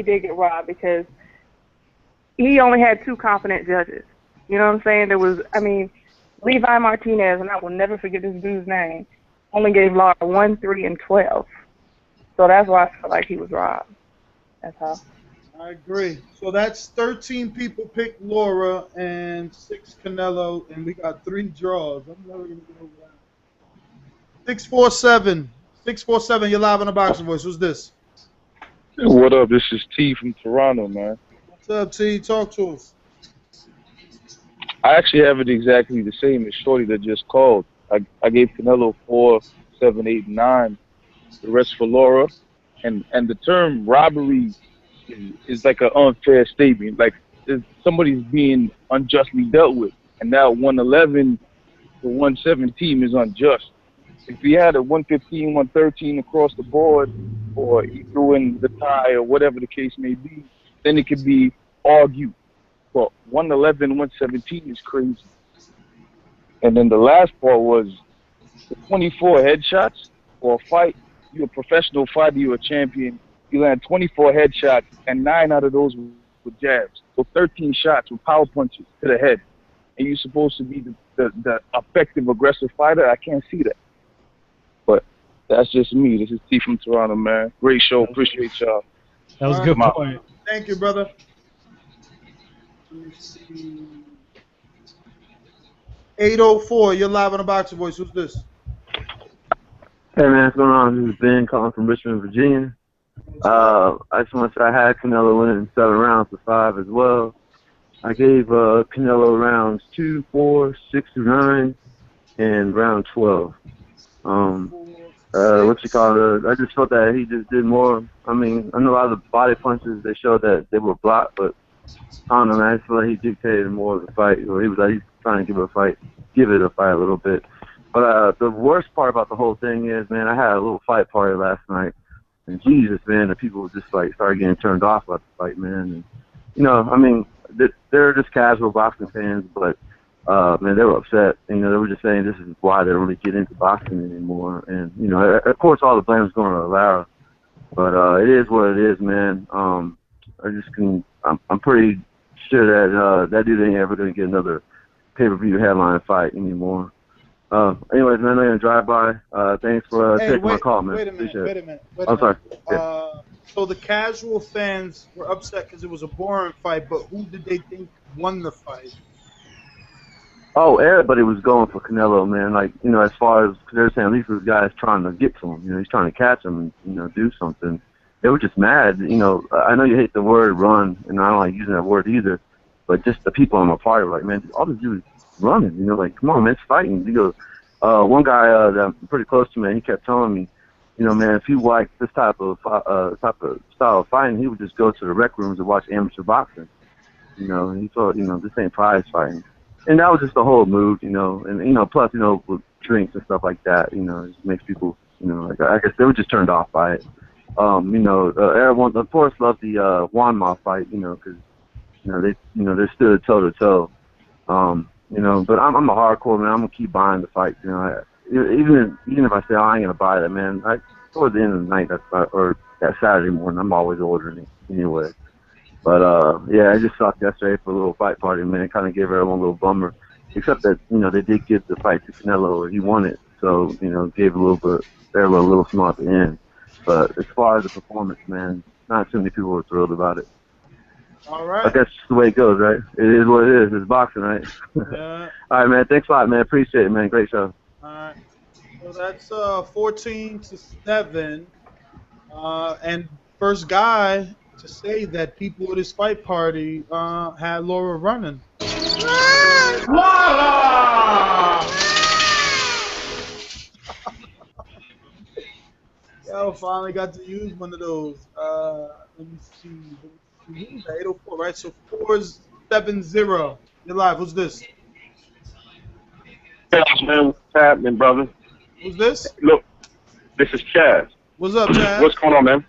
did get robbed because he only had 2 confident judges. You know what I'm saying? Levi Martinez, and I will never forget this dude's name, only gave Lara 1, 3, and 12. So that's why I felt like he was robbed. That's how. I agree. So that's 13 people picked Lara and 6 Canelo, and we got 3 draws. I'm never going to get over that. 647. 647, you're live on the Boxing Voice. Who's this? What up? This is T from Toronto, man. What's up, T? Talk to us. I actually have it exactly the same as Shorty that just called. I gave Canelo 4, 7, 8, 9. The rest for Lara. And the term robbery is like an unfair statement. Like somebody's being unjustly dealt with. And now 111 to 117 is unjust. If he had a 115, 113 across the board, or he threw in the tie or whatever the case may be, then it could be argued. But 111, 117 is crazy. And then the last part was the 24 headshots for a fight. You're a professional fighter, you're a champion. You land 24 headshots, and 9 out of those were jabs. So 13 shots with power punches to the head. And you're supposed to be the effective, aggressive fighter? I can't see that. But that's just me. This is T from Toronto, man. Great show. Appreciate y'all. That was a good point. Thank you, brother. 804, you're live on the Boxing Voice. Who's this? Hey man, what's going on? This is Ben calling from Richmond, Virginia. I just want to say I had Canelo winning 7 rounds to 5 as well. I gave Canelo rounds 2, 4, 6 through 9, and round 12. I just felt that he just did more. I mean, I know a lot of the body punches, they showed that they were blocked, but I don't know, man. I just feel like he dictated more of the fight, or he was like, he's trying to give it a fight a little bit. But the worst part about the whole thing is, man, I had a little fight party last night, and Jesus, man, the people just like started getting turned off about the fight, man. And I mean, they're just casual boxing fans, but man, they were upset. They were just saying this is why they don't really get into boxing anymore. And of course, all the blame is going to Lara, but it is what it is, man. I'm pretty sure that that dude ain't ever going to get another pay-per-view headline fight anymore. Anyways, man, I'm going to drive by. Thanks for taking my call, man. Wait a minute. I'm sorry. Yeah. So the casual fans were upset because it was a boring fight, but who did they think won the fight? Oh, everybody was going for Canelo, man. Like, as far as they're saying, at least this guy's trying to get to him. He's trying to catch him and, do something. they were just mad. You know, I know you hate the word run, and I don't like using that word either, but just the people on my party were like, man, all this dude is running. You know, like, come on, man, it's fighting. He goes, one guy that I'm pretty close to, man, he kept telling me, you know, man, if he liked this type of style of fighting, he would just go to the rec rooms and watch amateur boxing. You know, and he thought, you know, this ain't prize fighting. And that was just the whole mood, you know, and, you know, plus, you know, with drinks and stuff like that, you know, it just makes people, you know, like, I guess they were just turned off by it. You know, everyone, of course, loved the Wanma fight, you know, because, you know, they stood toe to toe. You know, but I'm a hardcore man. I'm gonna keep buying the fights. You know, even if I say I ain't gonna buy that, man, towards the end of the night, or that Saturday morning, I'm always ordering it anyway. But yeah, it just sucked yesterday for a little fight party, man. It kind of gave everyone a little bummer, except that, you know, they did give the fight to Canelo, he won it, so, you know, gave a little bit, they were a little small at the end. But as far as the performance, man, not too many people were thrilled about it. All right. But that's just the way it goes, right? It is what it is. It's boxing, right? Yeah. All right, man. Thanks a lot, man. Appreciate it, man. Great show. All right. So that's 14-7. And first guy to say that people at his fight party had Lara running. Lara! Yo, finally got to use one of those. Let me see. Who was that? 804, right? So 470. You're live. Who's this? Chaz, man, what's happening, brother? Who's this? Look, this is Chaz. What's up, Chaz? What's going on, man?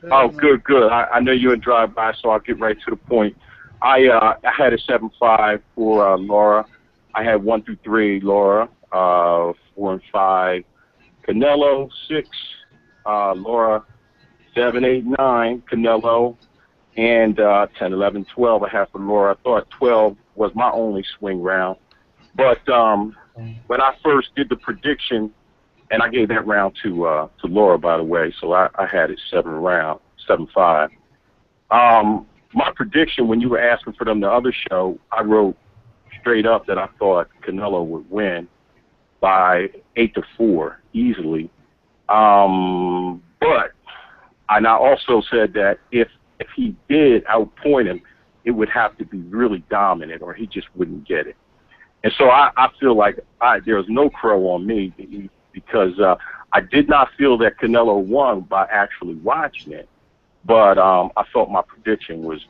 Hey, Oh, man. good. I know you're in drive-by, so I'll get right to the point. I had a 7-5 for Lara. I had 1 through 3, Lara, 4 and 5, Canelo, 6, Lara, 7, 8, 9, Canelo, and 10, 11, 12 I had for Lara. I thought 12 was my only swing round. But when I first did the prediction, and I gave that round to Lara, by the way, so I had it 7-5. My prediction, when you were asking for them the other show, I wrote straight up that I thought Canelo would win by 8-4 easily. But I also said that if he did outpoint him, it would have to be really dominant, or he just wouldn't get it. And so I feel like there was no crow on me because I did not feel that Canelo won by actually watching it. But I felt my prediction was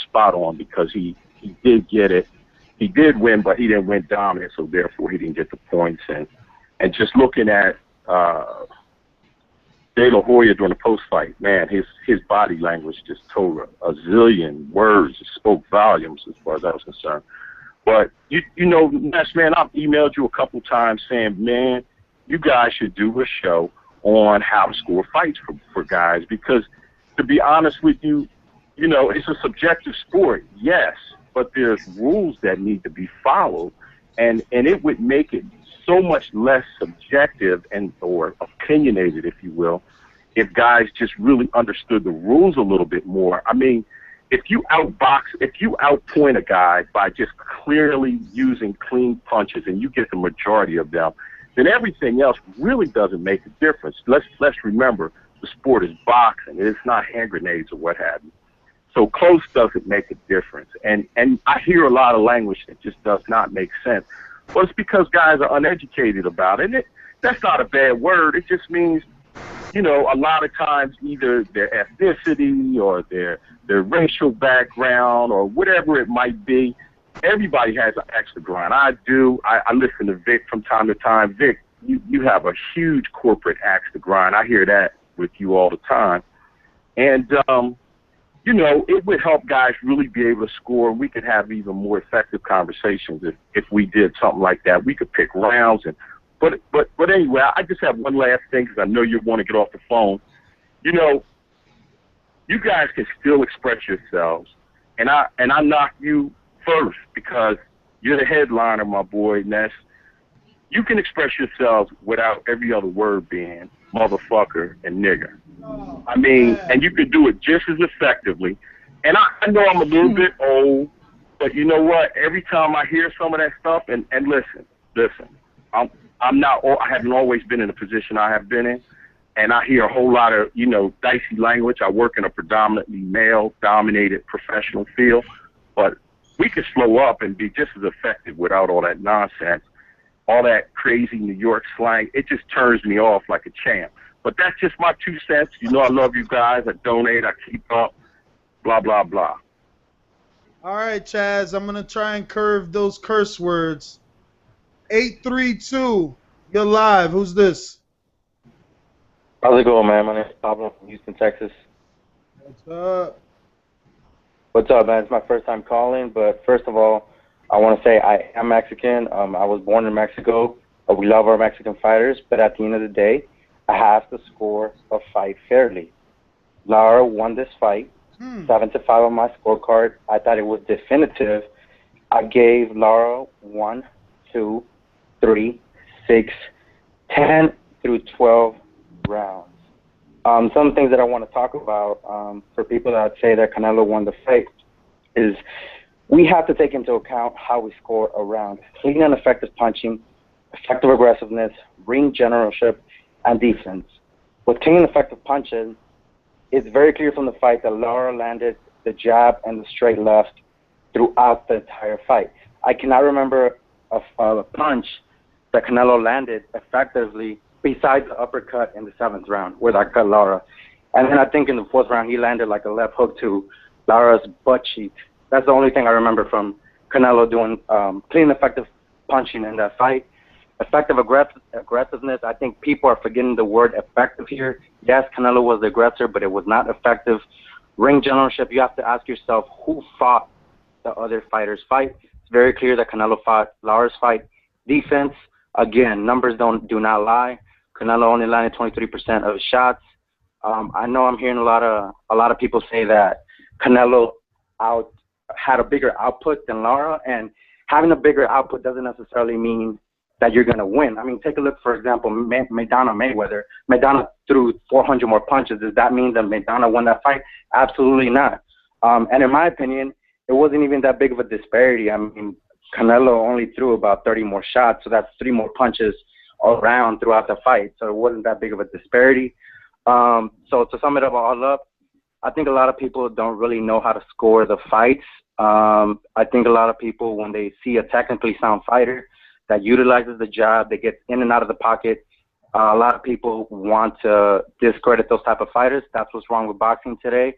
spot on because he did get it. He did win, but he didn't win dominant, so therefore he didn't get the points. And just looking at De La Hoya during the post-fight, man, his body language just told a zillion words. It spoke volumes as far as I was concerned. But, you know, Ness, man, I've emailed you a couple times saying, man, you guys should do a show on how to score fights for guys because, to be honest with you, you know, it's a subjective sport, yes, but there's rules that need to be followed, and it would make it so much less subjective or opinionated, if you will, if guys just really understood the rules a little bit more. I mean, if you outpoint a guy by just clearly using clean punches and you get the majority of them, then everything else really doesn't make a difference. Let's remember, the sport is boxing. It's not hand grenades or what have you. So close doesn't make a difference. And I hear a lot of language that just does not make sense. Well, it's because guys are uneducated about it. And that's not a bad word. It just means, you know, a lot of times either their ethnicity or their racial background or whatever it might be, everybody has an extra grind. I do. I listen to Vic from time to time. Vic, you have a huge corporate axe to grind. I hear that with you all the time. And, you know, it would help guys really be able to score. We could have even more effective conversations if we did something like that. We could pick rounds. But anyway, I just have one last thing because I know you want to get off the phone. You know, you guys can still express yourselves. And I knock you first because you're the headliner, my boy, Ness. You can express yourselves without every other word being motherfucker and nigger. I mean, and you could do it just as effectively. And I know I'm a little bit old, but you know what? Every time I hear some of that stuff, and listen, I haven't always been in the position I have been in, and I hear a whole lot of, dicey language. I work in a predominantly male-dominated professional field, but we could slow up and be just as effective without all that nonsense, all that crazy New York slang. It just turns me off like a champ. But that's just my 2 cents. I love you guys. I donate. I keep up. Blah, blah, blah. All right, Chaz, I'm going to try and curve those curse words. 832, you're live. Who's this? How's it going, man? My name is Pablo from Houston, Texas. What's up? What's up, man? It's my first time calling, but first of all, I want to say I am Mexican. I was born in Mexico. We love our Mexican fighters, but at the end of the day, I have to score a fight fairly. Lara won this fight, 7-5 on my scorecard. I thought it was definitive. I gave Lara 1, 2, 3, 6, 10 through 12 rounds. Some things that I want to talk about for people that say that Canelo won the fight is we have to take into account how we score a round. Clean and effective punching, effective aggressiveness, ring generalship, and defense. With clean and effective punching, it's very clear from the fight that Lara landed the jab and the straight left throughout the entire fight. I cannot remember a punch that Canelo landed effectively besides the uppercut in the 7th round where that cut Lara. And then I think in the 4th round he landed like a left hook to Lara's butt cheek. That's the only thing I remember from Canelo doing clean, effective punching in that fight. Effective aggressiveness, I think people are forgetting the word effective here. Yes, Canelo was the aggressor, but it was not effective. Ring generalship, you have to ask yourself who fought the other fighter's fight. It's very clear that Canelo fought Lara's fight. Defense, again, numbers do not lie. Canelo only landed 23% of his shots. I know I'm hearing a lot of people say that Canelo had a bigger output than Lara, and having a bigger output doesn't necessarily mean that you're going to win. I mean, take a look, for example, Mayweather. Maidana threw 400 more punches. Does that mean that Maidana won that fight? Absolutely not. And in my opinion, it wasn't even that big of a disparity. I mean, Canelo only threw about 30 more shots, so that's 3 more punches around throughout the fight. So it wasn't that big of a disparity. So to sum it up all up, I think a lot of people don't really know how to score the fights. I think a lot of people, when they see a technically sound fighter that utilizes the jab, they get in and out of the pocket, a lot of people want to discredit those type of fighters. That's what's wrong with boxing today.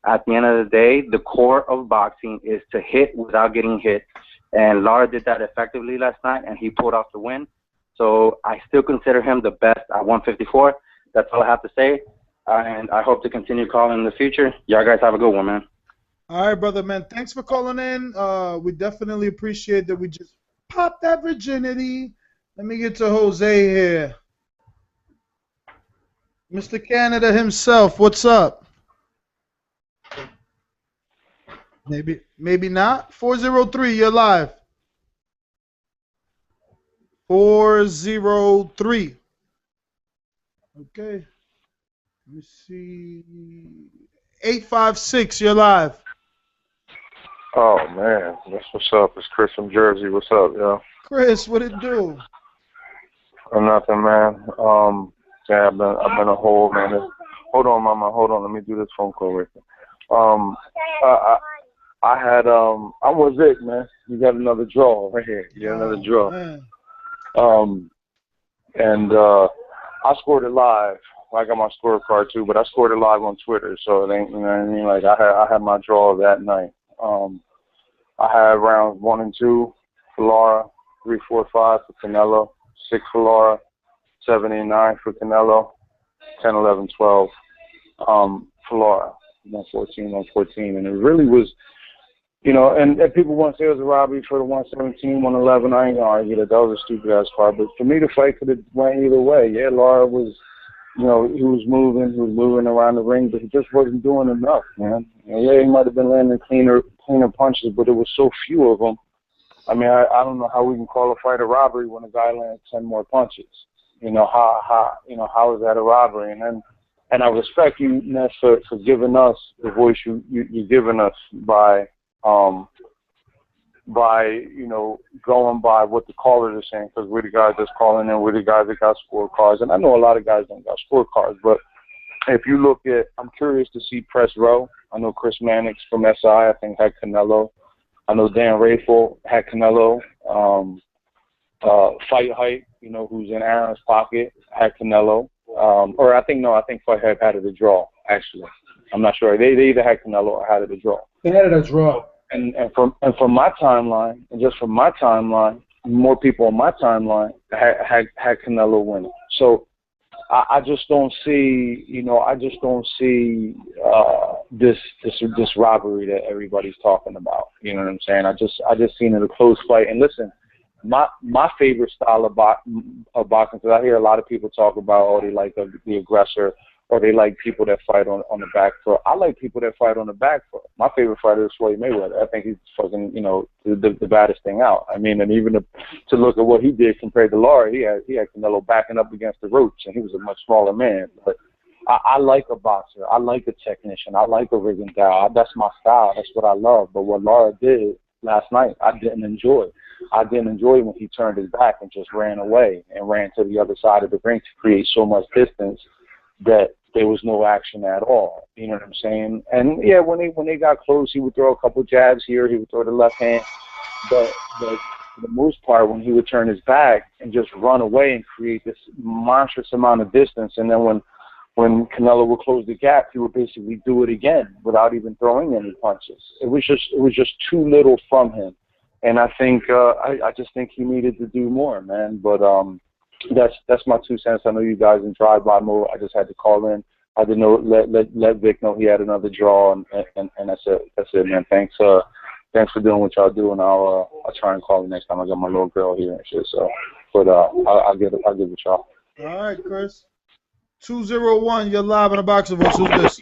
At the end of the day, the core of boxing is to hit without getting hit. And Lara did that effectively last night, and he pulled off the win. So I still consider him the best at 154. That's all I have to say. And I hope to continue calling in the future. Y'all guys have a good one, man. All right, brother, man. Thanks for calling in. We definitely appreciate that we just popped that virginity. Let me get to Jose here. Mr. Canada himself, what's up? Maybe not. 403, you're live. 403. Okay. Let me see. 856, you're live. Oh man, that's what's up. It's Chris from Jersey. What's up, yo? Chris, what it do? Nothing, man. Yeah, I've been a whole man. Hold on, mama. Hold on. Let me do this phone call right there. I was it, man. You got another draw right here. You got another draw. I scored it live. I got my scorecard too, but I scored it live on Twitter, so it ain't, you know what I mean? Like I had my draw that night. I had rounds 1 and 2 for Lara, 3, 4, 5 for Canelo, 6 for Lara, 7, 8, 9 for Canelo, 10, 11, 12 for Lara, 114, 114, and it really was, you know, and people want to say it was a robbery for the 117, 111. I ain't gonna argue that was a stupid ass fight, but for me, the fight could have went either way. Yeah, Lara was, you know, he was moving around the ring, but he just wasn't doing enough, man. Yeah, he might have been landing cleaner punches, but there was so few of them. I mean, I don't know how we can call a fight a robbery when a guy lands 10 more punches. You know, how is that a robbery? And I respect you, Ness, for giving us the voice you're giving us by by, going by what the callers are saying, because we're the guys that's calling in, we're the guys that got scorecards. And I know a lot of guys don't got scorecards, but if you look at, I'm curious to see Press Row. I know Chris Mannix from SI, I think, had Canelo. I know Dan Rayful had Canelo. Fight Hype, who's in Aaron's pocket, had Canelo. I think Fight Hype had it a draw, actually. I'm not sure. They either had Canelo or had it a draw. They had it a draw. And from my timeline, and just from my timeline, more people on my timeline had Canelo winning. So I just don't see, this robbery that everybody's talking about. You know what I'm saying? I just seen it a close fight. And listen, my favorite style of boxing, because I hear a lot of people talk about, they like the aggressor, or they like people that fight on the back foot. I like people that fight on the back foot. My favorite fighter is Floyd Mayweather. I think he's fucking, the baddest thing out. I mean, and even to look at what he did compared to Lara, he had Canelo backing up against the ropes, and he was a much smaller man. But I like a boxer. I like a technician. I like a rigging guy. That's my style. That's what I love. But what Lara did last night, I didn't enjoy. I didn't enjoy when he turned his back and just ran away and ran to the other side of the ring to create so much distance that there was no action at all. You know what I'm saying? And yeah, when they got close, he would throw a couple jabs here, he would throw the left hand, but for the most part, when he would turn his back and just run away and create this monstrous amount of distance, and then when Canelo would close the gap, he would basically do it again without even throwing any punches. It was just too little from him, and I think I just think he needed to do more, man. But that's my 2 cents. I know you guys in drive-by mode. I just had to call in. I didn't know let Vic know he had another draw, and that's it. That's it, man. Thanks for doing what y'all do, and I'll try and call you next time I got my little girl here and shit. So, but I'll give it y'all. All right, Chris. 201, you're live on the Boxer Voice. Who's this?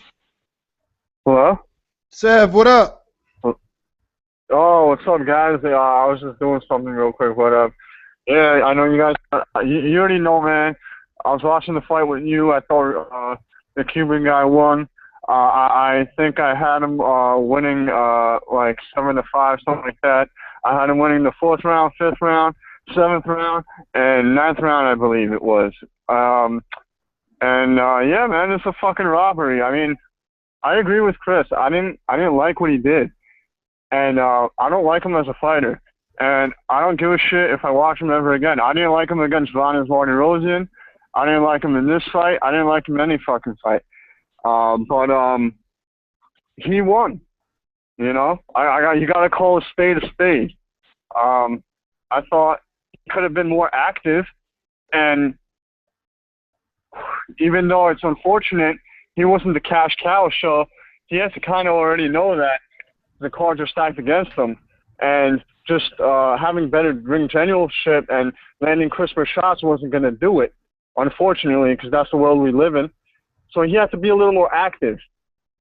Hello? Sev, what up? Oh, what's up, guys? I was just doing something real quick. What up? Yeah, I know you guys. You already know, man. I was watching the fight with you. I thought the Cuban guy won. I think I had him winning like 7-5, something like that. I had him winning the 4th round, 5th round, 7th round, and 9th round, I believe it was. Yeah, man, it's a fucking robbery. I mean, I agree with Chris. I didn't like what he did, and I don't like him as a fighter. And I don't give a shit if I watch him ever again. I didn't like him against Vanes Martirosyan. I didn't like him in this fight. I didn't like him in any fucking fight. But he won. You know, you got to call a spade a spade. I thought he could have been more active, and even though it's unfortunate he wasn't the cash cow, so he has to kind of already know that the cards are stacked against him, and just having better ring generalship and landing crisper shots wasn't going to do it, unfortunately, because that's the world we live in. So he had to be a little more active.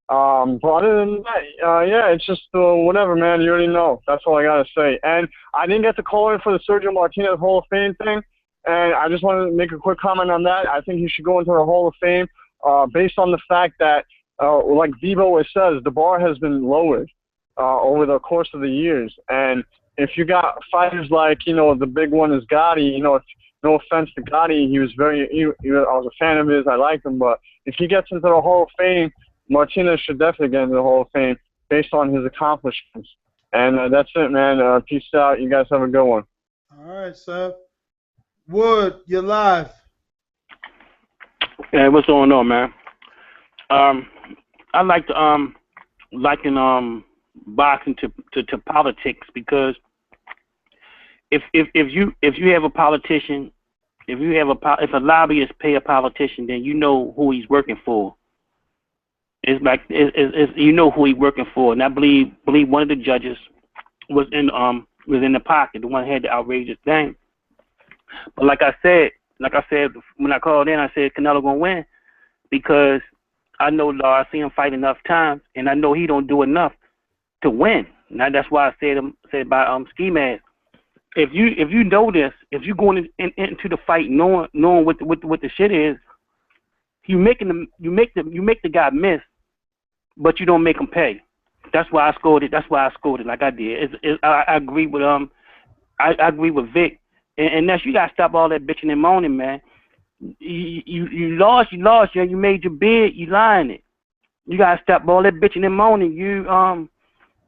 But other than that, yeah, it's just whatever, man. You already know. That's all I got to say. And I didn't get to call in for the Sergio Martinez Hall of Fame thing, and I just wanted to make a quick comment on that. I think he should go into the Hall of Fame based on the fact that, like Debo always says, the bar has been lowered over the course of the years. And if you got fighters like, the big one is Gotti, no offense to Gotti, I was a fan of his, I liked him, but if he gets into the Hall of Fame, Martinez should definitely get into the Hall of Fame based on his accomplishments. And that's it, man. Peace out. You guys have a good one. All right, Seth. Wood, you're live. Hey, what's going on, man? I like to liken boxing to politics, because if you have a politician, if a lobbyist pay a politician, then you know who he's working for. It's like you know who he's working for, and I believe one of the judges was in the pocket, the one who had the outrageous thing. But like I said when I called in, I said Canelo gonna win, because I know Lara, I see him fight enough times, and I know he don't do enough to win. Now that's why I said by Ski Mask. If you know this, if you going into the fight knowing what the shit is, you make the guy miss, but you don't make him pay. That's why I scored it. That's why I scored it like I did. I agree with I agree with Vic. And that's, you gotta stop all that bitching and moaning, man. You lost. Yeah, you made your bid. You lying it. You gotta stop all that bitching and moaning. You and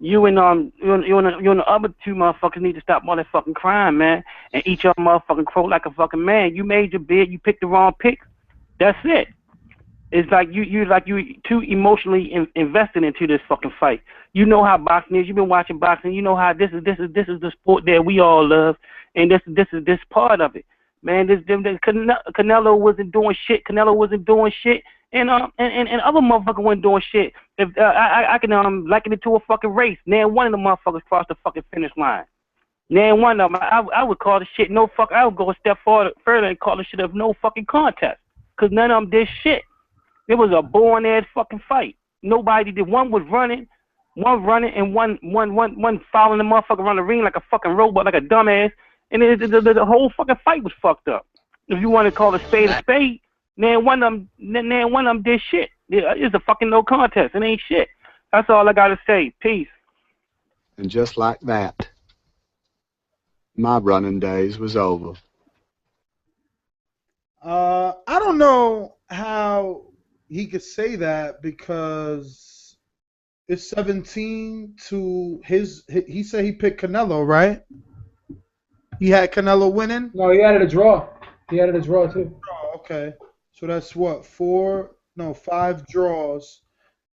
the other two motherfuckers need to stop all that fucking crying, man, and eat your motherfucking crow like a fucking man. You made your bid. You picked the wrong pick. That's it. It's like you too emotionally invested into this fucking fight. You know how boxing is. You've been watching boxing. You know how this is the sport that we all love, and this is part of it, man. Canelo wasn't doing shit. Canelo wasn't doing shit, and other motherfuckers wasn't doing shit. If I can liken it to a fucking race. Now one of the motherfuckers crossed the fucking finish line. Now one of them, I would call the shit no fuck. I would go a step further and call the shit of no fucking contest, cause none of them did shit. It was a boring ass fucking fight. Nobody did. One was running, and one following the motherfucker around the ring like a fucking robot, like a dumbass. And the whole fucking fight was fucked up. If you want to call a spade, then one of them did shit. It's a fucking no contest. It ain't shit. That's all I gotta say. Peace. And just like that, my running days was over. I don't know how he could say that, because it's 17 to his. He said he picked Canelo, right? He had Canelo winning? No, he added a draw. He added a draw too. Oh, okay. So that's what, 5 draws.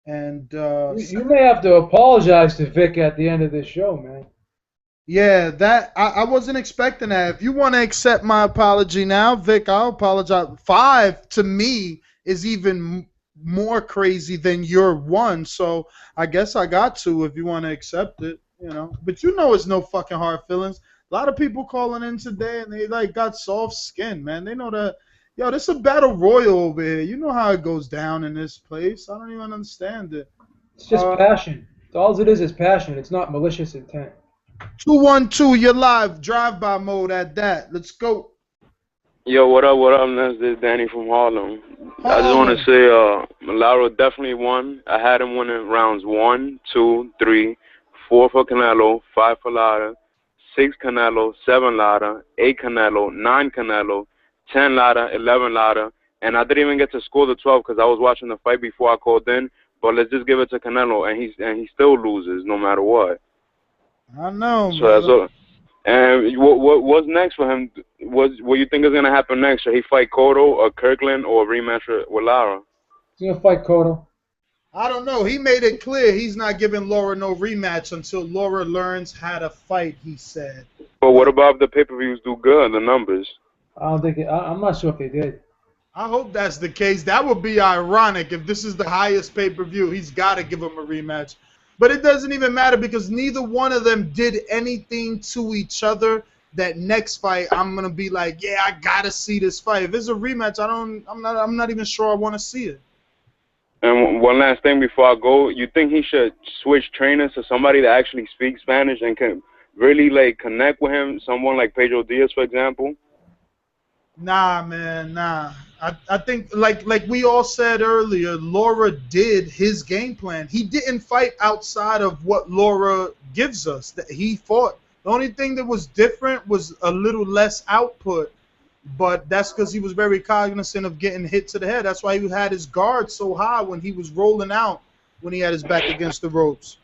And you may have to apologize to Vic at the end of this show, man. yeah, that I wasn't expecting that. If you want to accept my apology now, Vic, I'll apologize. 5 to me is even more crazy than your 1, so I guess I got to, if you want to accept it, you know. But you know, it's no fucking hard feelings. A lot of people calling in today, and they like got soft skin, man. They know that, yo, this is a battle royal over here. You know how it goes down in this place. I don't even understand it. It's just passion. All it is passion. It's not malicious intent. 212, you're live. Drive-by mode at that. Let's go. Yo, what up, man? This is Danny from Harlem. I just want to say, Lara definitely won. I had him winning rounds 1, 2, 3, 4 for Canelo, 5 for Lara, 6 Canelo, 7 Lara, 8 Canelo, 9 Canelo, 10 Lara, 11 Lara, and I didn't even get to score the 12 because I was watching the fight before I called in. But let's just give it to Canelo, and he still loses no matter what. I know, so that's all. And what's next for him? What you think is gonna happen next? Should he fight Cotto or Kirkland or a rematch with Lara? He's gonna fight Cotto. I don't know. He made it clear he's not giving Lara no rematch until Lara learns how to fight, he said. But what about if the pay-per-views do good, the numbers? I don't think I'm not sure if they did. I hope that's the case. That would be ironic if this is the highest pay-per-view. He's got to give him a rematch. But it doesn't even matter because neither one of them did anything to each other. That next fight, I'm gonna be like, yeah, I gotta see this fight. If it's a rematch, I'm not even sure I want to see it. And one last thing before I go, you think he should switch trainers to somebody that actually speaks Spanish and can really like connect with him? Someone like Pedro Diaz, for example. Nah, man, nah. I think like we all said earlier, Lara did his game plan. He didn't fight outside of what Lara gives us. That he fought. The only thing that was different was a little less output, but that's because he was very cognizant of getting hit to the head. That's why he had his guard so high when he was rolling out, when he had his back against the ropes.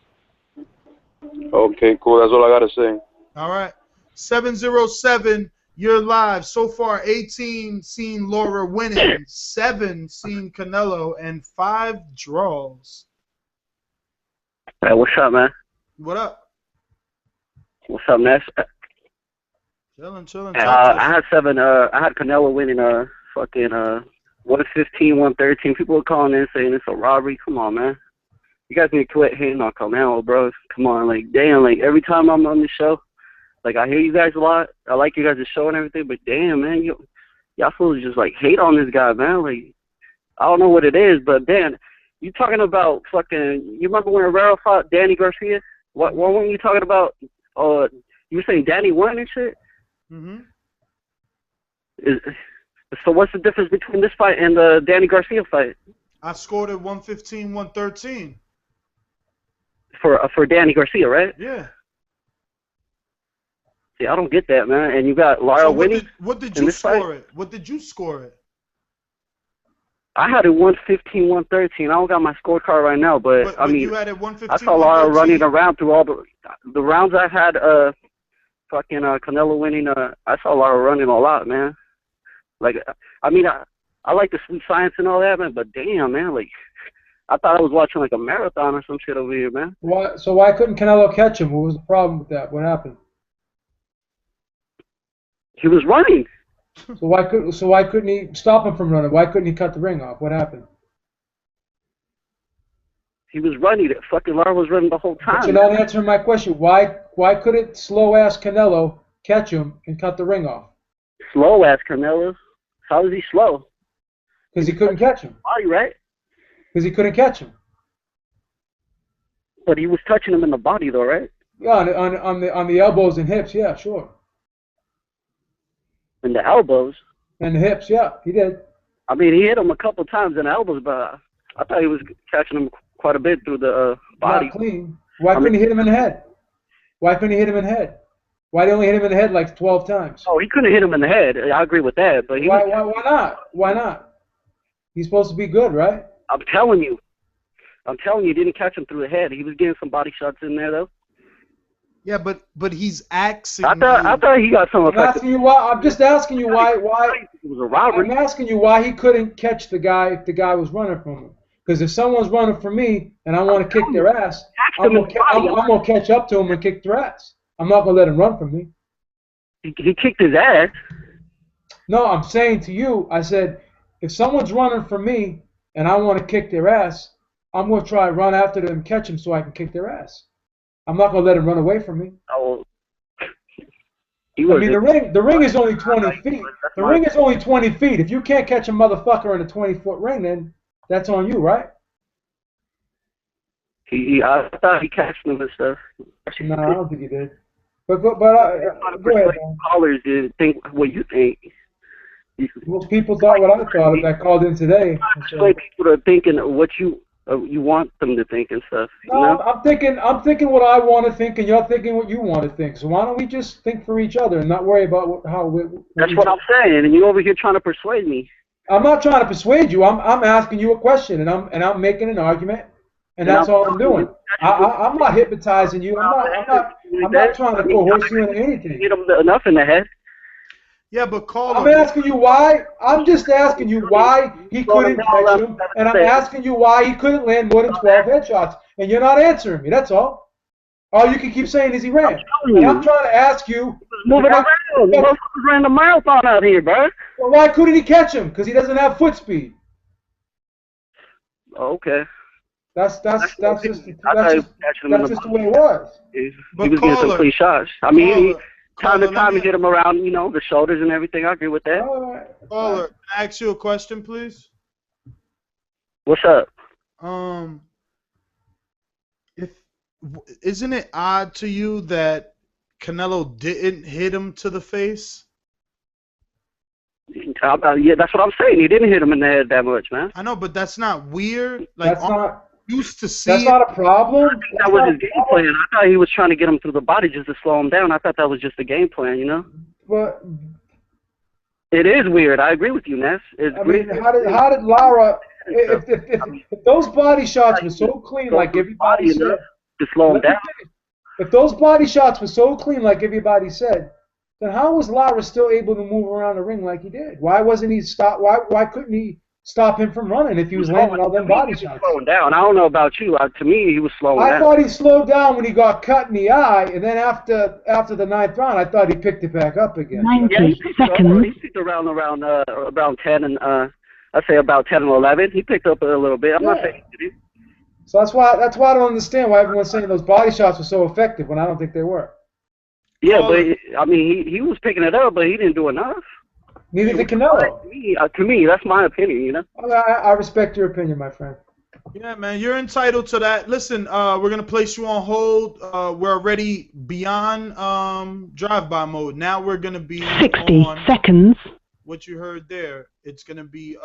Okay, cool. That's all I gotta say. All right. 707. You're live. So far, 18 seen Lara winning, 7 seen Canelo, and 5 draws. Hey, what's up, man? What up? What's up, man? Chilling. I had 7. I had Canelo winning. Fucking 115, 113. People were calling in saying it's a robbery. Come on, man. You guys need to quit hating on Canelo, bro. Come on, like damn, like every time I'm on the show. Like, I hear you guys a lot. I like you guys' show and everything, but damn, man, y'all fools just, like, hate on this guy, man. Like, I don't know what it is, but, Dan, you talking about fucking, you remember when Herrera fought Danny Garcia? What were you talking about? You were saying Danny won and shit? Mm-hmm. So what's the difference between this fight and the Danny Garcia fight? I scored at 115, 113. for Danny Garcia, right? Yeah. See, I don't get that, man. And you got Lara So winning. what did in you this fight? score it? What did you score it? I had it 115, 113. I don't got my scorecard right now, but I mean, you had it 115, I saw Lara 113. running around through all the rounds. I had fucking Canelo winning. I saw Lara running a lot, man. Like, I mean, I like the sweet science and all that, man. But damn, man, like, I thought I was watching like a marathon or some shit over here, man. So why couldn't Canelo catch him? What was the problem with that? What happened? He was running. So why couldn't he stop him from running? Why couldn't he cut the ring off? What happened? He was running. Fucking Lara was running the whole time. But you're not answering my question. Why couldn't slow ass Canelo catch him and cut the ring off? Slow ass Canelo. How is he slow? Because he couldn't catch him. Body, right? Because he couldn't catch him. But he was touching him in the body, though, right? Yeah, on the elbows and hips. Yeah, sure. In the elbows. And the hips. Yeah, he did. I mean, he hit him a couple times in the elbows, but I thought he was catching him quite a bit through the body. Not clean. Why couldn't he hit him in the head? Why couldn't he hit him in the head? Why did he only hit him in the head like 12 times? Oh, he couldn't hit him in the head. I agree with that. But why not? Why not? He's supposed to be good, right? I'm telling you, he didn't catch him through the head. He was getting some body shots in there, though. Yeah, but he's asking. I thought he got some. I'm asking you why. I'm just asking you why. It was a robbery. I'm asking you why he couldn't catch the guy if the guy was running from him. Because if someone's running from me and I want to kick their ass, I'm gonna catch up to him and kick their ass. I'm not gonna let him run from me. He kicked his ass. No, I'm saying to you, I said, if someone's running from me and I want to kick their ass, I'm gonna try to run after them and catch them so I can kick their ass. I'm not gonna let him run away from me. Oh. I mean, the ring is only 20 feet. The ring is only 20 feet. If you can't catch a motherfucker in a 20-foot ring, then that's on you, right? I thought he catched them and stuff. No, I don't think he did. But go ahead, man. Callers did think what you think. Most people thought what I thought if I called in today. People are thinking what you want them to think and stuff. No, you know? I'm thinking what I want to think, and you're thinking what you want to think. So why don't we just think for each other and not worry about That's what I'm saying, and you over here trying to persuade me. I'm not trying to persuade you. I'm asking you a question, and I'm making an argument, and that's all I'm doing. I'm not hypnotizing you. I'm not trying to coerce you into anything. Hit him enough in the head. Yeah, but call I'm asking you why. I'm just asking you why he couldn't catch him, and I'm asking you why he couldn't land more than 12 headshots, and you're not answering me. That's all. All you can keep saying is he ran. And I'm trying to ask you. Moving around. Motherfuckers ran the marathon out here, bro. Well, why couldn't he catch him? Because he doesn't have foot speed. Okay. That's just the way it was. He was getting some clean shots. I mean, time to time he hit him around, the shoulders and everything. I agree with that. Caller, can I ask you a question, please? What's up? Isn't it odd to you that Canelo didn't hit him to the face? Yeah, that's what I'm saying. He didn't hit him in the head that much, man. I know, but that's not weird. Like, that's not used to see. That's not a problem. That was his game plan. I thought he was trying to get him through the body just to slow him down. I thought that was just a game plan, But it is weird. I agree with you, Ness. I mean, how did Lara? If those body shots were so clean, like everybody said, to slow him down. If those body shots were so clean, like everybody said, then how was Lara still able to move around the ring like he did? Why wasn't he stop? Why couldn't he stop him from running if he was landing all them body shots? Slowing down. I don't know about you. To me, he was slowing down. I thought he slowed down when he got cut in the eye, and then after the 9th round, I thought he picked it back up again. 90 seconds. He picked around 10 and I'd say about 10 and 11. He picked up a little bit. I'm not saying he did. So that's why I don't understand why everyone's saying those body shots were so effective when I don't think they were. Yeah, but I mean, he was picking it up, but he didn't do enough. Neither did Canelo. To me, that's my opinion, I respect your opinion, my friend. Yeah, man, you're entitled to that. Listen, we're gonna place you on hold. We're already beyond drive-by mode. Now we're gonna be 60 seconds. what you heard there. It's gonna be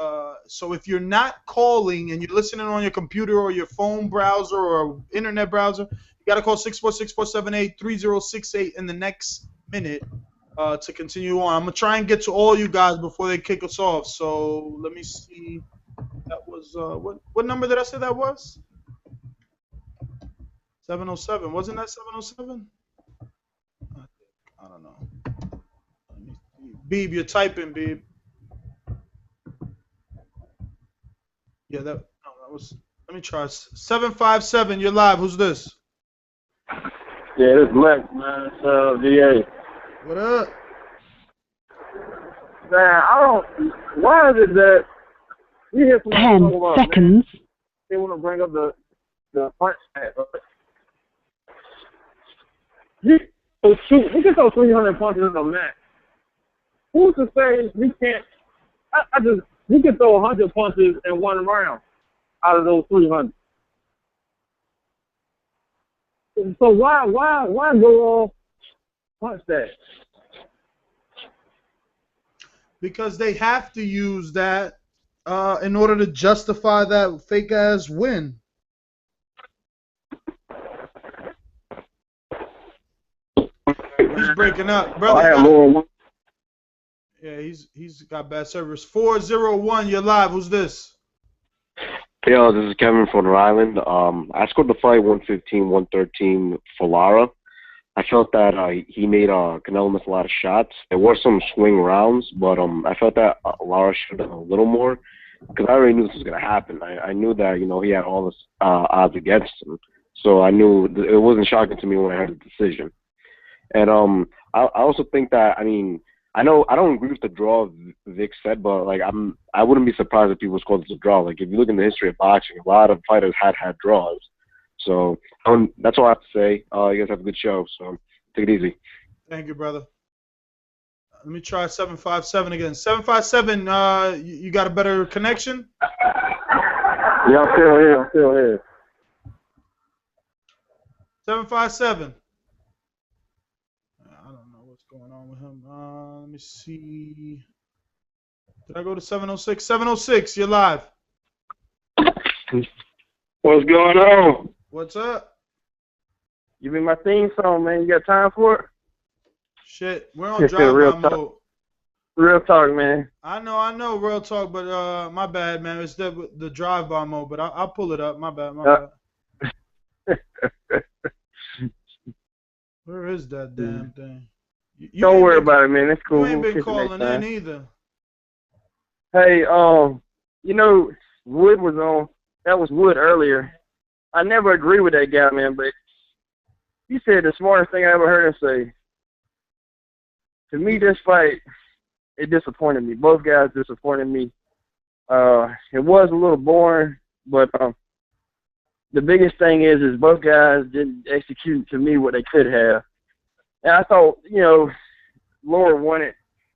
so if you're not calling and you're listening on your computer or your phone browser or internet browser, you gotta call 646-478-3068 in the next minute to continue on. I'm gonna try and get to all you guys before they kick us off. So let me see. That was what number did I say that was? 707. Wasn't that 707? I don't know. Let me see. Beeb, you're typing, Beeb. Yeah, that was. Let me try. 757. You're live. Who's this? Yeah, this is Lex, man. It's VA. What up? Man, I don't. Why is it that you hear somebody 10 talk about, seconds. man, they want to bring up the punch stat, right? We can throw 300 punches in a match. Who's to say we can't? We can throw 100 punches in one round out of those 300. So why go on punch that? Because they have to use that in order to justify that fake ass win. He's breaking up, brother. Yeah, he's got bad service. 401, you're live. Who's this? Yo, this is Kevin from Rhode Island. I scored the fight 115-113 for Lara. I felt that he made Canelo miss a lot of shots. There were some swing rounds, but I felt that Lara should have done a little more because I already knew this was going to happen. I knew that, he had all this odds against him. So I knew it wasn't shocking to me when I heard the decision. And I also think that, I know I don't agree with the draw Vic said, but I wouldn't be surprised if people called this a draw. Like if you look in the history of boxing, a lot of fighters had draws. So that's all I have to say. You guys have a good show, so take it easy. Thank you, brother. Let me try 757 again. 757, you got a better connection? Yeah, I'm still here. 757. I don't know what's going on with him. Let me see. Did I go to 706? 706, you're live. What's going on? What's up? You mean my theme song, man? You got time for it? Shit, we're on drive-by mode. Real talk, man. I know, real talk, but my bad, man. It's the drive-by mode, but I'll pull it up. My bad. Where is that damn thing? Don't worry about it, man. It's cool. You ain't been calling in either. Hey, Wood was on. That was Wood earlier. I never agree with that guy, man, but he said the smartest thing I ever heard him say. To me, this fight, it disappointed me. Both guys disappointed me. It was a little boring, but the biggest thing is both guys didn't execute to me what they could have. And I thought, Lara won it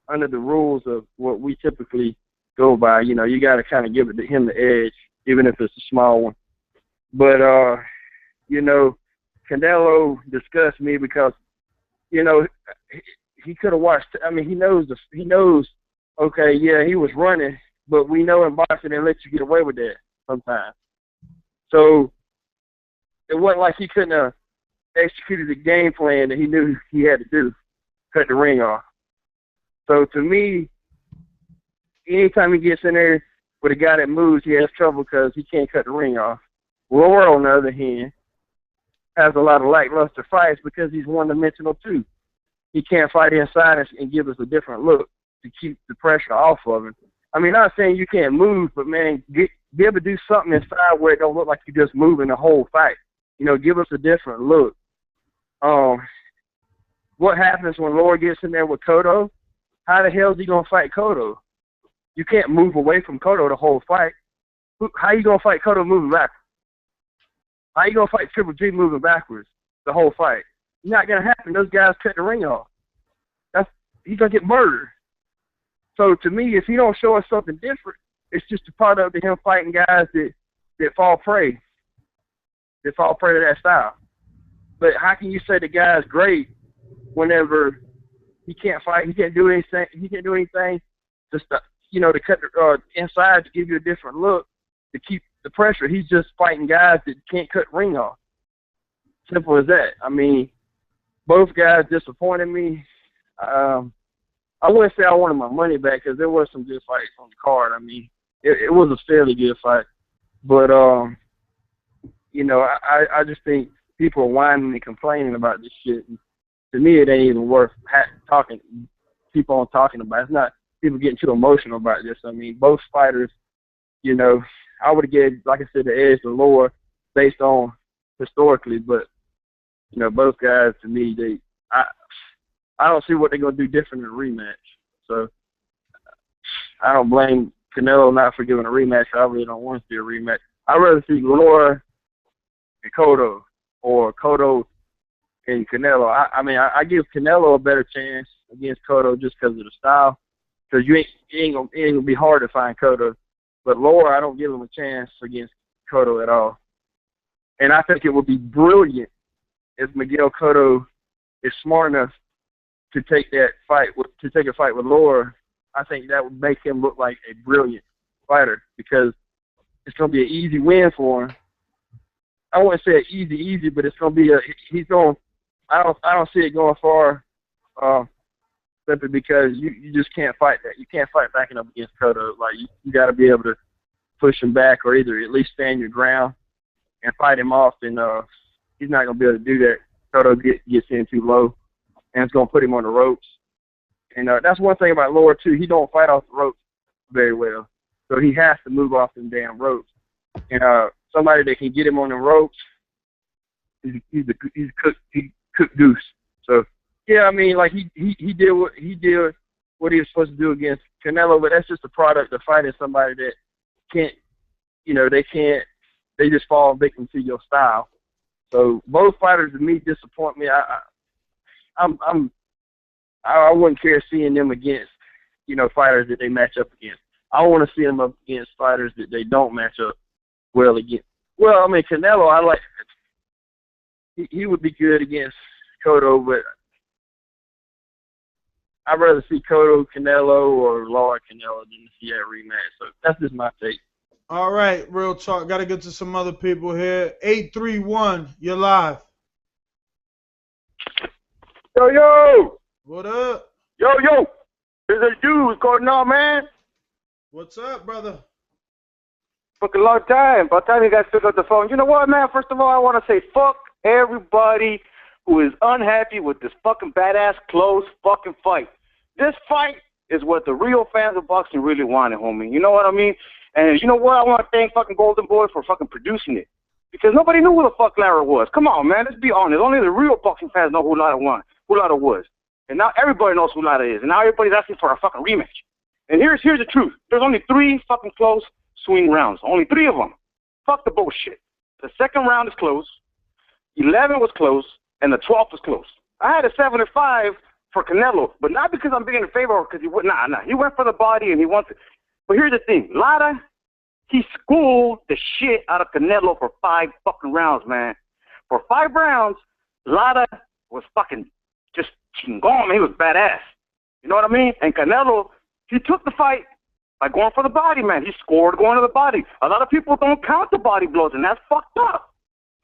under the rules of what we typically go by. You got to kind of give it to him the edge, even if it's a small one. But, Canelo disgusts me because, he could have watched. He knows, okay, yeah, he was running, but we know in boxing they let you get away with that sometimes. So it wasn't like he couldn't have executed the game plan that he knew he had to do, cut the ring off. So to me, anytime he gets in there with a guy that moves, he has trouble because he can't cut the ring off. Lara, on the other hand, has a lot of lackluster fights because he's one-dimensional too. He can't fight inside and give us a different look to keep the pressure off of him. Not saying you can't move, but, man, be able to do something inside where it don't look like you're just moving the whole fight. Give us a different look. What happens when Lara gets in there with Cotto? How the hell is he going to fight Cotto? You can't move away from Cotto the whole fight. How you going to fight Cotto moving backwards? How you going to fight Triple G moving backwards the whole fight? Not going to happen. Those guys cut the ring off. He's going to get murdered. So, to me, if he don't show us something different, it's just a part of him fighting guys that fall prey. That fall prey to that style. But how can you say the guy's great whenever he can't fight, he can't do anything to just to cut the inside to give you a different look to keep the pressure. He's just fighting guys that can't cut ring off. Simple as that. I mean, both guys disappointed me. I wouldn't say I wanted my money back because there was some good fights on the card. I mean, it was a fairly good fight. But, I just think people are whining and complaining about this shit. And to me, it ain't even worth keep on talking about it. It's not people getting too emotional about this. I mean, both fighters, I would have given, like I said, the edge to Lara based on historically. But, both guys, to me, I don't see what they're going to do different in a rematch. So I don't blame Canelo not for giving a rematch. I really don't want to see a rematch. I'd rather see Lara and Cotto or Cotto and Canelo. I give Canelo a better chance against Cotto just because of the style. Because it ain't gonna be hard to find Cotto. But Lara, I don't give him a chance against Cotto at all. And I think it would be brilliant if Miguel Cotto is smart enough to take a fight with Lara. I think that would make him look like a brilliant fighter because it's going to be an easy win for him. I wouldn't say easy, but it's going to be I don't see it going far simply because you just can't fight that. You can't fight backing up against Cotto. Like, you got to be able to push him back or either at least stand your ground and fight him off, and he's not going to be able to do that. Cotto gets in too low, and it's going to put him on the ropes. And that's one thing about Lara, too. He don't fight off the ropes very well. So he has to move off them damn ropes. And somebody that can get him on the ropes, he's cooked goose. So, yeah, I mean, like, he did what he was supposed to do against Canelo, but that's just a product of fighting somebody that can't, they just fall victim to your style. So both fighters to me disappoint me. I wouldn't care seeing them against, fighters that they match up against. I want to see them up against fighters that they don't match up well against. Well, I mean, Canelo, I like. He would be good against Cotto, but I'd rather see Cotto Canelo or Lara Canelo than to see that rematch. So that's just my take. All right, real talk. Got to get to some other people here. 831, you're live. Yo! What up? Yo! There's a dude who's going on, man. What's up, brother? Fucking long time. By the time you guys pick up the phone. You know what, man? First of all, I want to say fuck everybody who is unhappy with this fucking badass close fucking fight. This fight is what the real fans of boxing really wanted, homie. You know what I mean? And you know what? I want to thank fucking Golden Boy for fucking producing it. Because nobody knew who the fuck Lara was. Come on, man. Let's be honest. Only the real boxing fans know who Lara was. And now everybody knows who Lara is. And now everybody's asking for a fucking rematch. And here's the truth. There's only 3 fucking close swing rounds. Only 3 of them. Fuck the bullshit. The second round is close. 11 was close. And the 12th was close. I had a 7-5 for Canelo. But not because I'm being in favor of because he would. Nah. He went for the body and he wants it. But here's the thing. Lara, he schooled the shit out of Canelo for 5 fucking rounds, man. For 5 rounds, Lara was fucking just chingon. He was badass. You know what I mean? And Canelo, he took the fight by going for the body, man. He scored going to the body. A lot of people don't count the body blows, and that's fucked up.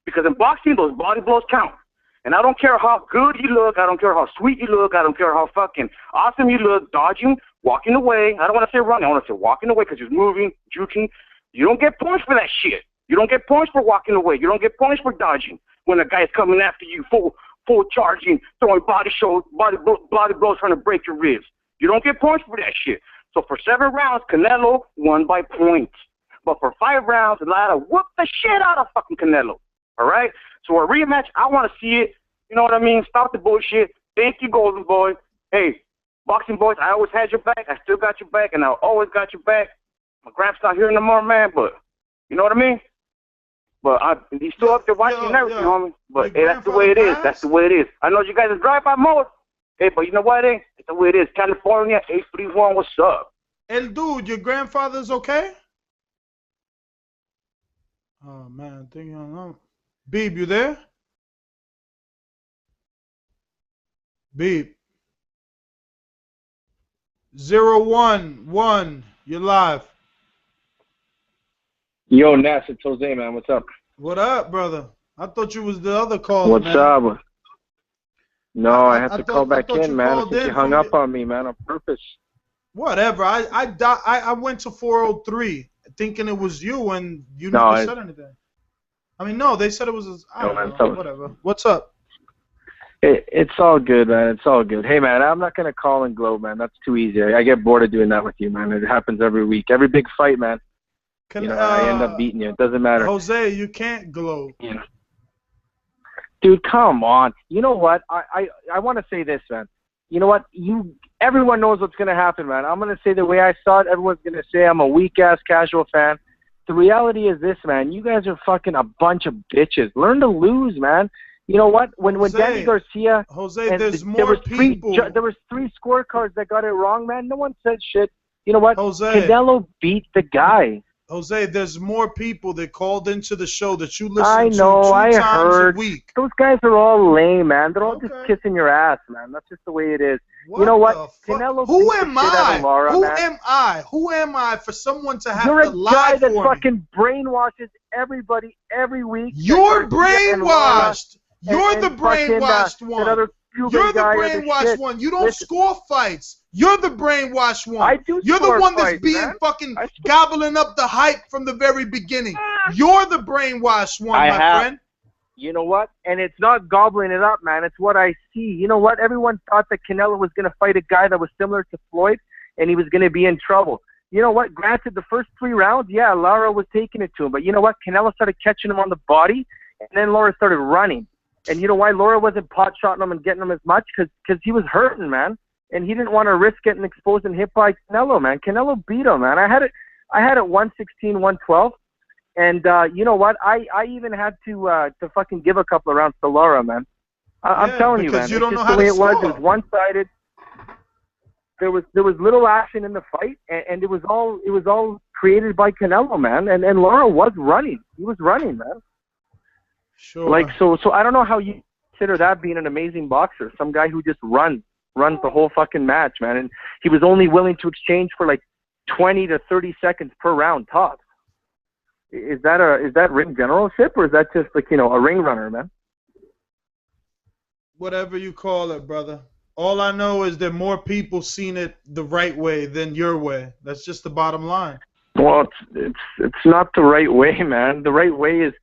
Because in boxing, those body blows count. And I don't care how good you look. I don't care how sweet you look. I don't care how fucking awesome you look, dodging, walking away. I don't want to say running. I want to say walking away because you're moving, juking. You don't get points for that shit. You don't get points for walking away. You don't get points for dodging when a guy's coming after you full charging, throwing body blows trying to break your ribs. You don't get points for that shit. So for 7 rounds, Canelo won by points. But for 5 rounds, Lara whooped the shit out of fucking Canelo. All right? So a rematch, I want to see it. You know what I mean? Stop the bullshit. Thank you, Golden Boy. Hey, boxing boys, I always had your back. I still got your back, and I always got your back. My grand's not here no more, man, but you know what I mean? But he's still up there watching and everything, homie. But hey, that's the way it is. That's the way it is. I know you guys are drive-by mode. Hey, but you know what, eh? It's the way it is. California, 831, what's up? El dude, your grandfather's okay? Oh, man, I think I don't know. Beeb, you there? Beeb. 011, you're live. Yo, Nass, it's Jose, man. What's up? What up, brother? I thought you was the other caller, What's man. up? No, I had to call back thought in, you man. I called think in you hung from up on me, man, on purpose. Whatever. I went to 403 thinking it was you, and you No, never said anything. I mean, no, they said it was. I don't know. Whatever. What's up? It's all good, man. It's all good. Hey, man, I'm not going to call and gloat, man. That's too easy. I get bored of doing that with you, man. It happens every week. Every big fight, man. I end up beating you. It doesn't matter. Jose, you can't gloat. Yeah. Dude, come on. You know what? I want to say this, man. You know what? Everyone knows what's going to happen, man. I'm going to say the way I saw it. Everyone's going to say I'm a weak-ass casual fan. The reality is this, man. You guys are fucking a bunch of bitches. Learn to lose, man. You know what? When Danny Garcia, there's more people. There was 3 scorecards that got it wrong, man. No one said shit. You know what? Jose. Canelo beat the guy. Jose, there's more people that called into the show that you listen I know, to two I times heard. a week. Those guys are all lame, man. They're all just kissing your ass, man. That's just the way it is. You know what? Canelo Who beat am the shit out of Lara, Who man. am I? Who am I for someone to have You're to a lie guy that for fucking brainwashes everybody every week. You're Garcia and Lara brainwashed. You're and the fucking, brainwashed that one. other Cuban You're the guy or the brainwashed shit. one. You don't Listen, score fights. You're the brainwashed one. I do You're the score one that's fights, being man. fucking gobbling up the hype from the very beginning. You're the brainwashed one, my friend. You know what? And it's not gobbling it up, man. It's what I see. You know what? Everyone thought that Canelo was going to fight a guy that was similar to Floyd, and he was going to be in trouble. You know what? Granted, the first 3 rounds, yeah, Lara was taking it to him. But you know what? Canelo started catching him on the body, and then Lara started running. And you know why Lara wasn't pot-shotting him and getting him as much? Because he was hurting, man. And he didn't want to risk getting exposed and hit by Canelo, man. Canelo beat him, man. I had it 116, 112. And you know what? I even had to fucking give a couple of rounds to Lara, man. I'm telling you, man. You don't it's know just how the way to it was. score. It was one-sided. There was little action in the fight, and it was all created by Canelo, man. And Lara was running. He was running, man. Sure. Like so I don't know how you consider that being an amazing boxer. Some guy who just runs the whole fucking match, man. And he was only willing to exchange for like 20 to 30 seconds per round tops. Is that ring generalship, or is that just like, a ring runner, man? Whatever you call it, brother. All I know is that more people seen it the right way than your way. That's just the bottom line. Well, it's not the right way, man. The right way is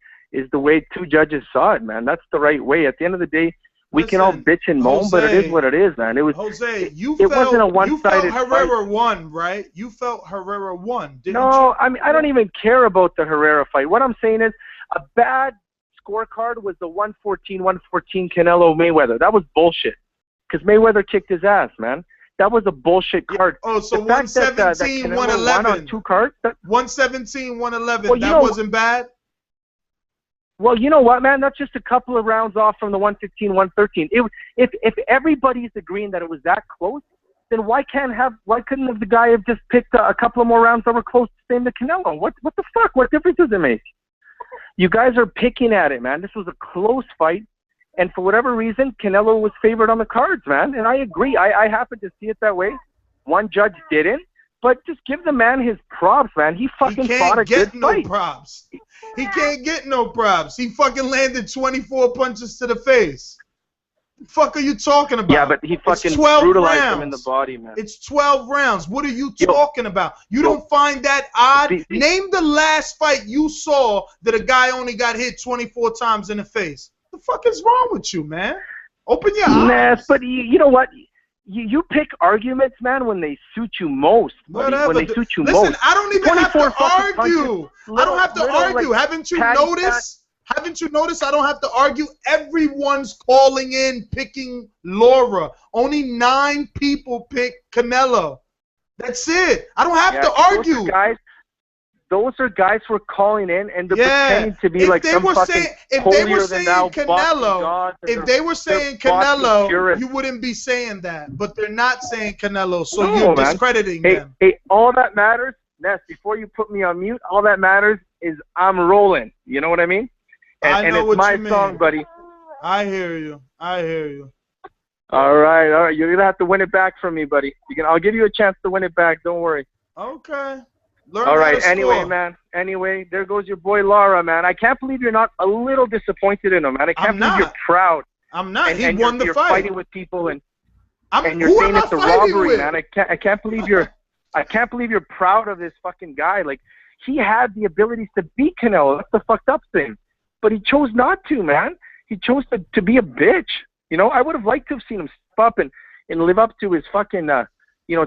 the way 2 judges saw it, man. That's the right way. At the end of the day, we can all bitch and moan, but it is what it is, man. It was Jose, it wasn't a one-sided you felt Herrera won, right? You felt Herrera won, didn't you? No, I mean, I don't even care about the Herrera fight. What I'm saying is a bad scorecard was the 114 Canelo Mayweather. That was bullshit. Because Mayweather kicked his ass, man. That was a bullshit card. Oh, so the fact 117, that 111 won on 2 cards. 117, 111. Well, that wasn't bad. Well, you know what, man? That's just a couple of rounds off from the 115, 113. If everybody's agreeing that it was that close, then why couldn't the guy have just picked a couple of more rounds that were close to same to Canelo? What the fuck? What difference does it make? You guys are picking at it, man. This was a close fight, and for whatever reason, Canelo was favored on the cards, man. And I agree. I happen to see it that way. One judge didn't. But just give the man his props, man. He fucking fought a good fight. Props. He can't get no props. He fucking landed 24 punches to the face. The fuck are you talking about? Yeah, but he fucking brutalized him in the body, man. It's 12 rounds. What are you talking about? You don't find that odd? Name the last fight you saw that a guy only got hit 24 times in the face. What the fuck is wrong with you, man? Open your eyes. But you know what? You pick arguments, man, when they suit you most. Whatever. When they suit you Listen, most. I don't even have to argue. I don't have to argue. Like, Haven't you noticed? Haven't you noticed? I don't have to argue. Everyone's calling in, picking Lara. Only 9 people pick Canelo. That's it. I don't have to argue. Those are guys who are calling in and they're pretending to be like some fucking holier than thou Canelo, if they were saying Canelo, you wouldn't be saying that. But they're not saying Canelo, so you're discrediting them. Hey, all that matters, Ness, before you put me on mute, all that matters is I'm rolling. You know what I mean? And I know it's what my you mean. song, buddy. I hear you. I hear you. All right. You're gonna have to win it back from me, buddy. I'll give you a chance to win it back. Don't worry. Okay. Learn All how right. to Anyway, score. man. Anyway, there goes your boy Lara, man. I can't believe you're not a little disappointed in him, man. I can't believe you're proud. I'm not. And, He and won you're, the you're fight. fighting with people, and you're who saying am I it's a fighting robbery, with? man. I can't believe you're proud of this fucking guy. Like, he had the abilities to beat Canelo. That's the fucked up thing. But he chose not to, man. He chose to be a bitch. You know, I would have liked to have seen him step up and live up to his fucking, to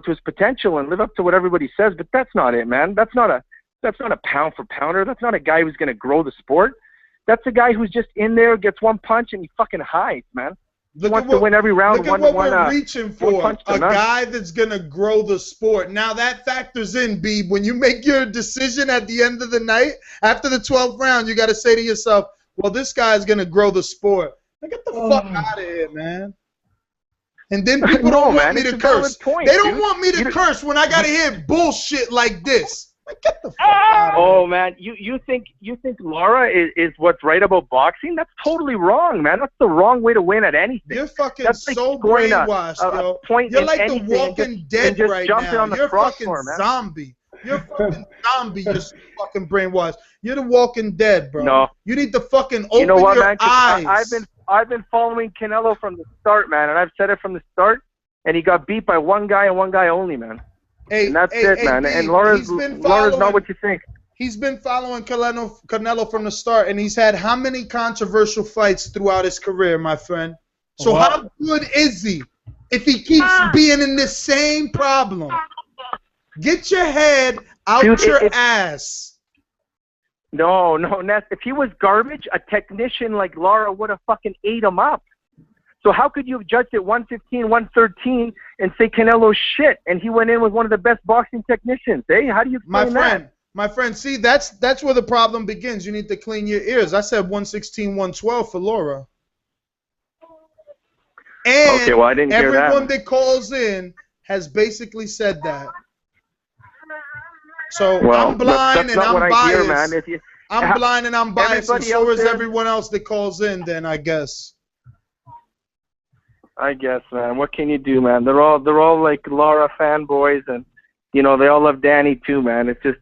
his potential and live up to what everybody says. But that's not it, man. That's not a pound for pounder. That's not a guy who's going to grow the sport. That's a guy who's just in there, gets one punch, and he fucking hides, man. He wants to win every round. Look at what we're reaching for. A guy that's going to grow the sport. Now, that factors in, B. When you make your decision at the end of the night, after the 12th round, you got to say to yourself, well, this guy's going to grow the sport. Now, get the fuck out of here, man. And then people don't want me to curse. They don't want me to curse when I got to hear bullshit like this. Like, get the fuck out of here. Oh, man, you think Lara is what's right about boxing? That's totally wrong, man. That's the wrong way to win at anything. You're fucking That's like so scoring brainwashed, a yo. point You're in like the anything Walking Dead just right jumping now. on the You're fucking crossbar, man. zombie. You're fucking zombie. You're so fucking brainwashed. You're the Walking Dead, bro. No. You need to fucking open You know what, your man? 'Cause eyes. I've been following Canelo from the start, man, and I've said it from the start. And he got beat by one guy and one guy only, man. Hey, and that's hey, it, hey, man. B, And Lara's not what you think. He's been following Canelo from the start, and he's had how many controversial fights throughout his career, my friend? So how good is he if he keeps being in this same problem? Get your head out your ass. No, Ness. If he was garbage, a technician like Lara would have fucking ate him up. So how could you have judged it 115, 113 and say Canelo's shit? And he went in with one of the best boxing technicians. Eh? How do you explain that? My friend, see, that's where the problem begins. You need to clean your ears. I said 116, 112 for Lara. And okay, well, I didn't hear that. Everyone that calls in has basically said that. So I'm blind and I'm biased. I'm blind and I'm biased, and so is everyone else that calls in, then, I guess. I guess, man. What can you do, man? They're all like Lara fanboys, and they all love Danny too, man. It's just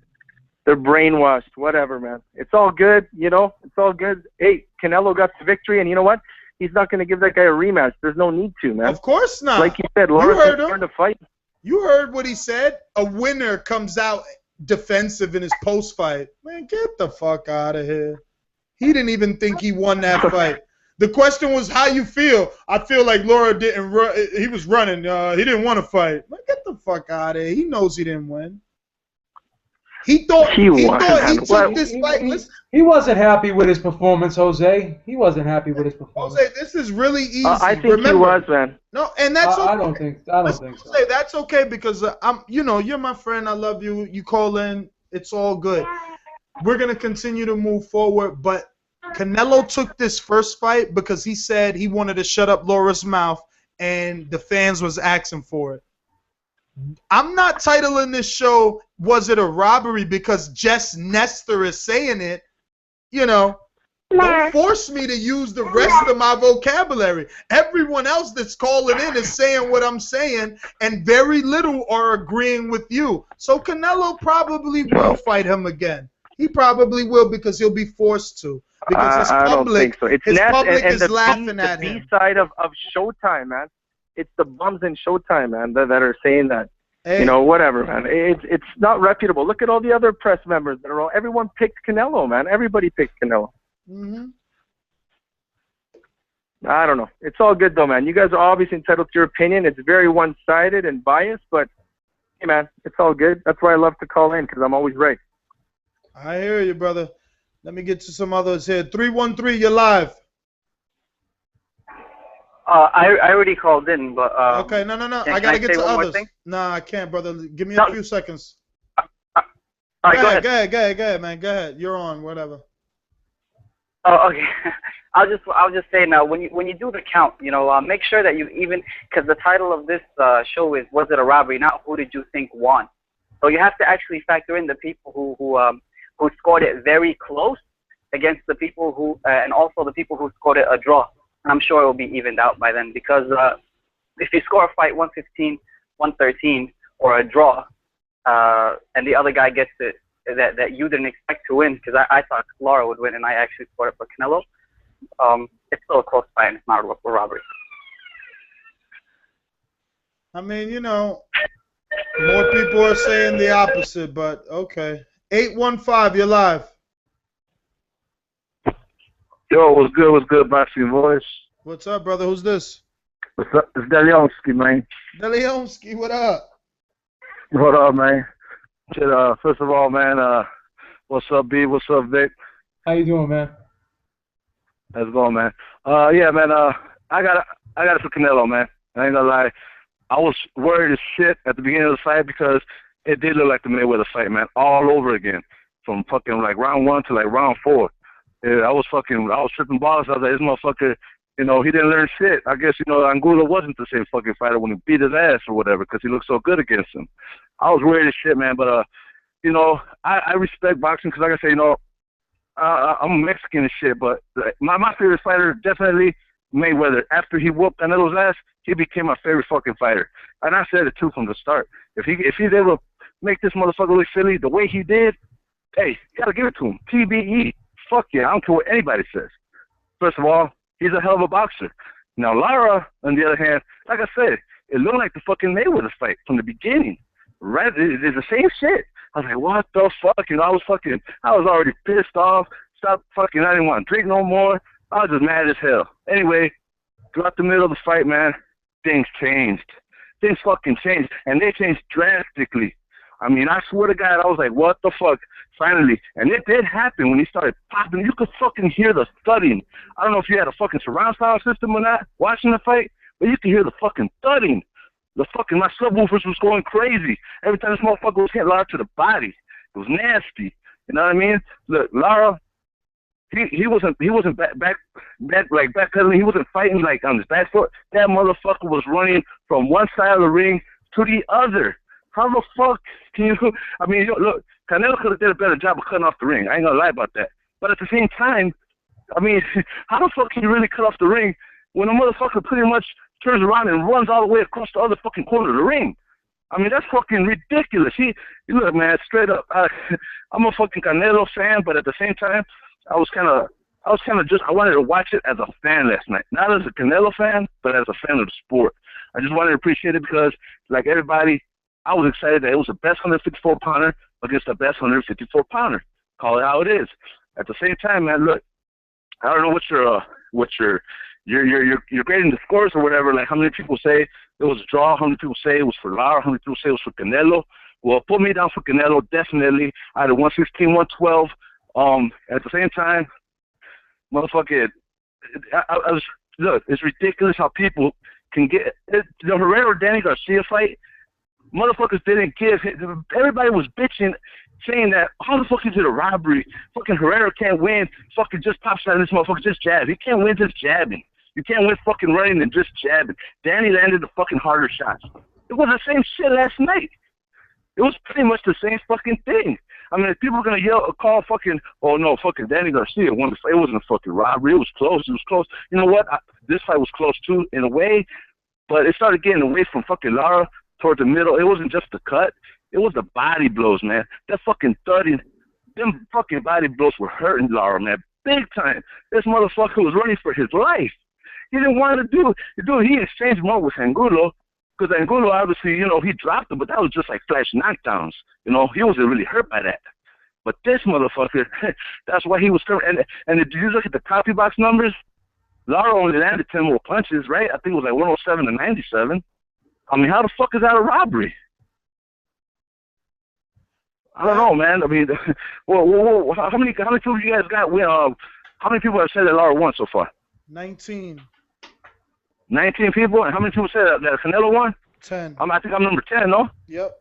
they're brainwashed. Whatever, man. It's all good, It's all good. Hey, Canelo got the victory, and you know what? He's not going to give that guy a rematch. There's no need to, man. Of course not. Like you said, Lara's going to fight. You heard what he said. A winner comes out defensive in his post fight. Man, get the fuck out of here. He didn't even think he won that fight. The question was how you feel. I feel like Lara didn't run. He was running. He didn't want to fight. Man, get the fuck out of here. He knows he didn't win. He thought he took this fight. Listen, he wasn't happy with his performance, Jose. He wasn't happy with his performance. Jose, this is really easy. I think he was, man. No, and that's okay. I don't think so. Jose, that's okay because you're my friend. I love you. You call in. It's all good. We're gonna continue to move forward, but Canelo took this first fight because he said he wanted to shut up Lara's mouth, and the fans was asking for it. I'm not titling this show, Was It a Robbery? Because Jess Nestor is saying it. Don't force me to use the rest of my vocabulary. Everyone else that's calling in is saying what I'm saying, and very little are agreeing with you. So Canelo probably will fight him again. He probably will because he'll be forced to. Because his I don't public, think so. It's his public and is the laughing at the him. B-side of Showtime, man. It's the bums in Showtime, man, that are saying that. Hey. Whatever, man. It's not reputable. Look at all the other press members that are everyone picked Canelo, man. Everybody picked Canelo. Mm-hmm. I don't know. It's all good, though, man. You guys are obviously entitled to your opinion. It's very one-sided and biased, but, hey, man, it's all good. That's why I love to call in, because I'm always right. I hear you, brother. Let me get to some others here. 313, you're live. I already called in, but... okay, no. I got to get to others. No, I can't, brother. Give me a few seconds. All right, Go ahead, man. Go ahead. You're on, whatever. Oh, okay. I'll just say now, when you do the count, make sure that you because the title of this show is Was It a Robbery? Not Who Did You Think Won. So you have to actually factor in the people who scored it very close against the people and also the people who scored it a draw. And I'm sure it will be evened out by then because if you score a fight 115-113 or a draw, and the other guy gets it that you didn't expect to win, because I thought Lara would win and I actually scored it for Canelo, it's still a close fight and it's not a robbery. I mean, you know, more people are saying the opposite, but okay. 815, you're live. Yo, what's good, boxing voice? What's up, brother? Who's this? What's up? It's Deleonsky, man. Deleonsky, what up? What up, man? Shit, first of all, man, what's up, B? What's up, Vic? How you doing, man? How's it going, man? Yeah, man, I got it for Canelo, man. I ain't gonna lie. I was worried as shit at the beginning of the fight because it did look like the Mayweather fight, man, all over again. From fucking like round 1 to like round 4. Yeah, I was tripping balls. I was like, this motherfucker, you know, he didn't learn shit. I guess, you know, Angulo wasn't the same fucking fighter when he beat his ass or whatever because he looked so good against him. I was worried as shit, man, but, you know, I respect boxing because, like I say, you know, I'm Mexican and shit, but my favorite fighter, definitely Mayweather. After he whooped Canelo's ass, he became my favorite fucking fighter. And I said it, too, from the start. If he's able to make this motherfucker look silly the way he did, hey, you got to give it to him. TBE. Fuck yeah, I don't care what anybody says. First of all, he's a hell of a boxer. Now, Lara, on the other hand, like I said, it looked like the fucking Mayweather fight from the beginning. Right? It's the same shit. I was like, what the fuck? You know, I was already pissed off. Stop fucking, I didn't want to drink no more. I was just mad as hell. Anyway, throughout the middle of the fight, man, things changed. Things fucking changed. And they changed drastically. I mean, I swear to God, I was like, what the fuck? Finally. And it did happen when he started popping. You could fucking hear the thudding. I don't know if you had a fucking surround sound system or not watching the fight, but you could hear the fucking thudding. My subwoofers was going crazy. Every time this motherfucker was hitting Lara to the body. It was nasty. You know what I mean? Look, Lara, he wasn't backpedaling. He wasn't fighting like on his back foot. That motherfucker was running from one side of the ring to the other. How the fuck can you? I mean, look, Canelo could have did a better job of cutting off the ring. I ain't gonna lie about that. But at the same time, I mean, how the fuck can you really cut off the ring when a motherfucker pretty much turns around and runs all the way across the other fucking corner of the ring? I mean, that's fucking ridiculous. Look, man, straight up, I'm a fucking Canelo fan, but at the same time, I wanted to watch it as a fan last night. Not as a Canelo fan, but as a fan of the sport. I just wanted to appreciate it because, like everybody, I was excited that it was the best 154-pounder against the best 154-pounder. Call it how it is. At the same time, man, look, I don't know what you're grading the scores or whatever. Like how many people say it was a draw, how many people say it was for Lara, how many people say it was for Canelo. Well, put me down for Canelo definitely. I had a 116, 112. At the same time, motherfucker, look, it's ridiculous how people can get the Herrera-Danny Garcia fight. Motherfuckers didn't give. Everybody was bitching, saying that how the fuck is it a robbery? Fucking Herrera can't win. Fucking just pops out of this motherfucker, just jab. He can't win just jabbing. You can't win fucking running and just jabbing. Danny landed the fucking harder shots. It was the same shit last night. It was pretty much the same fucking thing. I mean, if people are gonna call fucking, oh no, fucking Danny Garcia won the fight. It wasn't a fucking robbery. It was close. It was close. You know what? This fight was close too, in a way, but it started getting away from fucking Lara toward the middle. It wasn't just the cut. It was the body blows, man. That fucking thudding, them fucking body blows were hurting Lara, man, big time. This motherfucker was running for his life. He didn't want to do it. He exchanged more with Angulo, because Angulo, obviously, you know, he dropped him, but that was just like flash knockdowns. You know, he wasn't really hurt by that. But this motherfucker, that's why he was coming. And did you look at the copy box numbers? Lara only landed 10 more punches, right? I think it was like 107 to 97. I mean, how the fuck is that a robbery? I don't know, man. I mean, well, how many people you guys got? How many people have said that Lara won so far? 19. 19 people? And how many people said that Canelo won? 10. I think I'm number 10, no? Yep.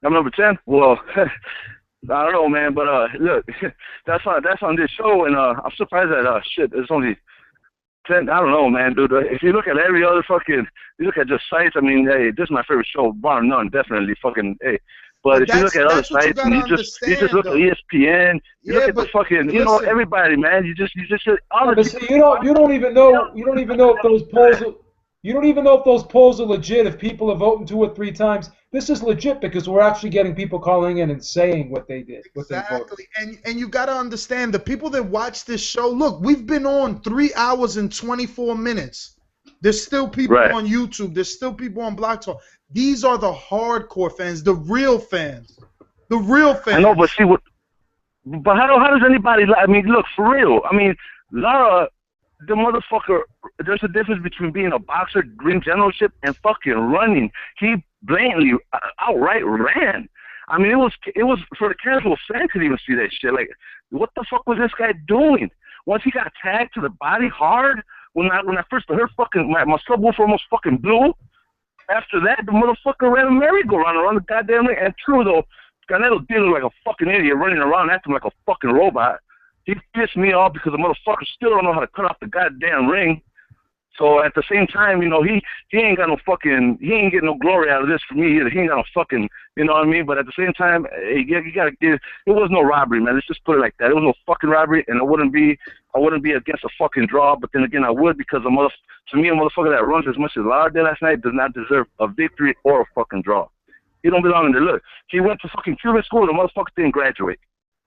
I'm number 10? Well, I don't know, man. But, look, that's on this show, and I'm surprised that, shit, it's only 10. I don't know, man, dude. If you look at every other fucking, you look at just sites, I mean, hey, this is my favorite show, bar none, definitely, fucking, hey. But if you look at other sites, and you just look at ESPN, you look at the fucking, you know, everybody, man. You just all the you don't even know if those polls. You don't even know if those polls are legit, if people are voting 2 or 3 times. This is legit because we're actually getting people calling in and saying what they did, what they voted. Exactly. And you got to understand, the people that watch this show, look, we've been on 3 hours and 24 minutes. There's still people on YouTube. There's still people on Block Talk. These are the hardcore fans, the real fans. The real fans. I know, but see what. But how does anybody? I mean, look, for real. I mean, Lara, the motherfucker. There's a difference between being a boxer, ring generalship, and fucking running. He blatantly, outright ran. I mean, it was for the casual fan to even see that shit. Like, what the fuck was this guy doing? Once he got tagged to the body hard, when I first heard fucking my subwoofer almost fucking blew. After that, the motherfucker ran a merry-go-round around the goddamn ring. And true though, Canelo did look like a fucking idiot running around acting like a fucking robot. He pissed me off because the motherfucker still don't know how to cut off the goddamn ring. So at the same time, you know, he ain't got no fucking, he ain't getting no glory out of this for me either. He ain't got no fucking, you know what I mean? But at the same time, you gotta give, it was no robbery, man. Let's just put it like that. It was no fucking robbery, and I wouldn't be against a fucking draw. But then again, I would, because to me, a motherfucker that runs as much as Lara did last night does not deserve a victory or a fucking draw. He don't belong in the look. He went to fucking Cuban school, the motherfucker didn't graduate.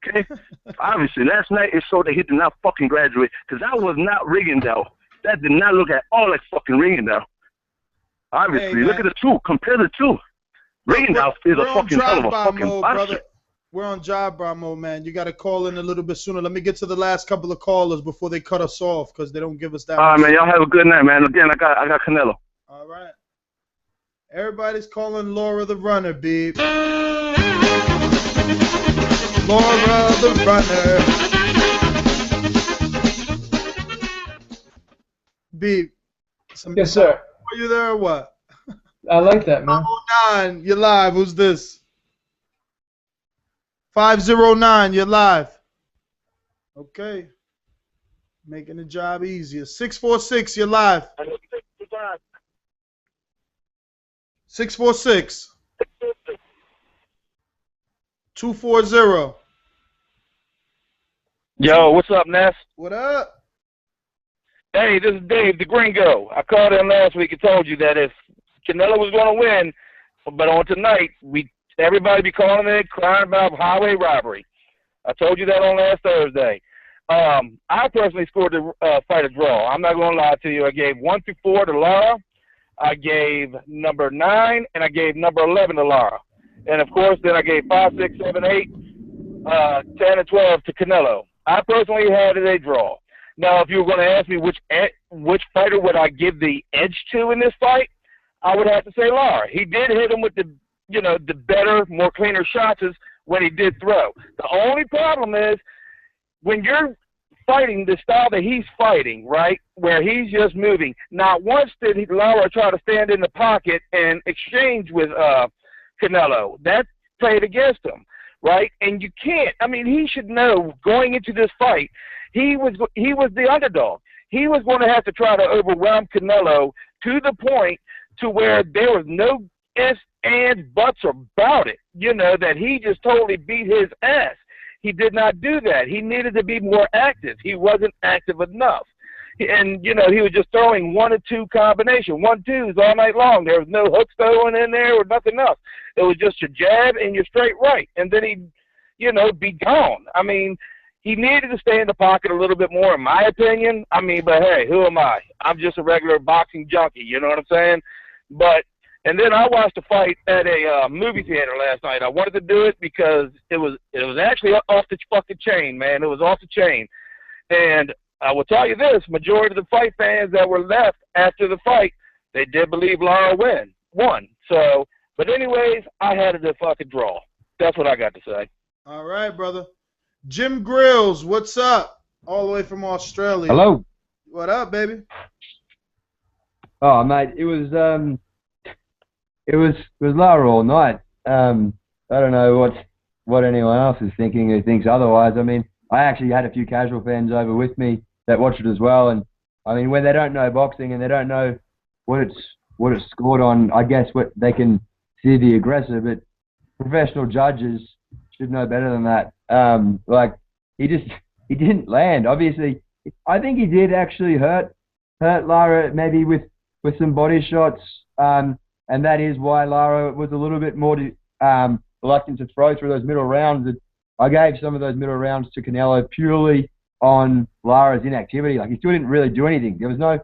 Okay? Obviously, last night it showed that he did not fucking graduate, because that was not rigging, though. That did not look at all like fucking Ringendow. Obviously, hey, look at the two. Compare the two. Ringendow is a fucking hell of a fucking mode, brother. We're on job bar mode, man. You got to call in a little bit sooner. Let me get to the last couple of callers before they cut us off, because they don't give us that all right, much. man. Y'all have a good night, man. Again, I got Canelo. All right. Everybody's calling Lara the runner, babe. Lara the runner. Beep. Yes, sir. Are you there or what? I like that, man. 509, you're live. Who's this? 509, you're live. Okay. Making the job easier. 646, you're live. 646. 240. Yo, what's up, Ness? What up? Hey, this is Dave, the Gringo. I called in last week and told you that if Canelo was going to win, but on tonight, everybody be calling in crying about highway robbery. I told you that on last Thursday. I personally scored the fight a draw. I'm not going to lie to you. I gave 1 through 4 to Lara. I gave number 9, and I gave number 11 to Lara. And, of course, then I gave 5, 6, 7, 8, 10, and 12 to Canelo. I personally had it a draw. Now, if you were going to ask me which fighter would I give the edge to in this fight, I would have to say Lara. He did hit him with the better, more cleaner shots when he did throw. The only problem is when you're fighting the style that he's fighting, right, where he's just moving. Not once did Lara try to stand in the pocket and exchange with Canelo. That played against him, right? And you can't. I mean, he should know going into this fight, he was the underdog. He was going to have to try to overwhelm Canelo to the point to where there was no ifs, ands, buts about it, that he just totally beat his ass. He did not do that. He needed to be more active. He wasn't active enough. And, he was just throwing 1 and 2 combination, 1-2s all night long. There was no hooks throwing in there or nothing else. It was just your jab and your straight right. And then he'd, be gone. I mean, he needed to stay in the pocket a little bit more, in my opinion. I mean, but hey, who am I? I'm just a regular boxing junkie, you know what I'm saying? And then I watched the fight at a movie theater last night. I wanted to do it because it was actually off the fucking chain, man. It was off the chain. And I will tell you this, majority of the fight fans that were left after the fight, they did believe Lara won. So, but anyways, I had it a fucking draw. That's what I got to say. All right, brother. Jim Grills, what's up? All the way from Australia. Hello. What up, baby? Oh, mate, it was Lara all night. I don't know what anyone else is thinking who thinks otherwise. I mean, I actually had a few casual fans over with me that watched it as well, and I mean, when they don't know boxing and they don't know what it's scored on, I guess what they can see the aggressor, but professional judges should know better than that. Like he didn't land. Obviously, I think he did actually hurt Lara maybe with with some body shots, and that is why Lara was a little bit more reluctant to throw through those middle rounds. I gave some of those middle rounds to Canelo purely on Lara's inactivity. Like, he still didn't really do anything. There was no,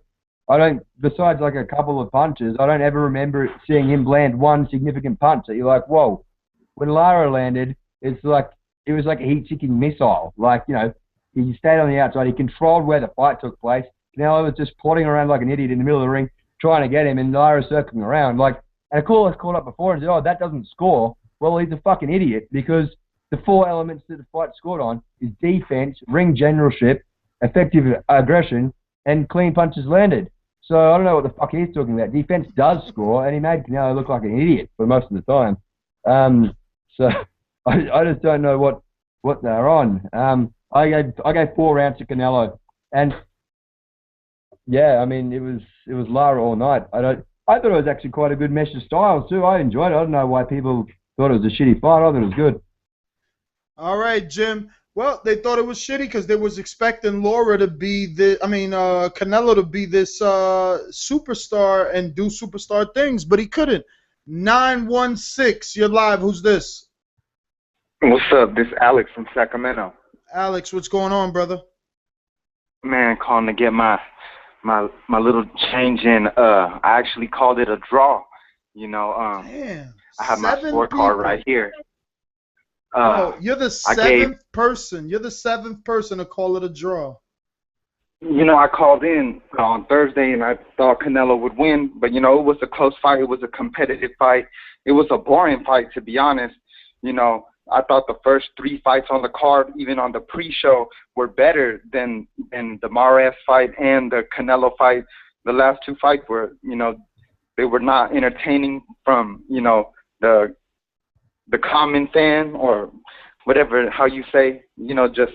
besides like a couple of punches, I don't ever remember seeing him land one significant punch that you're like, whoa. When Lara landed, it was like a heat-seeking missile. Like, you know, he stayed on the outside. He controlled where the fight took place. Canelo was just plodding around like an idiot in the middle of the ring, trying to get him, and Lara circling around. Like, and a caller's called up before and said, oh, that doesn't score. Well, he's a fucking idiot, because the 4 elements that the fight scored on is defense, ring generalship, effective aggression, and clean punches landed. So I don't know what the fuck he's talking about. Defense does score, and he made Canelo look like an idiot for most of the time. So I just don't know what they're on. I gave 4 rounds to Canelo, and yeah, I mean, it was Lara all night. I thought it was actually quite a good mesh of styles too. I enjoyed it. I don't know why people thought it was a shitty fight. I thought it was good. All right, Jim. Well, they thought it was shitty because they was expecting Lara to be Canelo to be this superstar and do superstar things, but he couldn't. 916, you're live. Who's this? What's up? This is Alex from Sacramento. Alex, what's going on, brother? Man, calling to get my little change in. I actually called it a draw. You know, Damn, I have my scorecard right here. You're the seventh person. You're the 7th person to call it a draw. You know, I called in on Thursday and I thought Canelo would win, but you know, it was a close fight. It was a competitive fight. It was a boring fight, to be honest. You know, I thought the first 3 fights on the card, even on the pre-show, were better than the Mares fight and the Canelo fight. The last 2 fights were, you know, they were not entertaining from, you know, the common fan, or whatever, how you say, you know, just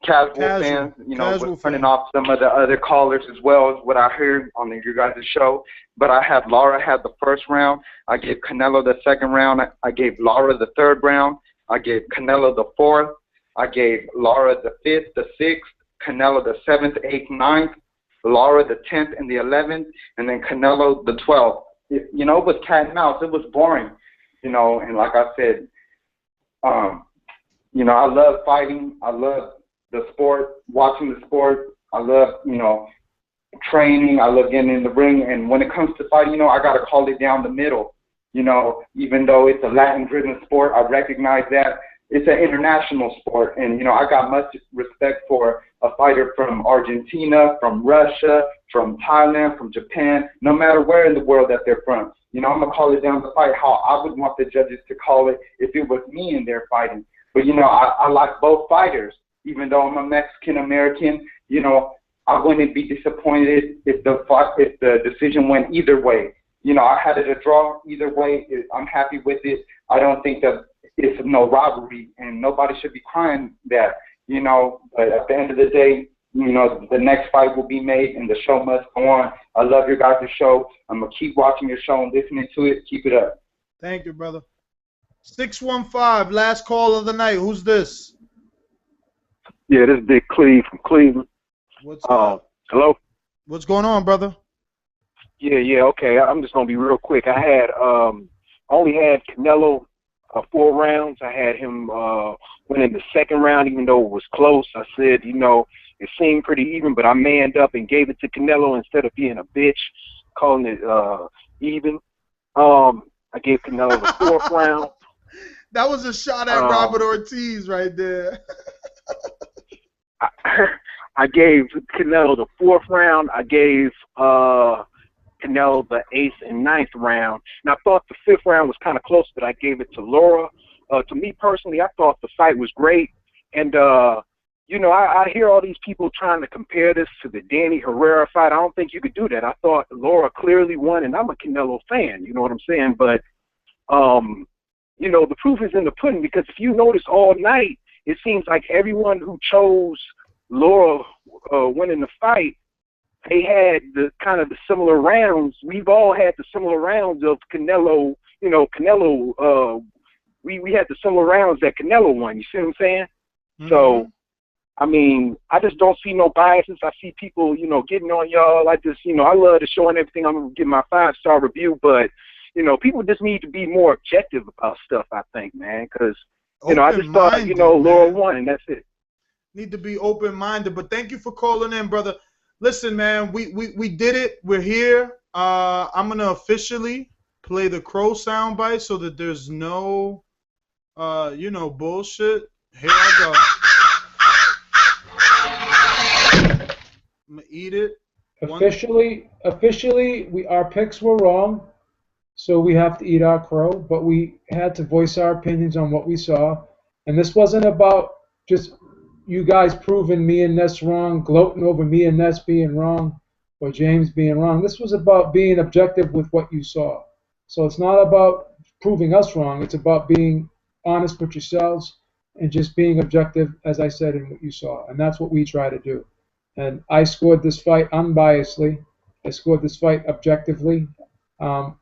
casual fans, you know, turning off some of the other callers as well, as what I heard on your guys' show. But I had Lara had the first round. I gave Canelo the 2nd round. I gave Lara the 3rd round. I gave Canelo the 4th. I gave Lara the 5th, the 6th, Canelo the 7th, 8th, 9th, Lara the 10th and the 11th, and then Canelo the 12th. You know, it was cat and mouse. It was boring. You know, and like I said, you know, I love fighting. I love the sport, watching the sport. I love, you know, training. I love getting in the ring. And when it comes to fighting, you know, I got to call it down the middle. You know, even though it's a Latin-driven sport, I recognize that it's an international sport. And, you know, I got much respect for a fighter from Argentina, from Russia, from Thailand, from Japan, no matter where in the world that they're from. You know, I'm going to call it down the fight how I would want the judges to call it if it was me in there fighting. But, you know, I like both fighters. Even though I'm a Mexican-American, you know, I wouldn't be disappointed if the decision went either way. You know, I had it a draw either way. I'm happy with it. I don't think that it's no robbery, and nobody should be crying that, you know. But at the end of the day, you know, the next fight will be made, and the show must go on. I love your guys' show. I'm going to keep watching your show and listening to it. Keep it up. Thank you, brother. 615, last call of the night. Who's this? Yeah, this is Big Cleve from Cleveland. What's up? Hello? What's going on, brother? Yeah, okay. I'm just going to be real quick. I had only had Canelo 4 rounds. I had him win in the 2nd round, even though it was close. I said, you know, it seemed pretty even, but I manned up and gave it to Canelo instead of being a bitch, calling it even. I gave Canelo the 4th round. That was a shot at Robert Ortiz right there. I gave Canelo the 4th round. I gave Canelo the 8th and 9th round. And I thought the 5th round was kind of close, but I gave it to Lara. To me personally, I thought the fight was great. And, you know, I hear all these people trying to compare this to the Danny Herrera fight. I don't think you could do that. I thought Lara clearly won, and I'm a Canelo fan. You know what I'm saying? But, you know, the proof is in the pudding, because if you notice all night, it seems like everyone who chose Lara winning the fight, they had the kind of the similar rounds. We've all had the similar rounds of Canelo. You know, Canelo. We had the similar rounds that Canelo won. You see what I'm saying? Mm-hmm. So I mean, I just don't see no biases. I see people, you know, getting on y'all. I just, you know, I love the show and everything. I'm going to give my 5-star review, but, you know, people just need to be more objective about stuff, I think, man, because, you know, I just thought, you know, Laura won, and that's it. Need to be open-minded, but thank you for calling in, brother. Listen, man, we did it. We're here. I'm going to officially play the crow soundbite so that there's no, you know, bullshit. Here I go. I'm gonna eat it. Officially, our picks were wrong, so we have to eat our crow. But we had to voice our opinions on what we saw, and this wasn't about just you guys proving me and Ness wrong, gloating over me and Ness being wrong, or James being wrong. This was about being objective with what you saw. So it's not about proving us wrong. It's about being honest with yourselves and just being objective, as I said, in what you saw, and that's what we try to do. And I scored this fight unbiasedly. I scored this fight objectively. And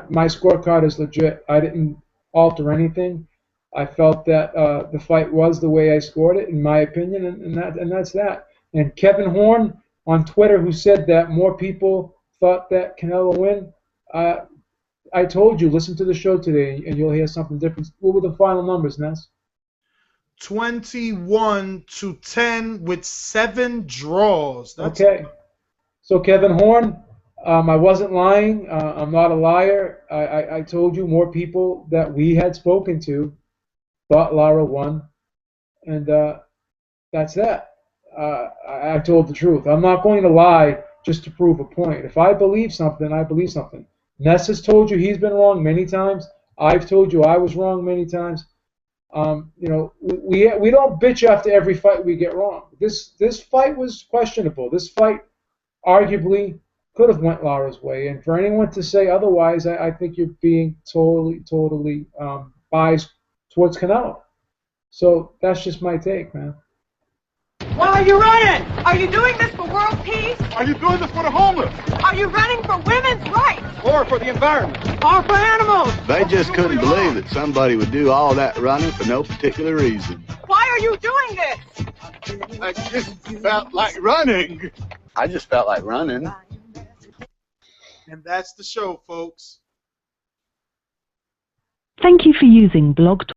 my scorecard is legit. I didn't alter anything. I felt that the fight was the way I scored it, in my opinion, and that's that. And Kevin Horn on Twitter, who said that more people thought that Canelo win, I told you, listen to the show today, and you'll hear something different. What were the final numbers, Ness? 21-10 with 7 draws. That's okay. So Kevin Horn, I wasn't lying. I'm not a liar. I told you more people that we had spoken to thought Lara won, and that's that. I told the truth. I'm not going to lie just to prove a point. If I believe something, I believe something. Ness has told you he's been wrong many times. I've told you I was wrong many times. You know, we don't bitch after every fight we get wrong. This fight was questionable. This fight arguably could have went Lara's way. And for anyone to say otherwise, I think you're being totally biased towards Canelo. So that's just my take, man. Why are you running? Are you doing this for world peace? Are you doing this for the homeless? Are you running for women's rights? Or for the environment? Or for animals? They just couldn't believe that somebody would do all that running for no particular reason. Why are you doing this? I just felt like running. I just felt like running. And that's the show, folks. Thank you for using Blog Talk.